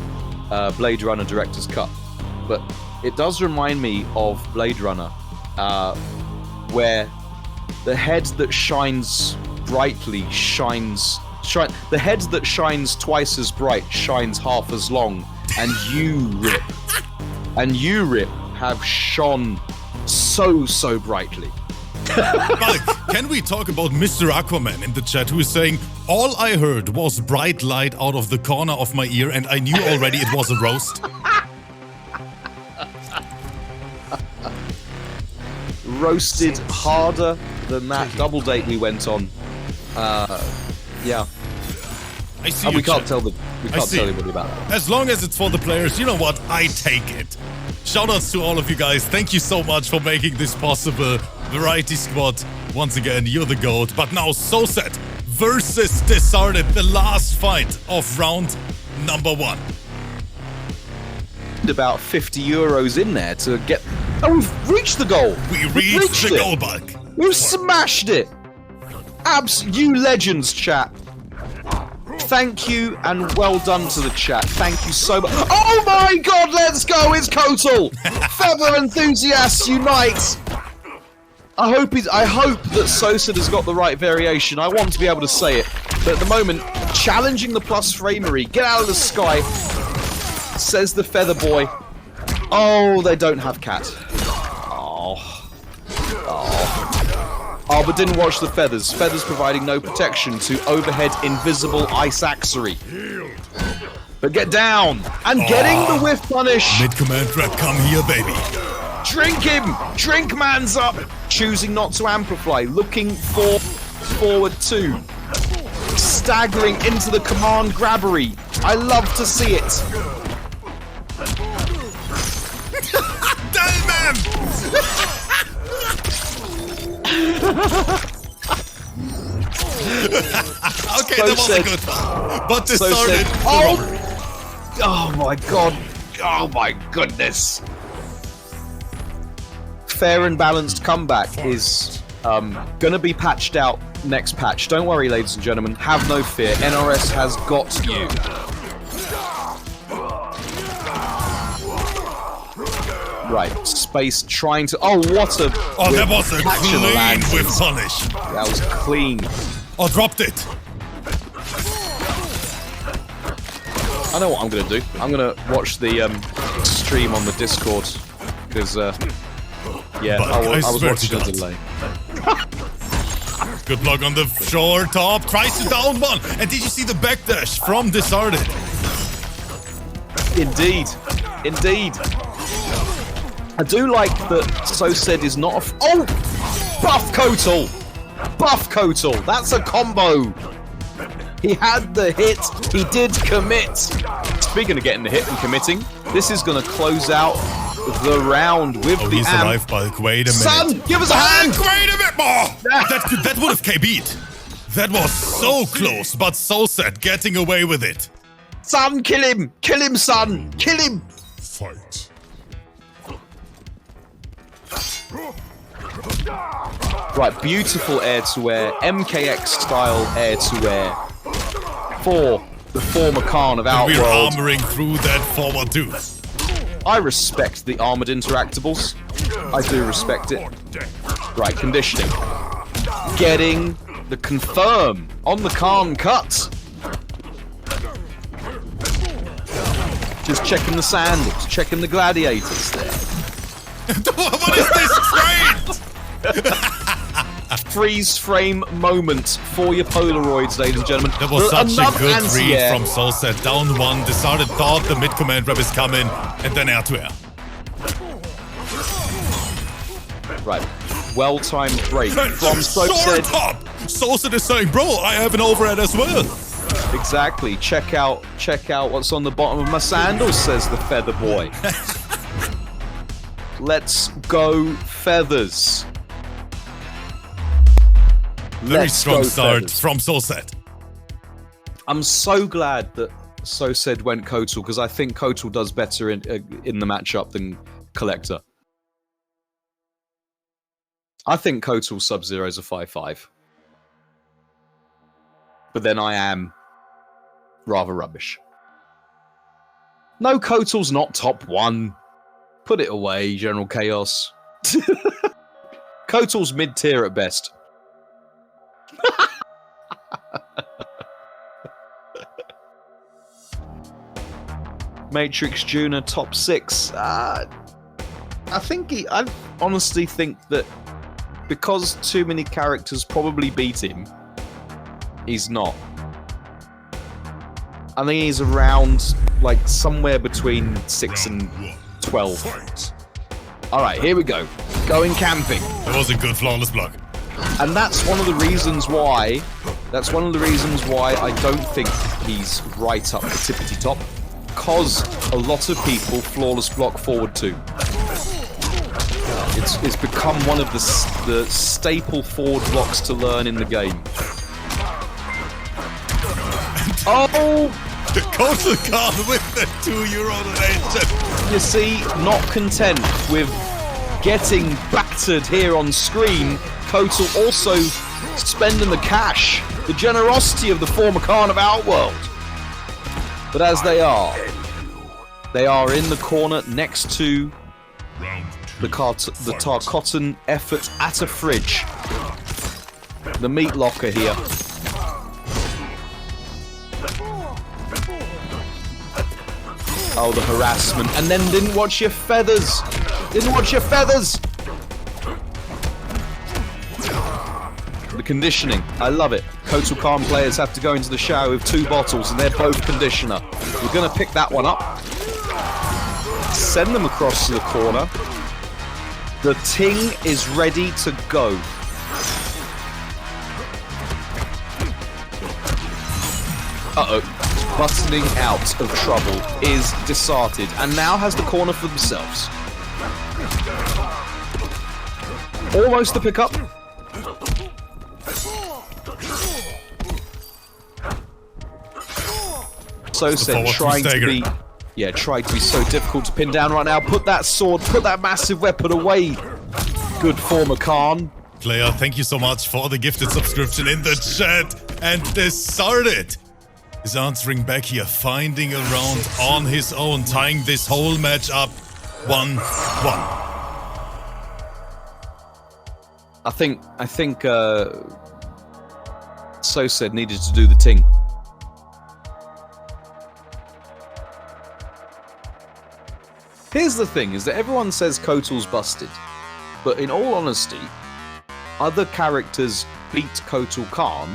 Blade Runner Director's Cut. But it does remind me of Blade Runner, where the head that shines brightly the head that shines twice as bright shines half as long, and you, Rip, have shone so brightly. Mike, can we talk about Mr. Aquaman in the chat, who is saying, all I heard was bright light out of the corner of my ear and I knew already it was a roast? Roasted harder than that double date we went on. Yeah. I see And you, we can't chat. tell anybody about that. As long as it's for the players, you know what? I take it. Shoutouts to all of you guys. Thank you so much for making this possible. Variety Squad, once again, you're the GOAT. But now SOSED versus Disarted, the last fight of round number 1. About 50 euros in there to get... Oh, we've reached the goal! We reached the goal, Bulk. We've smashed it! You legends, chat. Thank you and well done to the chat. Thank you so much. Oh my god, let's go! It's Kotal! Feather enthusiasts unite! I hope that SOSED has got the right variation. I want to be able to say it. But at the moment, challenging the plus framery. Get out of the sky, says the Feather Boy. Oh, they don't have cat. Oh. Oh, but didn't watch the feathers. Feathers providing no protection to overhead invisible ice axery. But get down! And getting the whiff punish! Mid-command grab, come here, baby. Drink him! Drink man's up! Choosing not to amplify. Looking for forward 2. Staggering into the command grabbery. I love to see it. Damn, man! Okay, that was a good one. But this started. Oh my god. Oh my goodness. Fair and balanced comeback is gonna be patched out next patch. Don't worry, ladies and gentlemen. Have no fear. NRS has got you. Right, Space trying to. Oh, what a. Oh, that was a clean whip punish. That was clean. Oh, dropped it. I know what I'm gonna do. I'm gonna watch the stream on the Discord because yeah, I was watching a delay. Good luck on the short top. Tries to down one. And did you see the backdash from Disarted? Indeed, indeed. I do like that SOSED is not a. Oh, buff Kotal. Buff Kotal. That's a combo. He had the hit. He did commit. Speaking of getting the hit and committing, this is going to close out the round with the he's alive, Bulk. Wait a minute. Son, give us a hand. Wait a bit more. That would have KB'd. That was so close, but SOSED getting away with it. Son, kill him. Kill him, son. Kill him. Fight. Right, beautiful air-to-air, MKX style air-to-air for the former Khan of Outworld. We're armoring through that forward too. I respect the armored interactables. I do respect it. Right, conditioning. Getting the confirm on the Khan cut. Just checking the sandals, checking the gladiators there. What is this trade? Freeze frame moment for your Polaroids, ladies and gentlemen. That was such a good read from SOSED. Down one, Disarted thought the mid-command rep is coming, and then air-to-air. Right, well-timed break from Sword SOSED. top! SOSED is saying, bro, I have an overhead as well. Exactly. Check out what's on the bottom of my sandals, says the feather boy. Let's go feathers. Very strong start from SOSED. I'm so glad that SOSED went Kotal because I think Kotal does better in the matchup than Collector. I think Kotal Sub-Zero is a 5-5. But then I am rather rubbish. No, Kotal's not top 1. Put it away, General Chaos. Kotal's mid-tier at best. Matrix Junior top 6. I honestly think that because too many characters probably beat him, he's not. I think he's around, like, somewhere between 6 and 12. Alright, here we go. Going camping. That was a good flawless block. And that's one of the reasons why I don't think he's right up the tippity top. Because a lot of people flawless block forward too. It's become one of the staple forward blocks to learn in the game. Oh! The Kotal card with the €2 donation. You see, not content with getting battered here on screen, Kotal also spending the cash, the generosity of the former Khan of Outworld. But as they are in the corner next to the Tarkotan effort at a fridge. The meat locker here. Oh, the harassment. And then didn't watch your feathers. Didn't watch your feathers. Conditioning. I love it. Kotal Khan players have to go into the shower with 2 bottles and they're both conditioner. We're going to pick that one up. Send them across to the corner. The ting is ready to go. Uh-oh. Buttoning out of trouble is Disarted and now has the corner for themselves. Almost the pickup. SOSED trying to be so difficult to pin down right now. Put that sword, put that massive weapon away. Good for Makoran. Player, thank you so much for the gifted subscription in the chat. And Disarted is answering back here, finding a round on his own, tying this whole match up 1-1. I think SOSED needed to do the ting. Here's the thing, is that everyone says Kotal's busted, but in all honesty, other characters beat Kotal Khan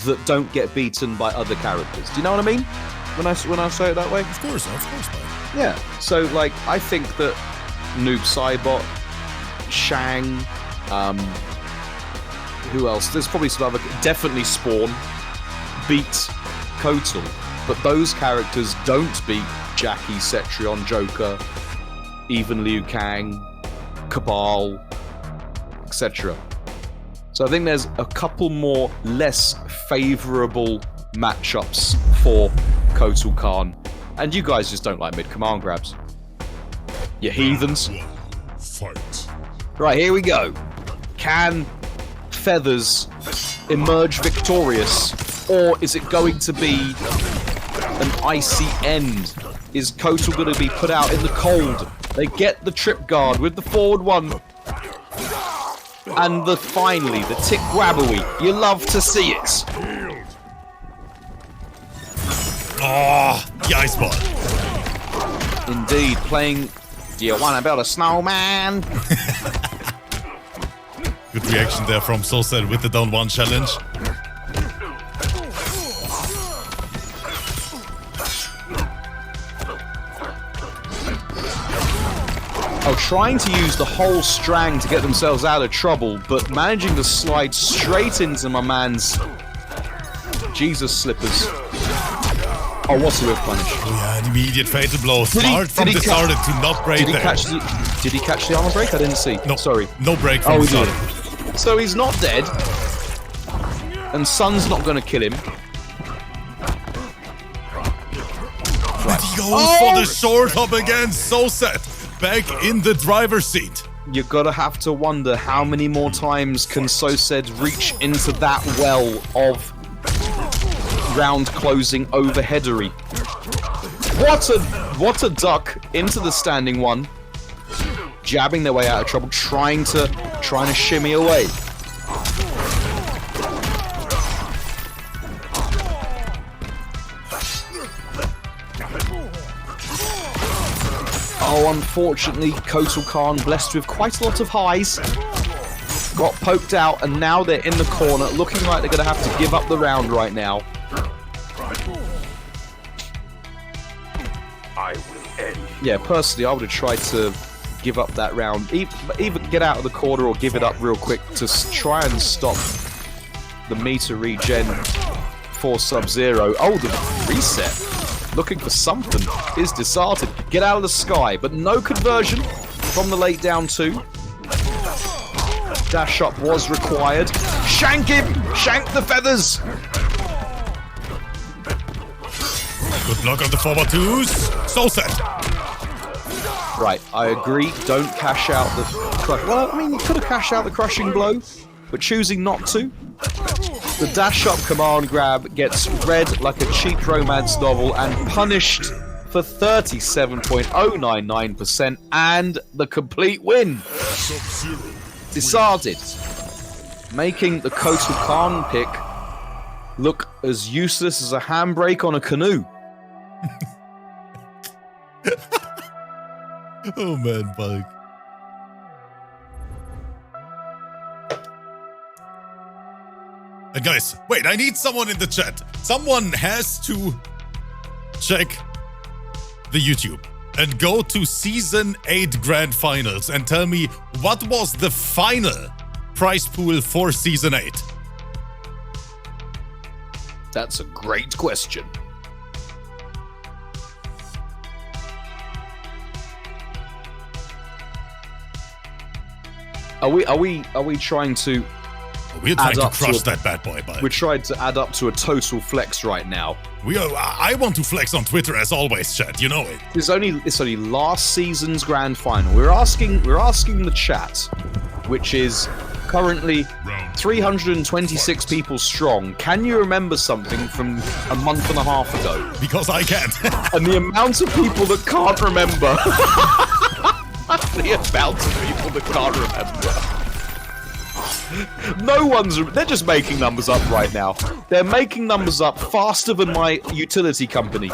that don't get beaten by other characters. Do you know what I mean? When I say it that way? Of course, man. Yeah. So, like, I think that Noob Saibot, Shang, who else? There's probably some other... Definitely Spawn beat Kotal, but those characters don't beat Jackie, Cetrion, Joker, even Liu Kang, Cabal, etc. So I think there's a couple more less favourable matchups for Kotal Khan. And you guys just don't like mid-command grabs. You heathens. Fight. Right, here we go. Can Feathers emerge victorious? Or is it going to be an icy end? Is Kotal going to be put out in the cold? They get the trip guard with the forward one. And finally, the tick grabbery. You love to see it. Oh, the ice ball. Indeed, playing Do You Wanna Build a Snowman? Good reaction there from SOSED with the down 1 challenge. Oh, trying to use the whole strang to get themselves out of trouble, but managing to slide straight into my man's Jesus slippers. Oh, what's a whiff punish? Oh yeah, an immediate fatal blow. Smart from Disarted to not break there. Did he catch the armor break? I didn't see. No, sorry. No break from Disarted. So he's not dead. And Sun's not going to kill him. Right. He goes for the short hop again. SOSED back in the driver's seat. You're gonna have to wonder how many more times can SOSED reach into that well of round closing overheadery. What a duck into the standing one, jabbing their way out of trouble, trying to shimmy away. Oh, unfortunately, Kotal Khan, blessed with quite a lot of highs, got poked out, and now they're in the corner, looking like they're going to have to give up the round right now. I will end. Yeah, personally, I would have tried to give up that round. Either get out of the corner or give it up real quick to try and stop the meter regen for Sub-Zero. Oh, the reset. Looking for something is Disarted. Get out of the sky, but no conversion from the late down 2. Dash up was required. Shank him! Shank the feathers! Good block on the forward 2s. SOSED. Right, I agree. Don't cash out the... Well, I mean, you could have cashed out the crushing blow, but choosing not to. The dash up command grab gets read like a cheap romance novel and punished for 37.099% and the complete win. Disarted, making the Kotal Khan pick look as useless as a handbrake on a canoe. Oh man, Bug. Guys, wait, I need someone in the chat. Someone has to check the YouTube and go to Season 8 Grand Finals and tell me what was the final prize pool for Season 8. That's a great question. Are we trying to? We're trying to crush that bad boy, but we're trying to add up to a total flex right now. I want to flex on Twitter as always, chat. You know it. It's only last season's grand final. We're asking the chat, which is currently 326 people strong. Can you remember something from a month and a half ago? Because I can't. And the amount of people that can't remember. The amount of people that can't remember. No one's. They're just making numbers up right now. They're making numbers up faster than my utility company.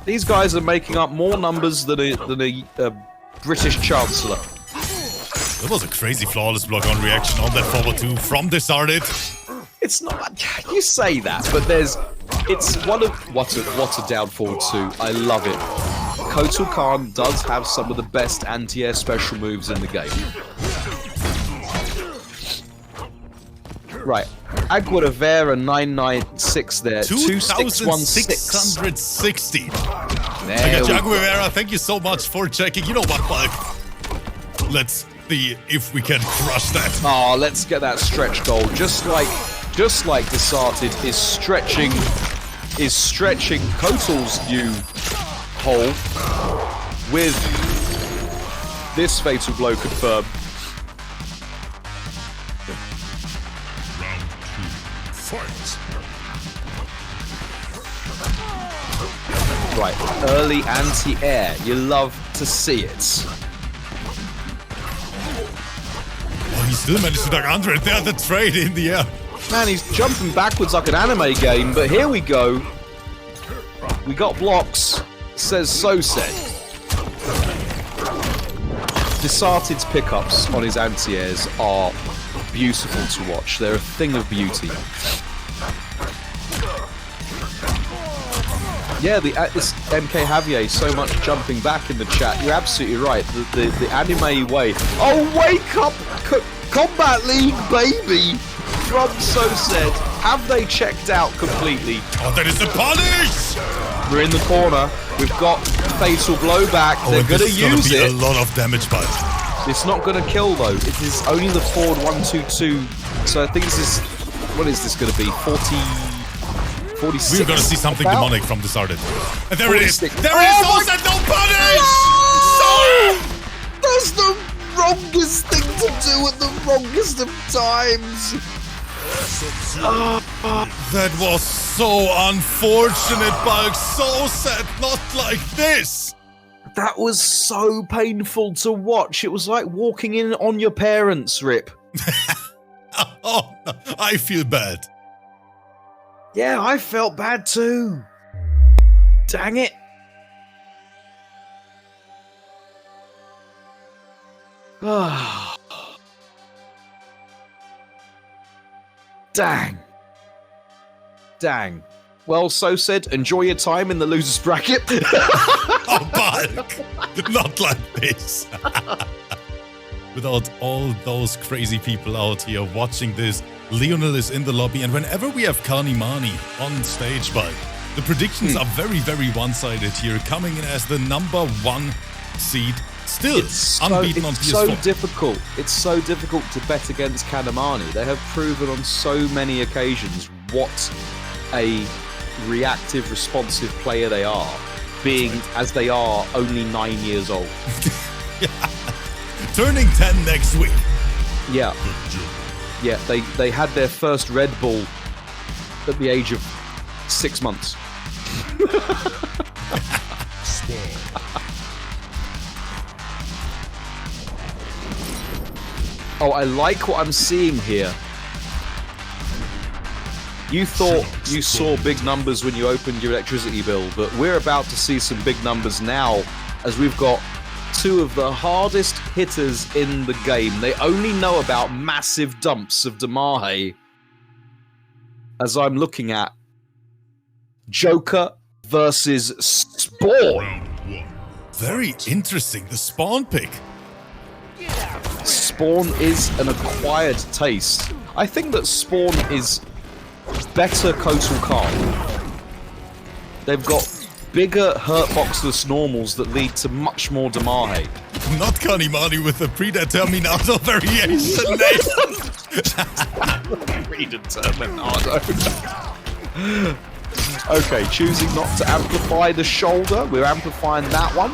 These guys are making up more numbers than a British Chancellor. That was a crazy flawless block on reaction on that forward 2 from Disarted. It's not. You say that, but it's one of what a down forward 2. I love it. Kotal Khan does have some of the best anti-air special moves in the game. Right, QuarterFinals 996 there. 2,660. MKJAVIER, thank you so much for checking. You know what, Bulk? Let's see if we can crush that. Oh, let's get that stretch goal. Just like Disarted is stretching Kotal's new hole with this fatal blow confirmed. Right, early anti-air. You love to see it. Oh, he still managed to duck under it. There's the trade in the air. Man, he's jumping backwards like an anime game, but here we go. We got blocks, says SOSED. Disarted's pickups on his anti-airs are beautiful to watch. They're a thing of beauty. Yeah, this MKJAVIER, so much jumping back in the chat. You're absolutely right. The anime way. Oh, wake up, Combat League, baby! From SOSED. Have they checked out completely? Oh, that is the punish! We're in the corner. We've got fatal blowback. Oh, they're going to use it. A lot of damage, but it's not going to kill though. It is only the forward 1-2-2. So I think this is. What is this going to be? 46. We're going to see something demonic from Disarted. And there 46. It is. There it is. Also, no punish. No! That's the wrongest thing to do at the wrongest of times. That was so unfortunate, Bulk. So sad. Not like this. That was so painful to watch. It was like walking in on your parents, Rip. Oh, I feel bad. Yeah, I felt bad too. Dang it. Dang. Dang. Well, SOSED, enjoy your time in the loser's bracket. Oh, Bulk. Not like this. Without all those crazy people out here watching this, Leonel is in the lobby, and whenever we have Kanimani on stage, Bulk, the predictions are very, very one-sided here, coming in as the #1 seed. Still unbeaten on PS4. It's so difficult. It's so difficult to bet against Kanimani. They have proven on so many occasions what a reactive, responsive player they are, being, as they are, only 9 years old. Yeah. Turning 10 next week. Yeah. Yeah, they had their first Red Bull at the age of 6 months. Oh, I like what I'm seeing here. You thought you saw big numbers when you opened your electricity bill, but we're about to see some big numbers now, as we've got two of the hardest hitters in the game. They only know about massive dumps of Damahe. As I'm looking at Joker versus Spawn. Round 1. Very interesting. The Spawn pick. Spawn is an acquired taste. I think that Spawn is better Kotal Khan. They've got bigger hurtboxless normals that lead to much more Damahe. Not Kanimani with the Predeterminato variation name. Predeterminado. Okay, choosing not to amplify the shoulder. We're amplifying that one.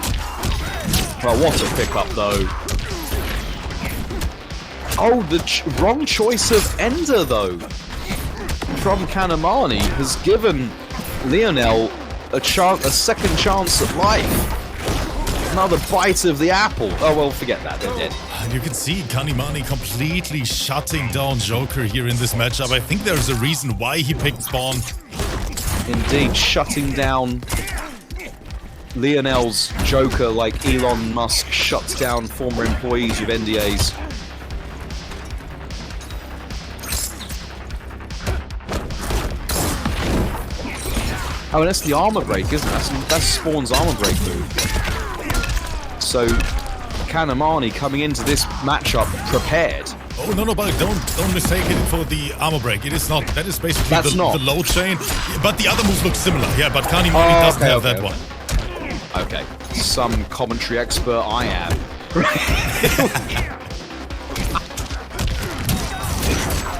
Well, what a pickup, though. Oh, the wrong choice of Ender, though. From Kanimani has given Leonel a second chance at life. Another bite of the apple. Oh, well, forget that. They're dead. And you can see Kanimani completely shutting down Joker here in this matchup. I think there's a reason why he picked Spawn. Indeed, shutting down Leonel's Joker like Elon Musk shuts down former employees with NDAs. Oh, and that's the armor break, isn't it? That's Spawn's armor break move. So, Kanimani coming into this matchup prepared. Oh, no, but don't mistake it for the armor break. It is not. That is basically the load chain. But the other moves look similar. Yeah, but Kanimani doesn't have that one. Okay. Some commentary expert I am.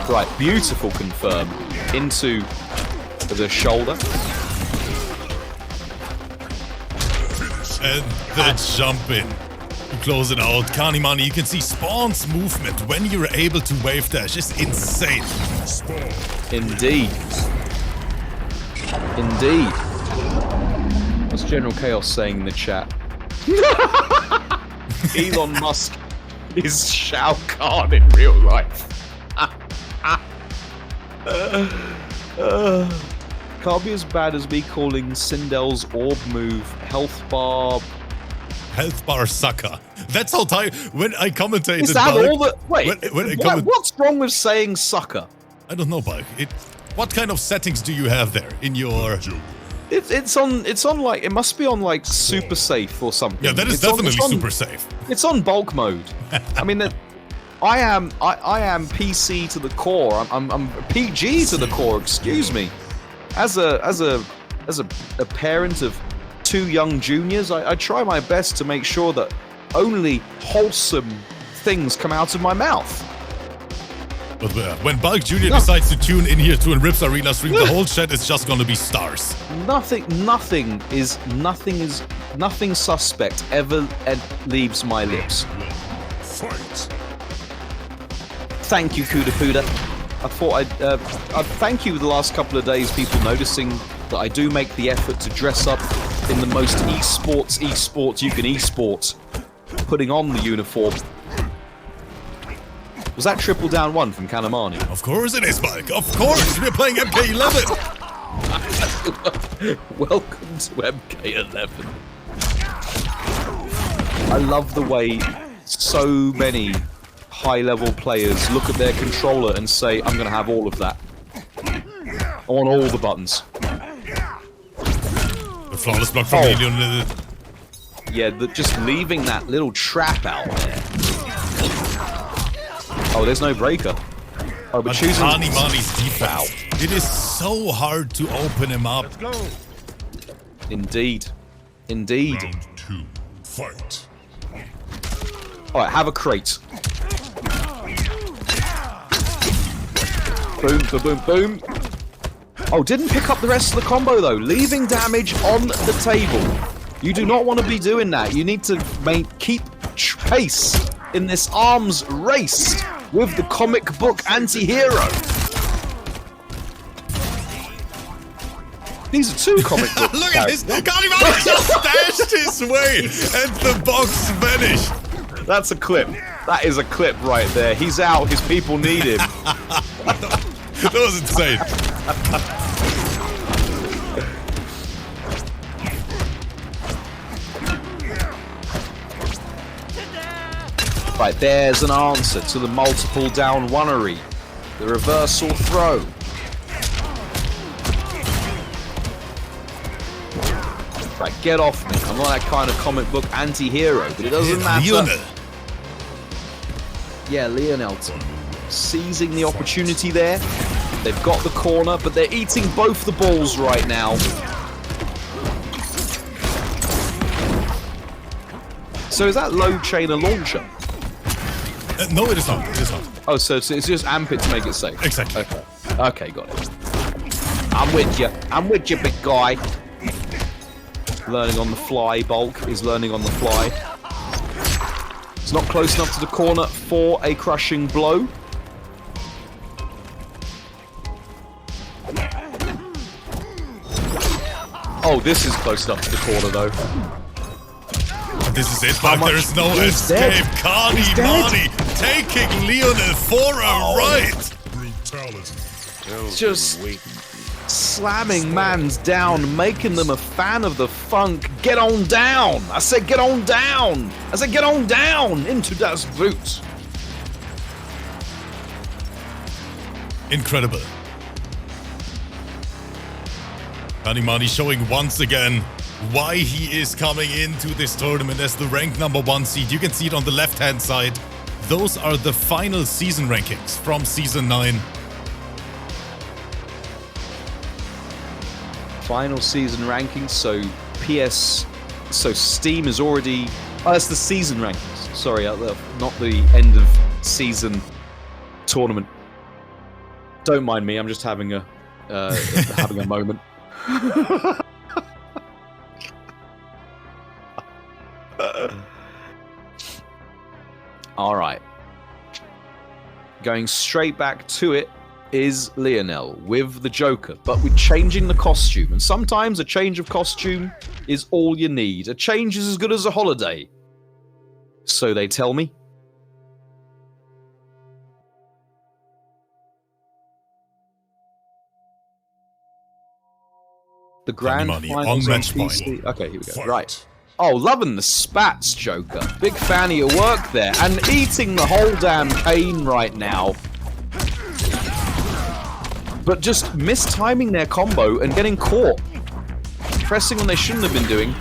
Right, beautiful confirm into the shoulder. And the jump in to close it out. Kanimani, you can see Spawn's movement when you're able to wave dash is insane. Indeed. Indeed. What's General Chaos saying in the chat? Elon Musk is Shao Kahn in real life. Can't be as bad as me calling Sindel's orb move Health Bar sucker. That's how when I commentated. Is that all the wait? What's wrong with saying sucker? I don't know, Bulk. What kind of settings do you have there in your? It's on like it must be on like super safe or something. Yeah, that is definitely super safe. It's on bulk mode. I mean, I am PC to the core. I'm PG to the core. Excuse me. As a parent of two young juniors, I try my best to make sure that only wholesome things come out of my mouth. But when Bulk Jr. decides to tune in here to a Rips Arena stream, the whole chat is just gonna be stars. Nothing suspect ever leaves my lips. Fight. Thank you, Kuda Puda. I thought I'd thank you the last couple of days, people noticing that I do make the effort to dress up in the most esports you can esport, putting on the uniform. Was that triple down one from Kanimani? Of course it is, Bulk. Of course, we're playing MK11. Welcome to MK11. I love the way so many high-level players look at their controller and say, I'm going to have all of that. I want all the buttons. The flawless block from Leon. Yeah, just leaving that little trap out there. Oh, there's no breaker. Oh, but choosing Kanimani's defense. It is so hard to open him up. Let's go. Indeed. Indeed. Round 2. Fight. Alright, have a crate. Boom, boom, boom, boom. Oh, didn't pick up the rest of the combo though. Leaving damage on the table. You do not want to be doing that. You need to keep pace in this arms race with the comic book anti-hero. These are two comic book Look at this! Kanimani just dashed his way and the box vanished. That's a clip. That is a clip right there. He's out. His people need him. That was insane. Right, there's an answer to the multiple down oneery. The reversal throw. Right, get off me. I'm not that kind of comic book anti-hero, but it doesn't matter. Leonel. Yeah, Leonel seizing the opportunity there. They've got the corner, but they're eating both the balls right now. So is that low chain a launcher? No, it is not. It is not. Oh, so it's just amp it to make it safe. Exactly. Okay. Okay, got it. I'm with you. I'm with you, big guy. Learning on the fly. Bulk is learning on the fly. It's not close enough to the corner for a crushing blow. Oh, this is close enough to the corner, though. This is it, but there is no escape. Kanimani taking Leonel for a ride. Brutality. Just slamming mans down, making them a fan of the funk. Get on down! I said get on down! I said get on down into das Boot. Incredible. Kanimani showing once again why he is coming into this tournament as the ranked #1 seed. You can see it on the left-hand side. Those are the final season rankings from Season 9. Final season rankings, so Steam is already... Oh, that's the season rankings. Sorry, not the end of season tournament. Don't mind me, I'm just having a having a moment. All right. Going straight back to it is Leonel with the Joker, but we're changing the costume. And sometimes a change of costume is all you need. A change is as good as a holiday. So they tell me. The grand finals on match PC. point. Okay, here we go. Fight. Right. Oh, loving the spats, Joker. Big fan of your work there. And eating the whole damn cane right now. But just mistiming their combo and getting caught. Pressing when they shouldn't have been doing.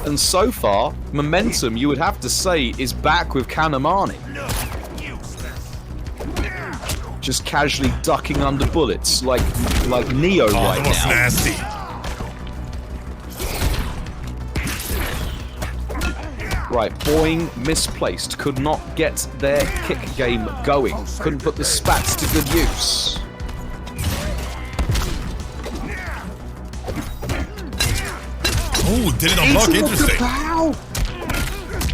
And so far, momentum, you would have to say, is back with Kanimani. Just casually ducking under bullets, like Neo right That was now. nasty. Right, boing, misplaced. Could not get their kick game going. Couldn't put the spats to good use. Oh, did it unlock? Interesting. Kapow!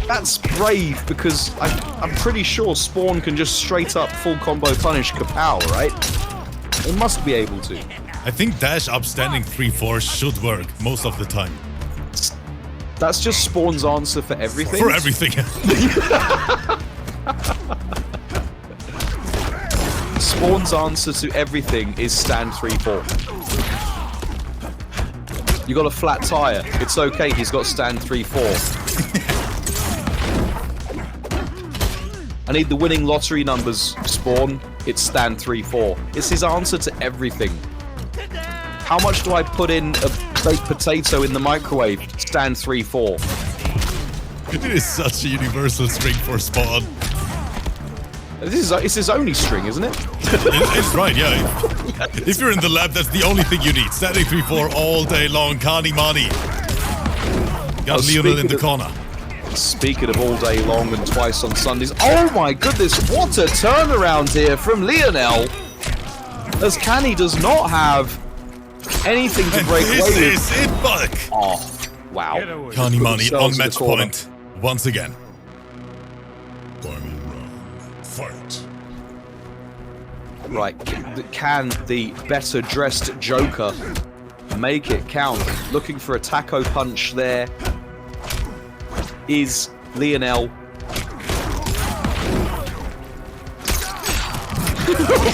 That's brave, because I'm pretty sure Spawn can just straight up full combo punish Kapow, right? It must be able to. I think dash up standing 3-4 should work most of the time. That's just Spawn's answer for everything? For everything. Spawn's answer to everything is stand 3-4. You got a flat tire. It's okay, he's got stand 3-4. I need the winning lottery numbers, Spawn. It's stand 3-4. It's his answer to everything. How much do I put in a baked potato in the microwave? Stand 3-4. It is such a universal string for Spawn. It's his only string, isn't it? It's right, yeah. If you're in the lab, that's the only thing you need. Standing 3-4 all day long. Kanimani. Got Leonel in the corner. Speaking of all day long and twice on Sundays. Oh my goodness, what a turnaround here from Leonel. As Kanny does not have anything to break away with. This is it, Bulk. Oh, wow. Kanimani on Themselves in the match corner. point once again. Final round. Fight. Right, can the better dressed Joker make it count? Looking for a taco punch there is Leonel.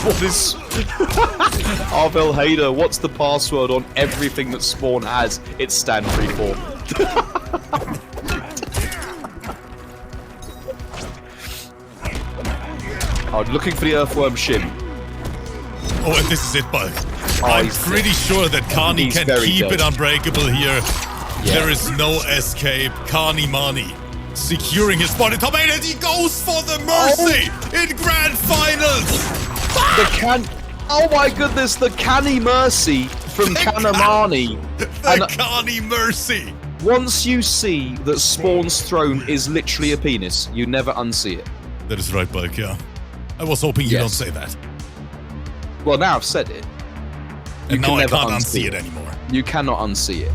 What is... Arvel Hader, what's the password on everything that Spawn has? It's stand 3-4. Oh, looking for the earthworm shim. Oh, and this is it, Bulk. I'm pretty sure that Kani can keep it unbreakable here. Yeah. There is no escape. Kanimani securing his spot in top 8, and he goes for the mercy in grand finals. Oh my goodness, the Canny Mercy from Kanimani. The Kani Mercy. Once you see that Spawn's throne is literally a penis, you never unsee it. That is right, Bulk, yeah. I was hoping you don't say that. Well, now I've said it. And now I can't unsee it anymore. You cannot unsee it.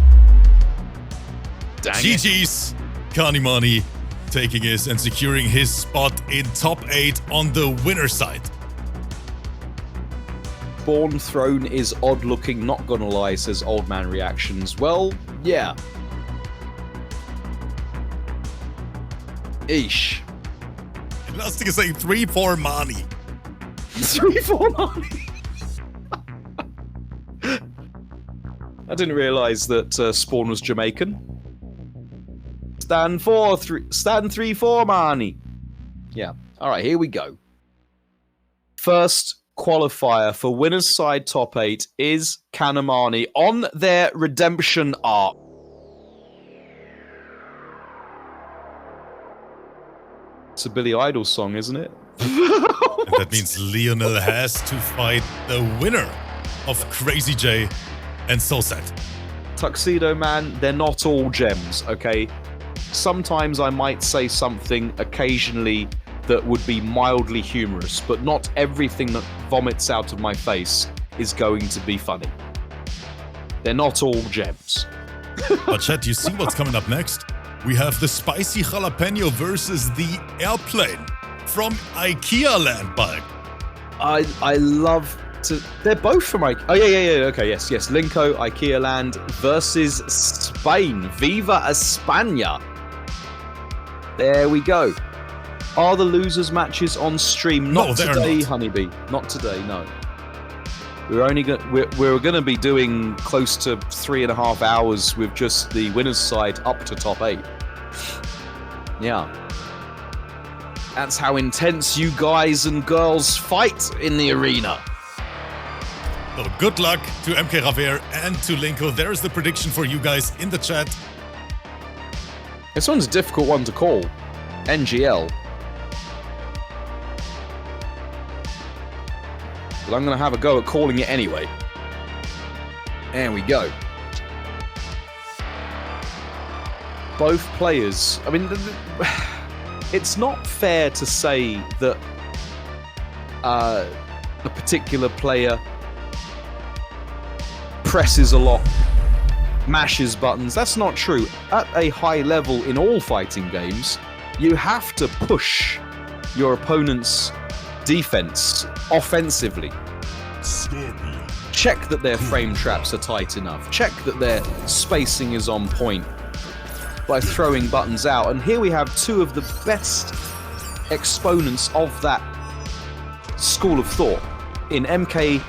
Dang GG's. Kanimani taking his and securing his spot in top 8 on the winner side. Spawn throne is odd looking, not gonna lie, says Old Man Reactions. Well, yeah. Eesh. Elastic is saying 3-4 Mani. 3-4 Mani. I didn't realise that Spawn was Jamaican. Stand 3-4 Mani. Yeah. Alright, here we go. First qualifier for winner's side top 8 is Kanimani on their redemption arc. It's a Billy Idol song, isn't it? That means Leonel has to fight the winner of CrazyJay and SOSED. Tuxedo Man, they're not all gems, okay? Sometimes I might say something occasionally that would be mildly humorous, but not everything that vomits out of my face is going to be funny. They're not all gems. But chat, you see what's coming up next? We have the spicy jalapeno versus the airplane from IKEA land, Bulk. I love to... They're both from IKEA. Oh, yeah. Okay, yes. Linko, IKEA land versus Spain. Viva España. There we go. Are the losers matches on stream? Not today, HoneyBee. Not today, no. We're gonna be doing close to 3.5 hours with just the winners side up to top 8. Yeah. That's how intense you guys and girls fight in the arena. So good luck to MKJAVIER and to Linko. There is the prediction for you guys in the chat. This one's a difficult one to call. NGL. But I'm going to have a go at calling it anyway. There we go. Both players... I mean, it's not fair to say that a particular player presses a lot, mashes buttons. That's not true. At a high level in all fighting games, you have to push your opponent's defense offensively. Scorpion. Check that their frame traps are tight enough. Check that their spacing is on point by throwing buttons out. And here we have two of the best exponents of that school of thought in MKJAVIER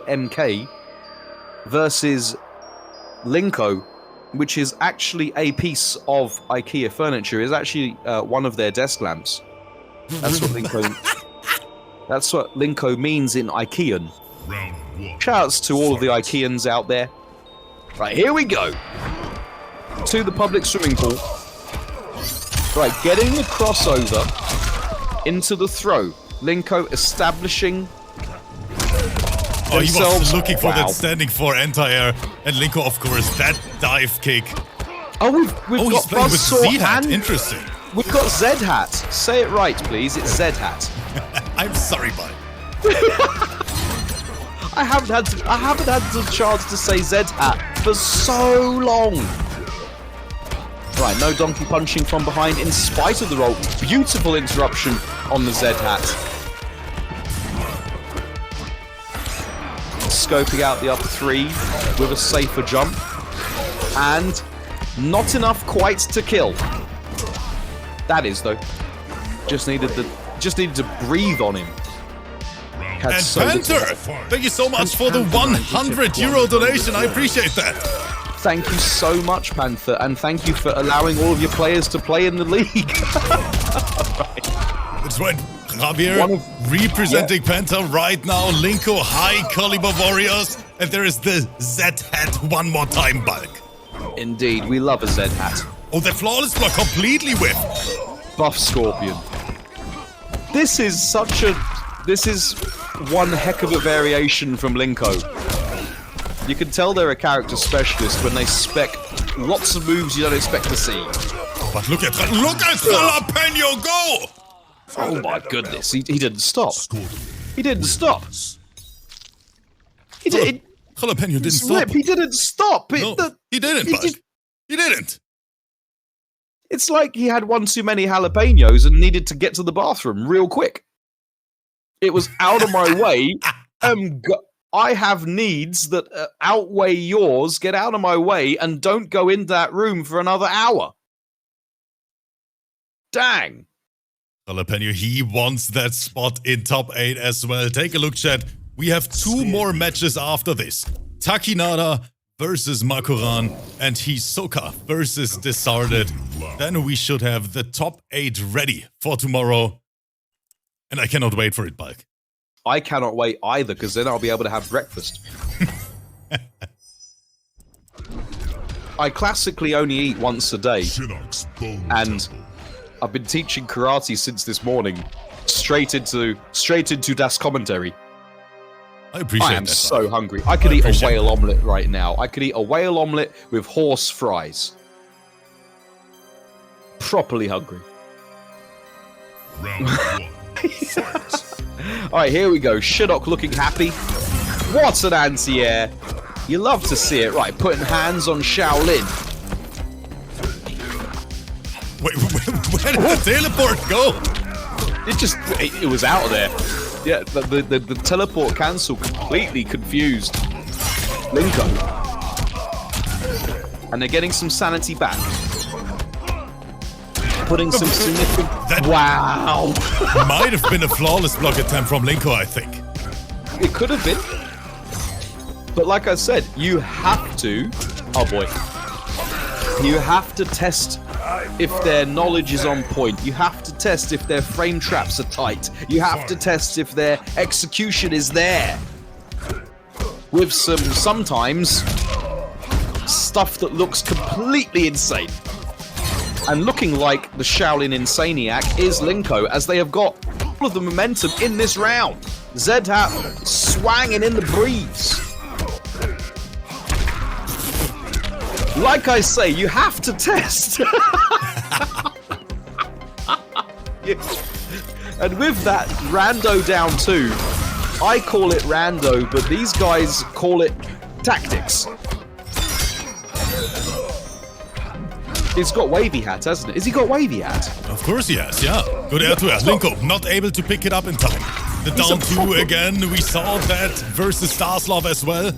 MK versus Linko, which is actually a piece of IKEA furniture. Is actually one of their desk lamps. That's what Linko means in Ikean. Shoutouts to all of the Ikeans out there. Right, here we go. To the public swimming pool. Right, getting the crossover into the throw. Linko establishing Oh, he was looking for that standing for anti-air. And Linko, of course, that dive kick. Oh, we've got he's playing with Z-Hat. Interesting. We've got Z-Hat. Say it right, please. It's Z-Hat. I'm sorry, bud. I haven't had the chance to say Z-Hat for so long. Right, no donkey punching from behind in spite of the roll. Beautiful interruption on the Z-Hat. Scoping out the up 3 with a safer jump. And not enough quite to kill. That is, though. Just needed to breathe on him. And Panther, thank you so much for the €100 donation. I appreciate that. Thank you so much, Panther, and thank you for allowing all of your players to play in the league. That's right. Javier representing Penta right now. Linko, high caliber warriors. And there is the Z-Hat one more time, Bulk. Indeed, we love a Z-Hat. Oh, the flawless block completely whiffed. Buff Scorpion. This is one heck of a variation from Linko. You can tell they're a character specialist when they spec lots of moves you don't expect to see. But look at Jalapeno go! Oh my goodness, he didn't stop. He didn't stop. He did. Jalapeno didn't stop. He didn't stop. No, he didn't, Bulk. He didn't. It's like he had one too many jalapenos and needed to get to the bathroom real quick. It was out of my way. I have needs that outweigh yours. Get out of my way and don't go into that room for another hour. Dang. Jalapeno, he wants that spot in top 8 as well. Take a look, chat. We have 2 more matches after this. Takkinada versus Makoran and Hisoka versus Disarted. Then we should have the top 8 ready for tomorrow. And I cannot wait for it, Bulk. I cannot wait either, because then I'll be able to have breakfast. I classically only eat once a day. And I've been teaching karate since this morning. Straight into Das commentary. I appreciate that. I am so hungry. I could eat a whale omelette right now. I could eat a whale omelette with horse fries. Properly hungry. Round 1. Alright, here we go. Shinnok looking happy. What an anti-air. You love to see it. Right, putting hands on Shaolin. Wait, where did the teleport go? It was out of there. Yeah, the teleport cancel completely confused Linko. And they're getting some sanity back. Putting some significant... Wow! Might have been a flawless block attempt from Linko, I think. It could have been. But like I said, you have to... Oh boy. You have to test if their knowledge is on point. You have to test if their frame traps are tight. You have to test if their execution is there. With sometimes stuff that looks completely insane. And looking like the Shaolin Insaniac is Linko, as they have got all of the momentum in this round. Z-Hat swanging in the breeze. Like I say, you have to test. And with that, Rando down 2. I call it Rando, but these guys call it tactics. It's got wavy hat, hasn't it? Has he got wavy hat? Of course he has, yeah. Good air to air. Linko not able to pick it up in time. The down 2 again. We saw that versus Staslove as well.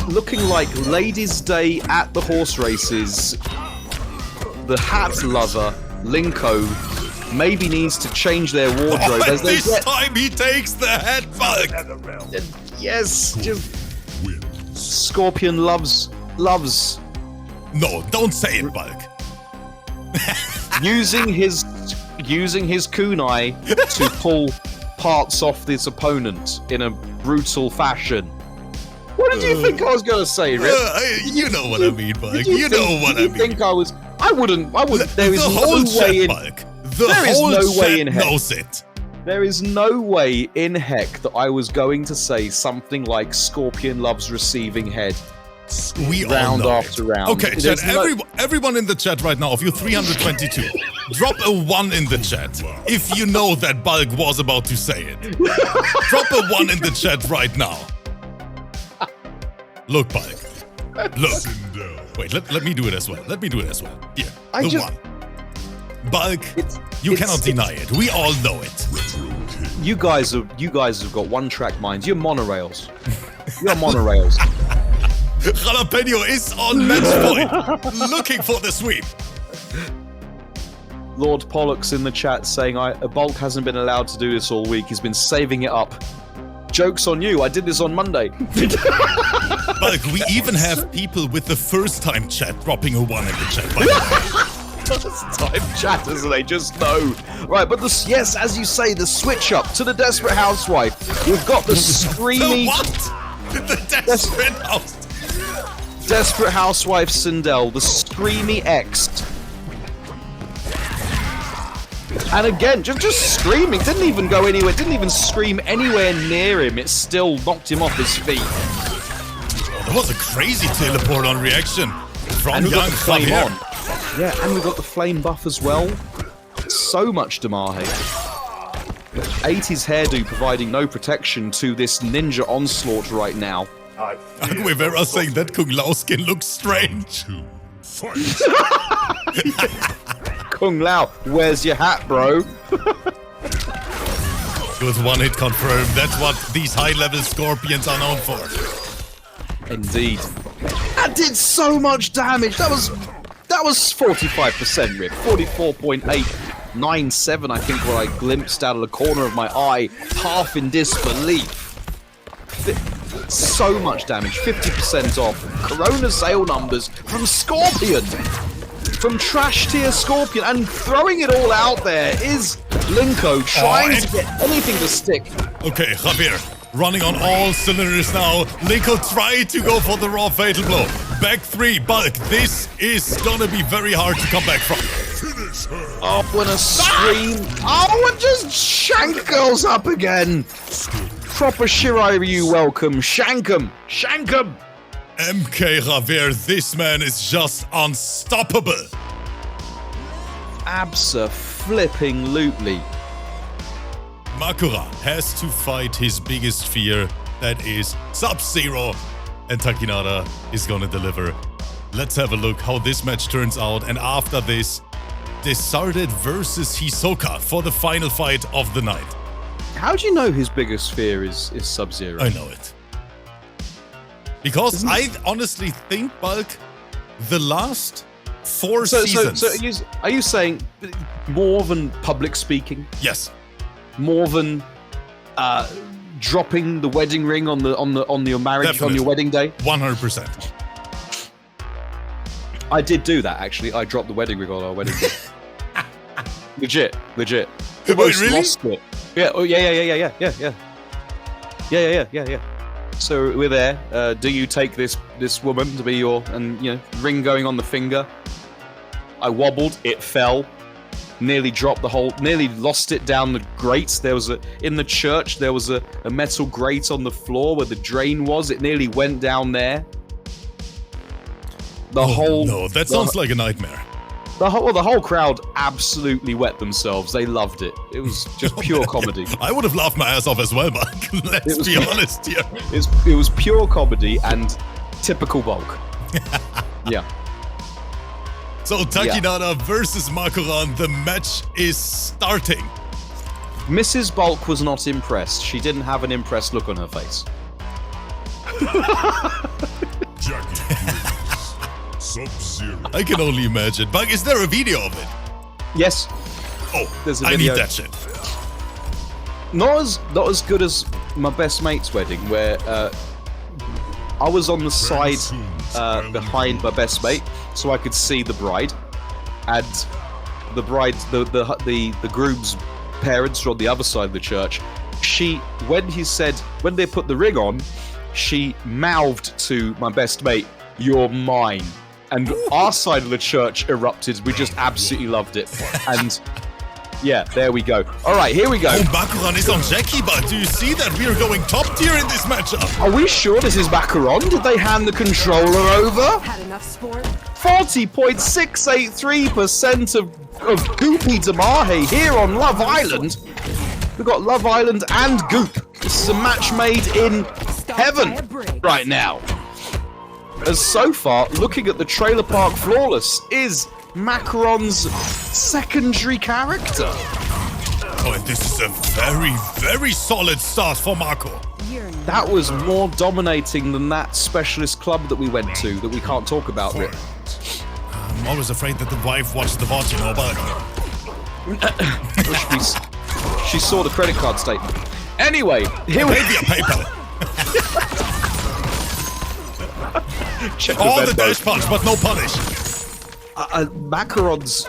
Looking like Ladies' Day at the horse races. The hat lover, Linko, maybe needs to change their wardrobe as they this time he takes the head, Bulk. Yes, just Scorpion loves. No, don't say it, Bulk. using his kunai to pull parts off this opponent in a brutal fashion. What did you think I was going to say, Rip? You know what I mean, Bulk. You know what I mean. Think I was? I wouldn't. There is the whole no way in. Bulk. There is no way in heck. Knows it. There is no way in heck that I was going to say something like Scorpion loves receiving head. We round all know after it. round. Okay, chat, everyone in the chat right now, of you 322, drop a 1 in the chat if you know that Bulk was about to say it. Drop a 1 in the chat right now. Look, Bulk. Look. Wait, let me do it as well. Let me do it as well. Here, the 1. Bulk, you cannot deny it. We all know it. You guys have got one-track minds. You're monorails. You're monorails. Jalapeno is on match point, looking for the sweep. Lord Pollux in the chat saying, Bulk hasn't been allowed to do this all week. He's been saving it up. Joke's on you. I did this on Monday. Bulk, we even have people with the first time chat dropping a 1 in the chat, by the way. first time chatters, they just know. Right, but yes, as you say, the switch up to the Desperate Housewife. We've got the screamy... The what? The Desperate House. Desperate Housewife Sindel, the screamy X. And again, just screaming. Didn't even go anywhere. Didn't even scream anywhere near him. It still knocked him off his feet. Oh, that was a crazy teleport on reaction from And we got young the flame Javier. on. Yeah, and we got the flame buff as well. So much Damahe. 80s hairdo providing no protection to this ninja onslaught right now. Aguilera saying that Kung Lao skin looks strange. Fight. Kung Lao, where's your hat, bro? With one hit confirmed. That's what these high-level scorpions are known for. Indeed. That did so much damage. That was 45% rip. 44.897, I think, what I glimpsed out of the corner of my eye, half in disbelief. So much damage, 50% off. Corona sale numbers from Scorpion. From trash tier Scorpion, and throwing it all out there is Linko trying to get anything to stick. Okay, Javier, running on all cylinders now. Linko tried to go for the raw fatal blow. Back 3, Bulk. This is gonna be very hard to come back from. Finish her. Oh, when a scream. Oh, and just shank girls up again. Proper Shiryu welcome. Shank 'em. Shank 'em. MKJAVIER, this man is just unstoppable. Abso-flipping-lutely. Makoran has to fight his biggest fear, that is Sub-Zero, and Takkinada is gonna deliver. Let's have a look how this match turns out, and after this, Disarted versus Hisoka for the final fight of the night. How do you know his biggest fear is Sub-Zero? I know it. Because I honestly think, Bulk, the last 4 seasons... So are you saying more than public speaking? Yes. More than dropping the wedding ring on your marriage Definitely. on your wedding day? 100%. I did do that actually. I dropped the wedding ring on our wedding day. Legit. Wait, Almost really? lost it. Yeah. Oh yeah. So we're there. Do you take this woman to be your ring going on the finger? I wobbled. It fell. Nearly dropped the whole. Nearly lost it down the grate. In the church. There was a metal grate on the floor where the drain was. It nearly went down there. No, that sounds like a nightmare. The whole crowd absolutely wet themselves. They loved it. It was just pure comedy. I would have laughed my ass off as well, Mark. Let's be honest here. It was pure comedy and typical Bulk. Yeah. So Takkinada versus Makoran, the match is starting. Mrs. Bulk was not impressed. She didn't have an impressed look on her face. Jackie Briggs. Sub-Zero. I can only imagine. Bug, is there a video of it? Yes. Oh, There's a I video. need that shit. Not as good as my best mate's wedding, where I was on the side behind my best mate, so I could see the bride, and the groom's parents were on the other side of the church. When they put the ring on, she mouthed to my best mate, "You're mine." And our side of the church erupted. We just absolutely loved it. And yeah, there we go. All right, here we go. Oh, Makoran is on Jackie, but do you see that we are going top tier in this matchup? Are we sure this is Makoran? Did they hand the controller over? Had enough sport? 40.683% of Goopy Damahe here on Love Island. We've got Love Island and Goop. This is a match made in heaven right now. As so far, looking at the Trailer Park Flawless is Macaron's secondary character. Oh, and this is a very, very solid start for Marco. That was more dominating than that specialist club that we went to that we can't talk about, Rip. I'm always afraid that the wife watches the VOD, you know, but... She saw the credit card statement. Anyway, here we Maybe a PayPal. check All the Venmo. dash punch, but no punish. Makoran's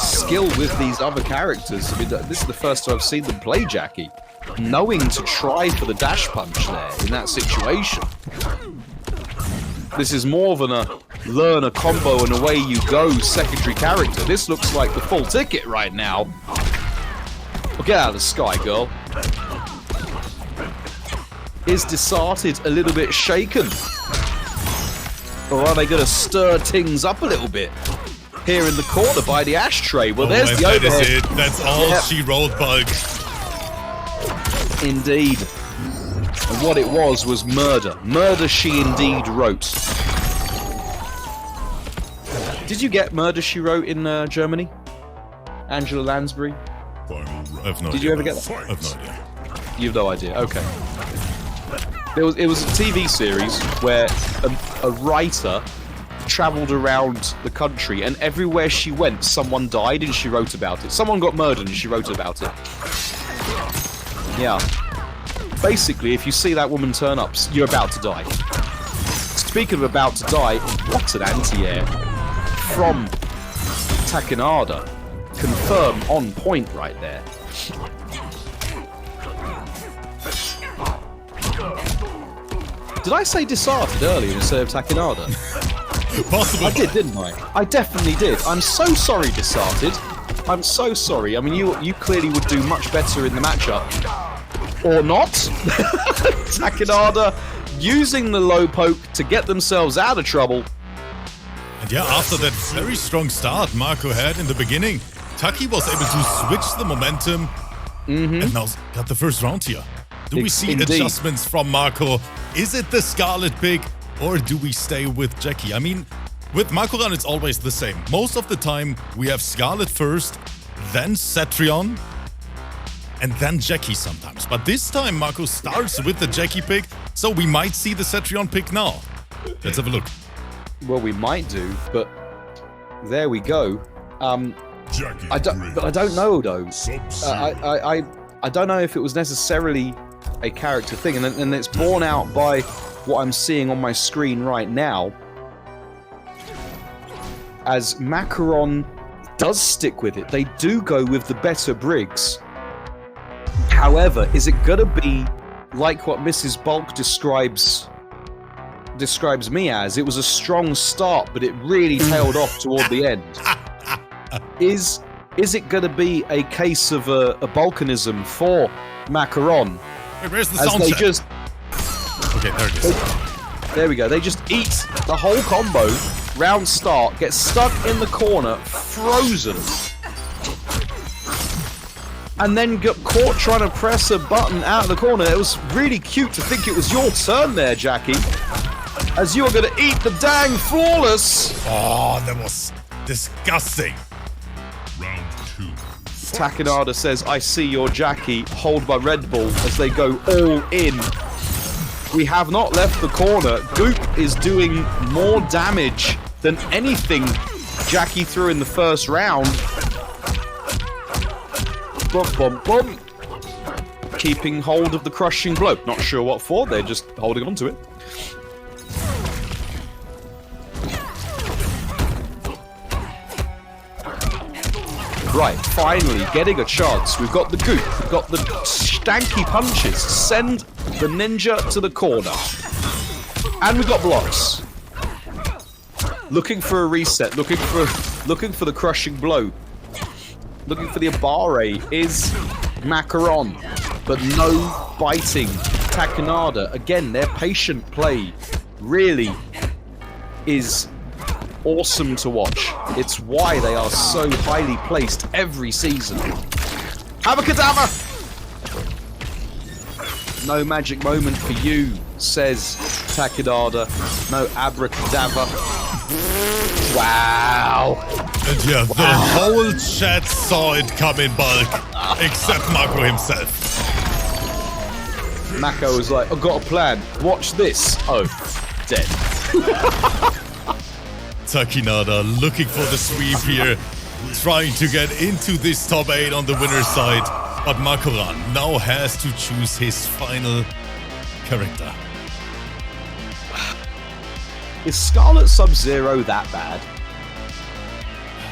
skill with these other characters. I mean, this is the first time I've seen them play Jackie. Knowing to try for the dash punch there in that situation. This is more than a learn a combo and away you go secondary character. This looks like the full ticket right now. Well, get out of the sky, girl. Is Disarted a little bit shaken? Or are they going to stir things up a little bit? Here in the corner by the ashtray. Well, there's the overhead. That is it. That's all she wrote, Bulk. Indeed. And what it was murder. Murder she indeed wrote. Did you get Murder She Wrote in Germany? Angela Lansbury? Final round. I have no Did idea. you ever get that? I have no idea. You have no idea. Okay. It was a TV series where a writer travelled around the country, and everywhere she went, someone died, and she wrote about it. Someone got murdered, and she wrote about it. Yeah. Basically, if you see that woman turn up, you're about to die. Speaking of about to die, what an anti-air from Takkinada. Confirm on point right there. Did I say Disarted earlier instead of Takkinada? Possible. I did, didn't I? I definitely did. I'm so sorry, Disarted. I'm so sorry. I mean, you clearly would do much better in the matchup. Or not. Takkinada using the low poke to get themselves out of trouble. And yeah, after that very strong start Marco had in the beginning, Taki was able to switch the momentum and now got the first round here. Do we see Indeed. adjustments from Marco? Is it the Scarlet pick or do we stay with Jackie? I mean, with Makoran it's always the same. Most of the time we have Scarlet first, then Cetrion, and then Jackie sometimes. But this time Marco starts with the Jackie pick, so we might see the Cetrion pick now. Let's have a look. Well, we might do, but there we go. Jackie I don't know though. Sub-Zero. I don't know if it was necessarily a character thing, and it's borne out by what I'm seeing on my screen right now. As Makoran does stick with it, they do go with the better Briggs. However, is it gonna be like what Mrs. Bulk describes me as? It was a strong start, but it really tailed off toward the end. Is it going to be a case of a Balkanism for Makoran? Wait, where's the As sound they check? just... Okay, there it is. There we go. They just eat the whole combo, round start, get stuck in the corner, frozen, and then get caught trying to press a button out of the corner. It was really cute to think it was your turn there, Jackie, as you were going to eat the dang flawless. Oh, that was disgusting. Round two. Takkinada says, I see your Jackie, hold my Red Bull, as they go all in. We have not left the corner. Goop is doing more damage than anything Jackie threw in the first round. Bum, bum, bum. Keeping hold of the crushing blow. Not sure what for, they're just holding on to it. Right, finally getting a chance. We've got the goop, we've got the stanky punches. Send the ninja to the corner. And we've got blocks. Looking for a reset, looking for the crushing blow. Looking for the Abare is Makoran, but no biting. Takkinada, again, their patient play really is awesome to watch. It's why they are so highly placed every season. Abracadabra! No magic moment for you, says Takkinada. No abracadabra. Wow. And yeah, the whole chat saw it come in bulk, except Marco himself. Mako was like, I've got a plan. Watch this. Oh, dead. Takkinada looking for the sweep here, trying to get into this top 8 on the winner's side. But Makoran now has to choose his final character. Is Scarlet Sub-Zero that bad?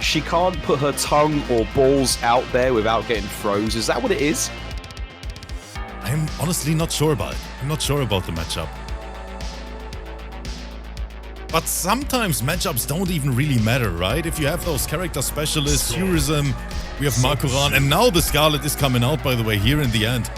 She can't put her tongue or balls out there without getting froze. Is that what it is? I'm honestly not sure about it. I'm not sure about the matchup. But sometimes matchups don't even really matter, right? If you have those character specialists, Heurisim, we have Makoran, and now the Scarlet is coming out, by the way, here in the end.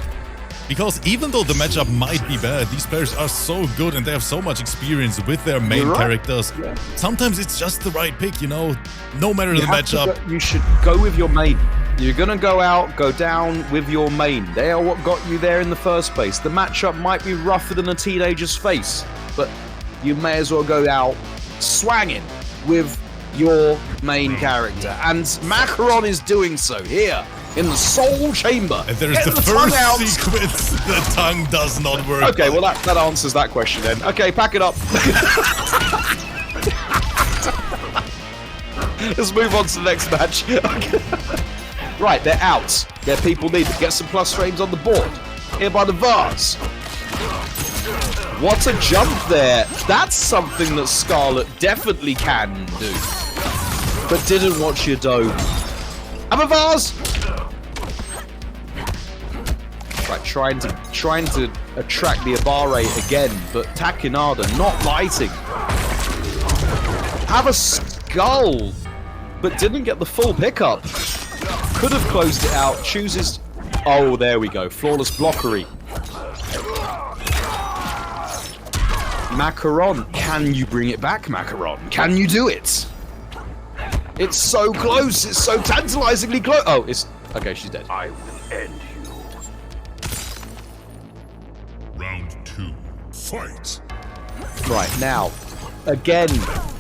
Because even though the matchup might be bad, these players are so good and they have so much experience with their main characters. Yeah. Sometimes it's just the right pick, you know, no matter the matchup. You should go with your main. You're going to go out, go down with your main. They are what got you there in the first place. The matchup might be rougher than a teenager's face, but you may as well go out swanging with your main character. And Makoran is doing so here in the Soul Chamber. And there's the first sequence. The tongue does not work. Okay, well that answers that question then. Okay, pack it up. Let's move on to the next match. Okay. Right, they're out. Their people need to get some plus frames on the board. Here by the vase. What a jump there. That's something that Scarlet definitely can do. But didn't watch your dome. Have a vase! Right, trying to attract the Abare again, but Takkinada not lighting. Have a skull, but didn't get the full pickup. Could have closed it out, chooses... Oh, there we go, flawless blockery. Makoran, can you bring it back, Makoran? Can you do it? It's so close, it's so tantalizingly close. Oh, it's... Okay, she's dead. I will end you. Round 2. Fight! Right, now, again,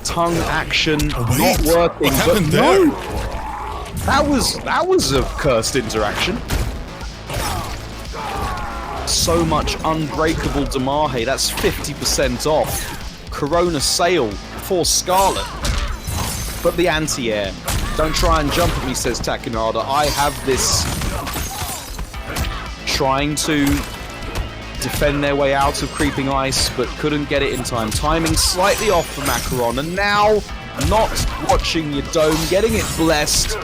tongue action not working. What happened there? No, that was a cursed interaction. So much unbreakable Damahe, that's 50% off. Corona Sale for Scarlet. But the anti-air. Don't try and jump at me, says Takkinada. I have this... Trying to defend their way out of creeping ice, but couldn't get it in time. Timing slightly off for Makoran, and now not watching your dome, getting it blessed.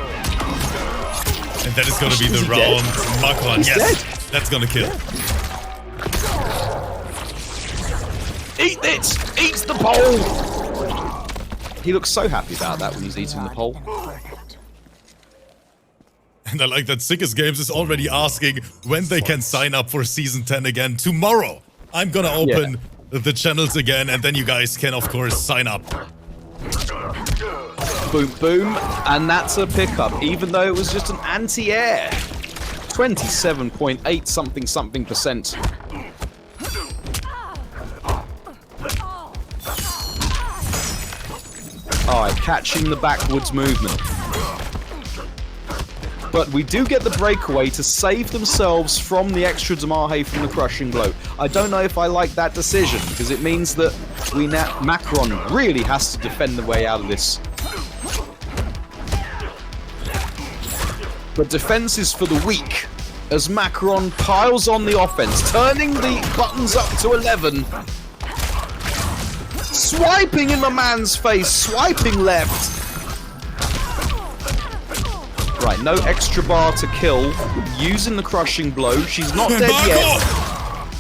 And that is going to be the round. Makoran, yes, dead. That's going to kill. Eat it! Eat the pole! He looks so happy about that when he's eating the pole. And I like that Sickest Games is already asking when they can sign up for Season 10 again. Tomorrow, I'm gonna open the channels again, and then you guys can, of course, sign up. Boom, boom. And that's a pickup, even though it was just an anti-air. 27.8 something percent. Alright, catching the backwards movement. But we do get the breakaway to save themselves from the extra Damahe from the crushing blow. I don't know if I like that decision, because it means that Makoran really has to defend the way out of this. But defense is for the weak, as Makoran piles on the offense, turning the buttons up to 11. Swiping in the man's face, swiping left. Right, no extra bar to kill, using the crushing blow. She's not dead yet.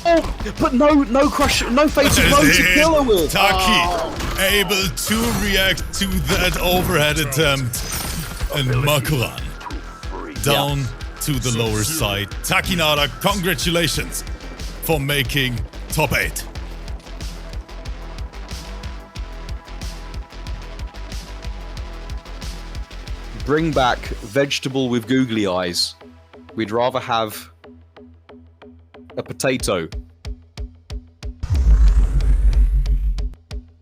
Oh, but no fatal blow to kill her with. Taki able to react to that overhead attempt. And Makoran down to the lower side. Takkinada, congratulations for making top 8. Bring back vegetable with googly eyes. We'd rather have a potato.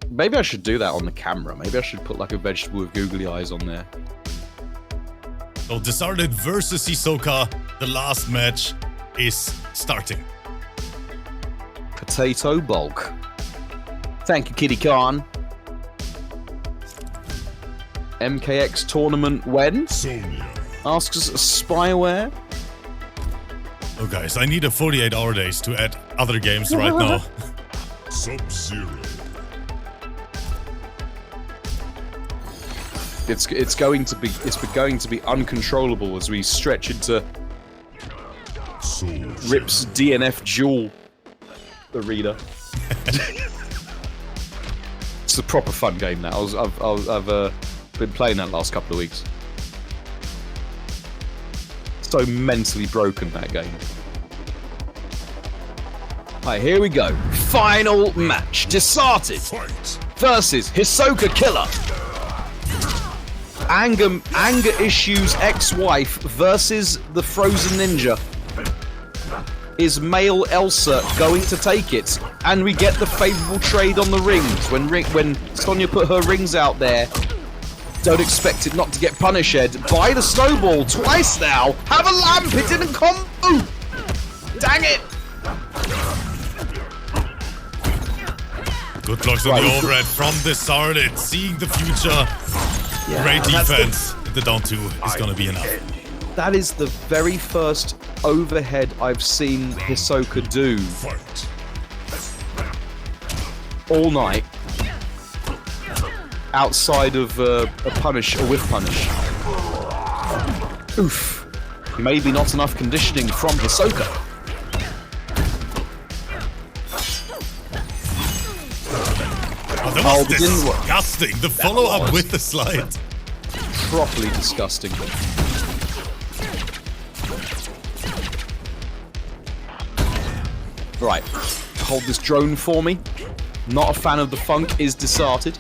Maybe I should do that on the camera. Maybe I should put like a vegetable with googly eyes on there. So Disarted versus Hisoka. The last match is starting. Potato bulk. Thank you, Kitty Khan. MKX tournament when? Sonya. Asks Spyware. Oh guys, I need a 48-hour days to add other games right now. Sub-Zero. It's going to be uncontrollable as we stretch into Rip's DNF duel arena. It's a proper fun game now. I've been playing that last couple of weeks. So mentally broken, that game. Alright, here we go. Final match. Disarted versus Hisoka Killer. Anger Issues ex-wife versus the Frozen Ninja. Is male Elsa going to take it? And we get the favourable trade on the rings. When Sonya put her rings out there, don't expect it not to get punished by the snowball twice now. Have a lamp, it didn't combo. Dang it. Good luck on the overhead from Disarted, seeing the future. Yeah, great defense. The down 2 is going to be enough. That is the very first overhead I've seen Hisoka do all night, outside of a whiff punish. Oof. Maybe not enough conditioning from Hisoka. Oh, that was disgusting. The follow-up with the slide. Properly disgusting. Right, hold this drone for me. Not a fan of the funk, is Disarted.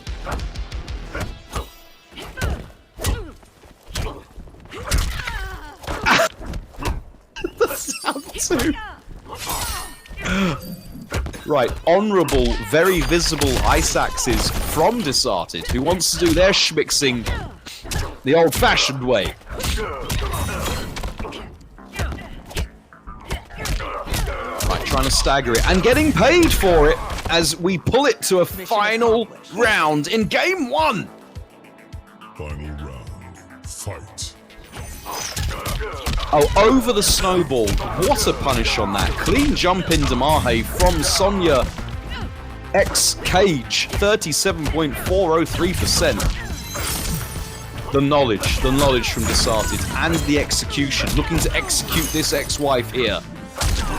The sound too. Right, honourable, very visible ice axes from Disarted, who wants to do their schmixing the old-fashioned way. Trying to stagger it and getting paid for it as we pull it to a final round in game 1. Final round. Fight. Oh, over the snowball. What a punish on that. Clean jump into Mahe from Sonya. X-Cage, 37.403%. The knowledge from Disarted and the execution. Looking to execute this ex-wife here.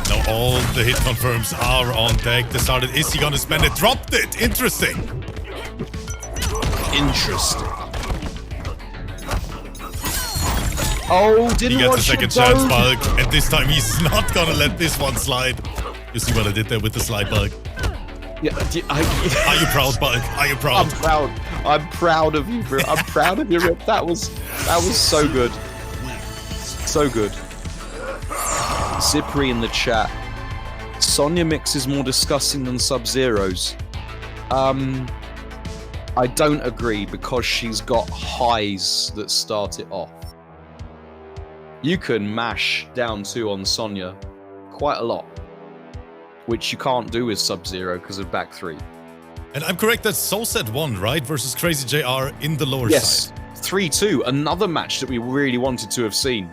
Now all the hit confirms are on deck. Disarted, is he gonna spend it? Dropped it! Interesting! Interesting. Oh, didn't he gets watch a second chance, Bulk, and this time he's not gonna let this one slide. You see what I did there with the slide, Bulk? Yeah, are you proud, Bulk? Are you proud? I'm proud. I'm proud of you, bro. I'm proud of you, Rip. That was so good. So good. Zyppery in the chat. Sonya mix is more disgusting than Sub-Zero's. I don't agree because she's got highs that start it off. You can mash down 2 on Sonya quite a lot, which you can't do with Sub-Zero because of back 3. And I'm correct, that SOSED won, right? Versus CrazyJay-R in the lower side. Yes, 3-2. Another match that we really wanted to have seen.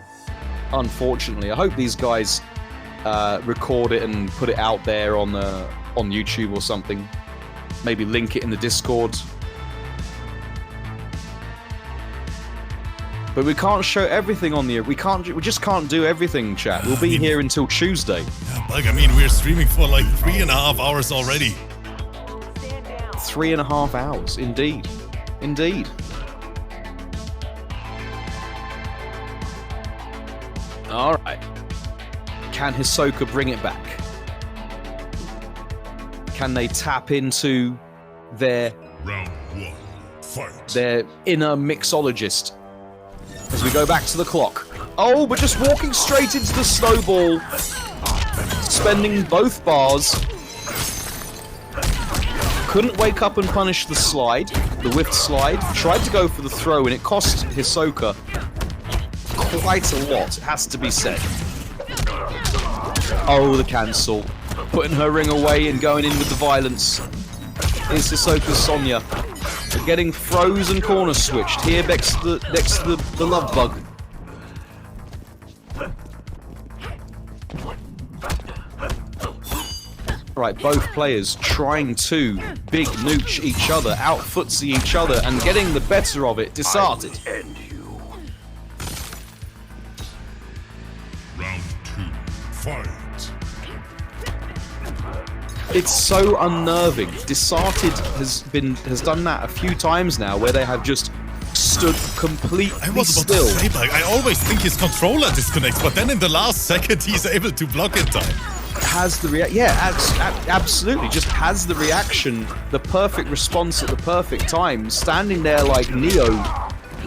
Unfortunately, I hope these guys record it and put it out there on YouTube or something. Maybe link it in the Discord. But we can't show everything on the. We just can't do everything, chat. We'll be here until Tuesday. Yeah, like, I mean, we're streaming for like 3.5 hours already. 3.5 hours, indeed, indeed. All right. Can Hisoka bring it back? Can they tap into their Round 1. Fight. Their inner mixologist? As we go back to the clock. Oh, but just walking straight into the snowball. Spending both bars. Couldn't wake up and punish the slide, the whiffed slide. Tried to go for the throw and it cost Hisoka quite a lot, it has to be said. Oh, the cancel. Putting her ring away and going in with the violence. Is Hisoka's Sonya. They're getting frozen corner switched here next to the love bug. right, both players trying to big nooch each other, out-footsie each other, and getting the better of it. Disarted. Round 2. Fight. It's so unnerving. Disarted has done that a few times now, where they have just stood completely I was about still. to say, like, I always think his controller disconnects, but then in the last second he's able to block in time. Has the absolutely, just has the reaction, the perfect response at the perfect time, standing there like Neo,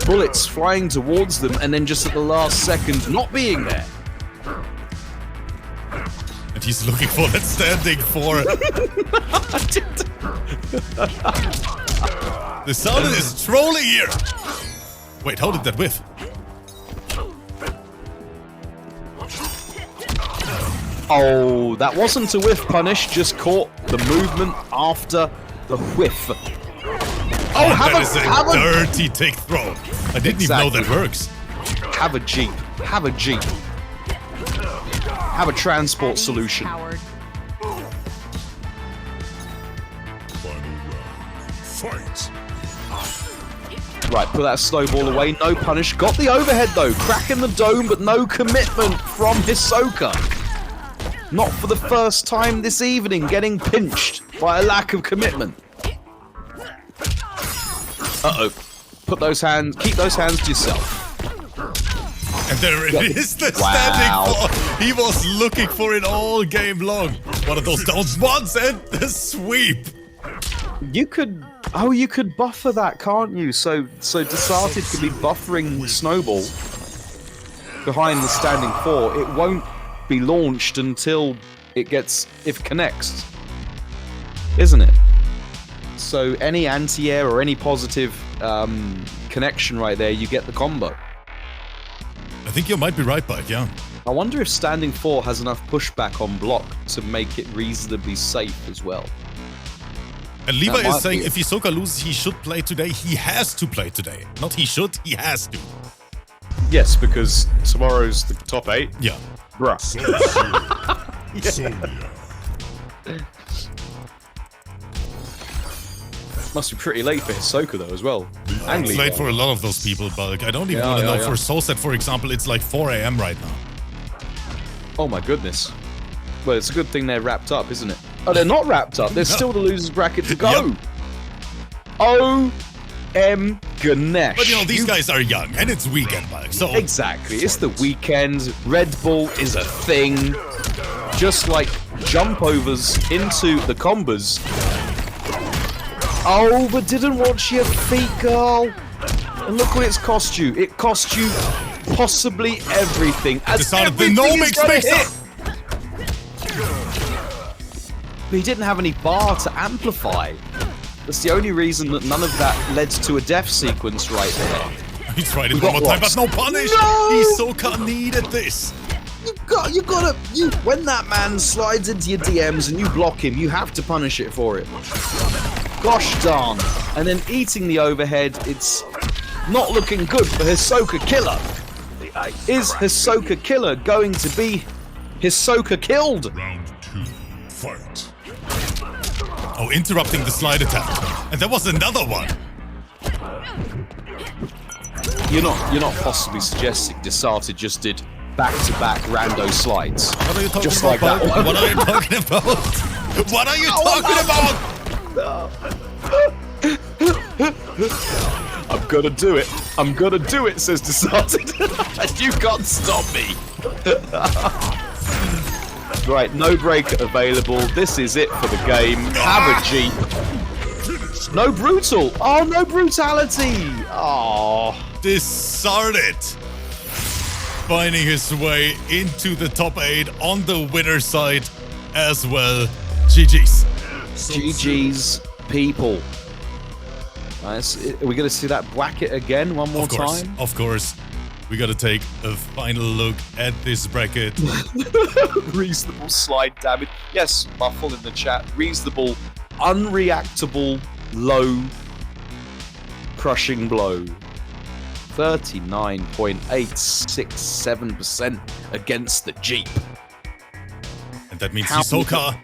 bullets flying towards them, and then just at the last second not being there. And he's looking for that standing 4. The Southern is trolling here! Wait, how did that whiff? Oh, that wasn't a whiff punish, just caught the movement after the whiff. Oh, that is a dirty take throw. I didn't even know that works. Have a Jeep. Have a Jeep. Have a transport solution. Final round. Fight. Right, put that snowball away. No punish. Got the overhead though. Cracking the dome, but no commitment from Hisoka. Not for the first time this evening, getting pinched by a lack of commitment. Uh-oh. Keep those hands to yourself. And there it is, the standing 4. He was looking for it all game long. One of those downs once and the sweep. You could buffer that, can't you? So Disarted could be buffering Snowball behind the standing 4. It won't be launched until it connects, isn't it? So any anti-air or any positive connection right there, you get the combo. I think you might be right, Bike, yeah. I wonder if standing 4 has enough pushback on block to make it reasonably safe as well. And Levi is saying if Hisoka loses, he should play today. He has to play today. Not he should, he has to. Yes, because tomorrow's the top 8. Yeah. Bruh. Must be pretty late for Hisoka though as well. And It's late for a lot of those people, Bulk. I don't even want to know. For SOSED, for example, it's like 4 AM right now. Oh my goodness. Well, it's a good thing they're wrapped up, isn't it? Oh, they're not wrapped up. There's still the losers bracket to go. Yep. O.M. Ganesh. But you know, these guys are young, and it's weekend, Bulk, so... Exactly. It's the weekend. Red Bull is a thing. Just like jump overs into the combos. Oh, but didn't watch your feet, girl. And look what it's cost you. It cost you possibly everything. Decided the no mix up. But he didn't have any bar to amplify. That's the only reason that none of that led to a death sequence right there. He tried it one more time, but no punish. No! Hisoka needed this. When that man slides into your DMs and you block him, you have to punish it for it. Gosh darn. And then eating the overhead, it's not looking good for Hisoka Killer. Is Hisoka Killer going to be Hisoka killed? Round 2. Fight. Oh, interrupting the slide attack. And there was another one. You're not possibly suggesting Disarted just did back-to-back rando slides. What are you talking Just about? like that one. What are you talking about? What are you talking about? I'm gonna do it. I'm gonna do it, says Disarted. And you can't stop me. Right, no break available. This is it for the game. Have a Jeep. No brutal. Oh, no brutality. Oh. Disarted. Finding his way into the top 8 on the winner's side as well. GG's. GG's, people. Nice. Are we going to see that bracket again one more time? Of course. We got to take a final look at this bracket. Reasonable slide damage. Yes, Muffle in the chat. Reasonable, unreactable, low, crushing blow. 39.867% against the Jeep. And that means Hisoka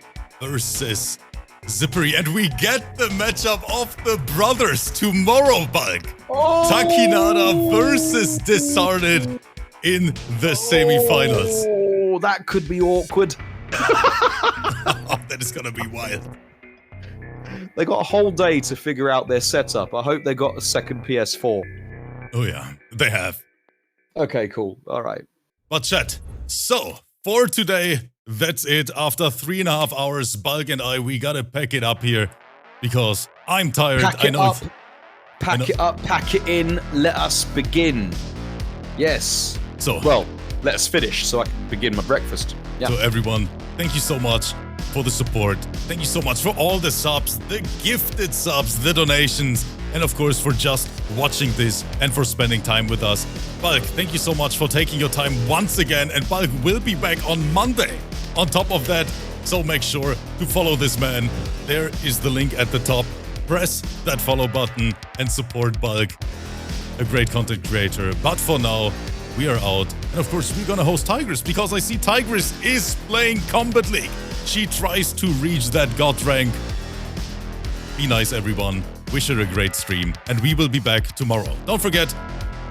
versus Zyppery. And we get the matchup of the brothers tomorrow, Bulk. Takkinada versus Disarted in the semifinals. Oh, that could be awkward. That is gonna be wild. They got a whole day to figure out their setup. I hope they got a second PS4. Oh yeah, they have. Okay, cool. All right. But chat, so for today, that's it. After 3.5 hours, Bulk and I, we gotta pack it up here because I'm tired. Pack it up. Pack it up, pack it in. Let us begin. Yes. So, well, let us finish so I can begin my breakfast. Yeah. So everyone, thank you so much for the support. Thank you so much for all the subs, the gifted subs, the donations, and of course for just watching this and for spending time with us. Bulk, thank you so much for taking your time once again, and Bulk will be back on Monday. On top of that, so make sure to follow this man. There is the link at the top. Press that follow button and support Bulk, a great content creator. But for now, we are out. And of course, we're gonna host Tigress because I see Tigress is playing Combat League. She tries to reach that god rank. Be nice, everyone. Wish her a great stream. And we will be back tomorrow. Don't forget,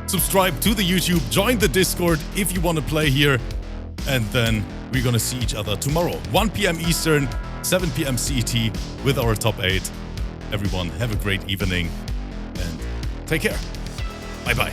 subscribe to the YouTube, join the Discord if you want to play here. And then we're gonna see each other tomorrow. 1 p.m. Eastern, 7 p.m. CET with our top 8. Everyone, have a great evening and take care. Bye-bye.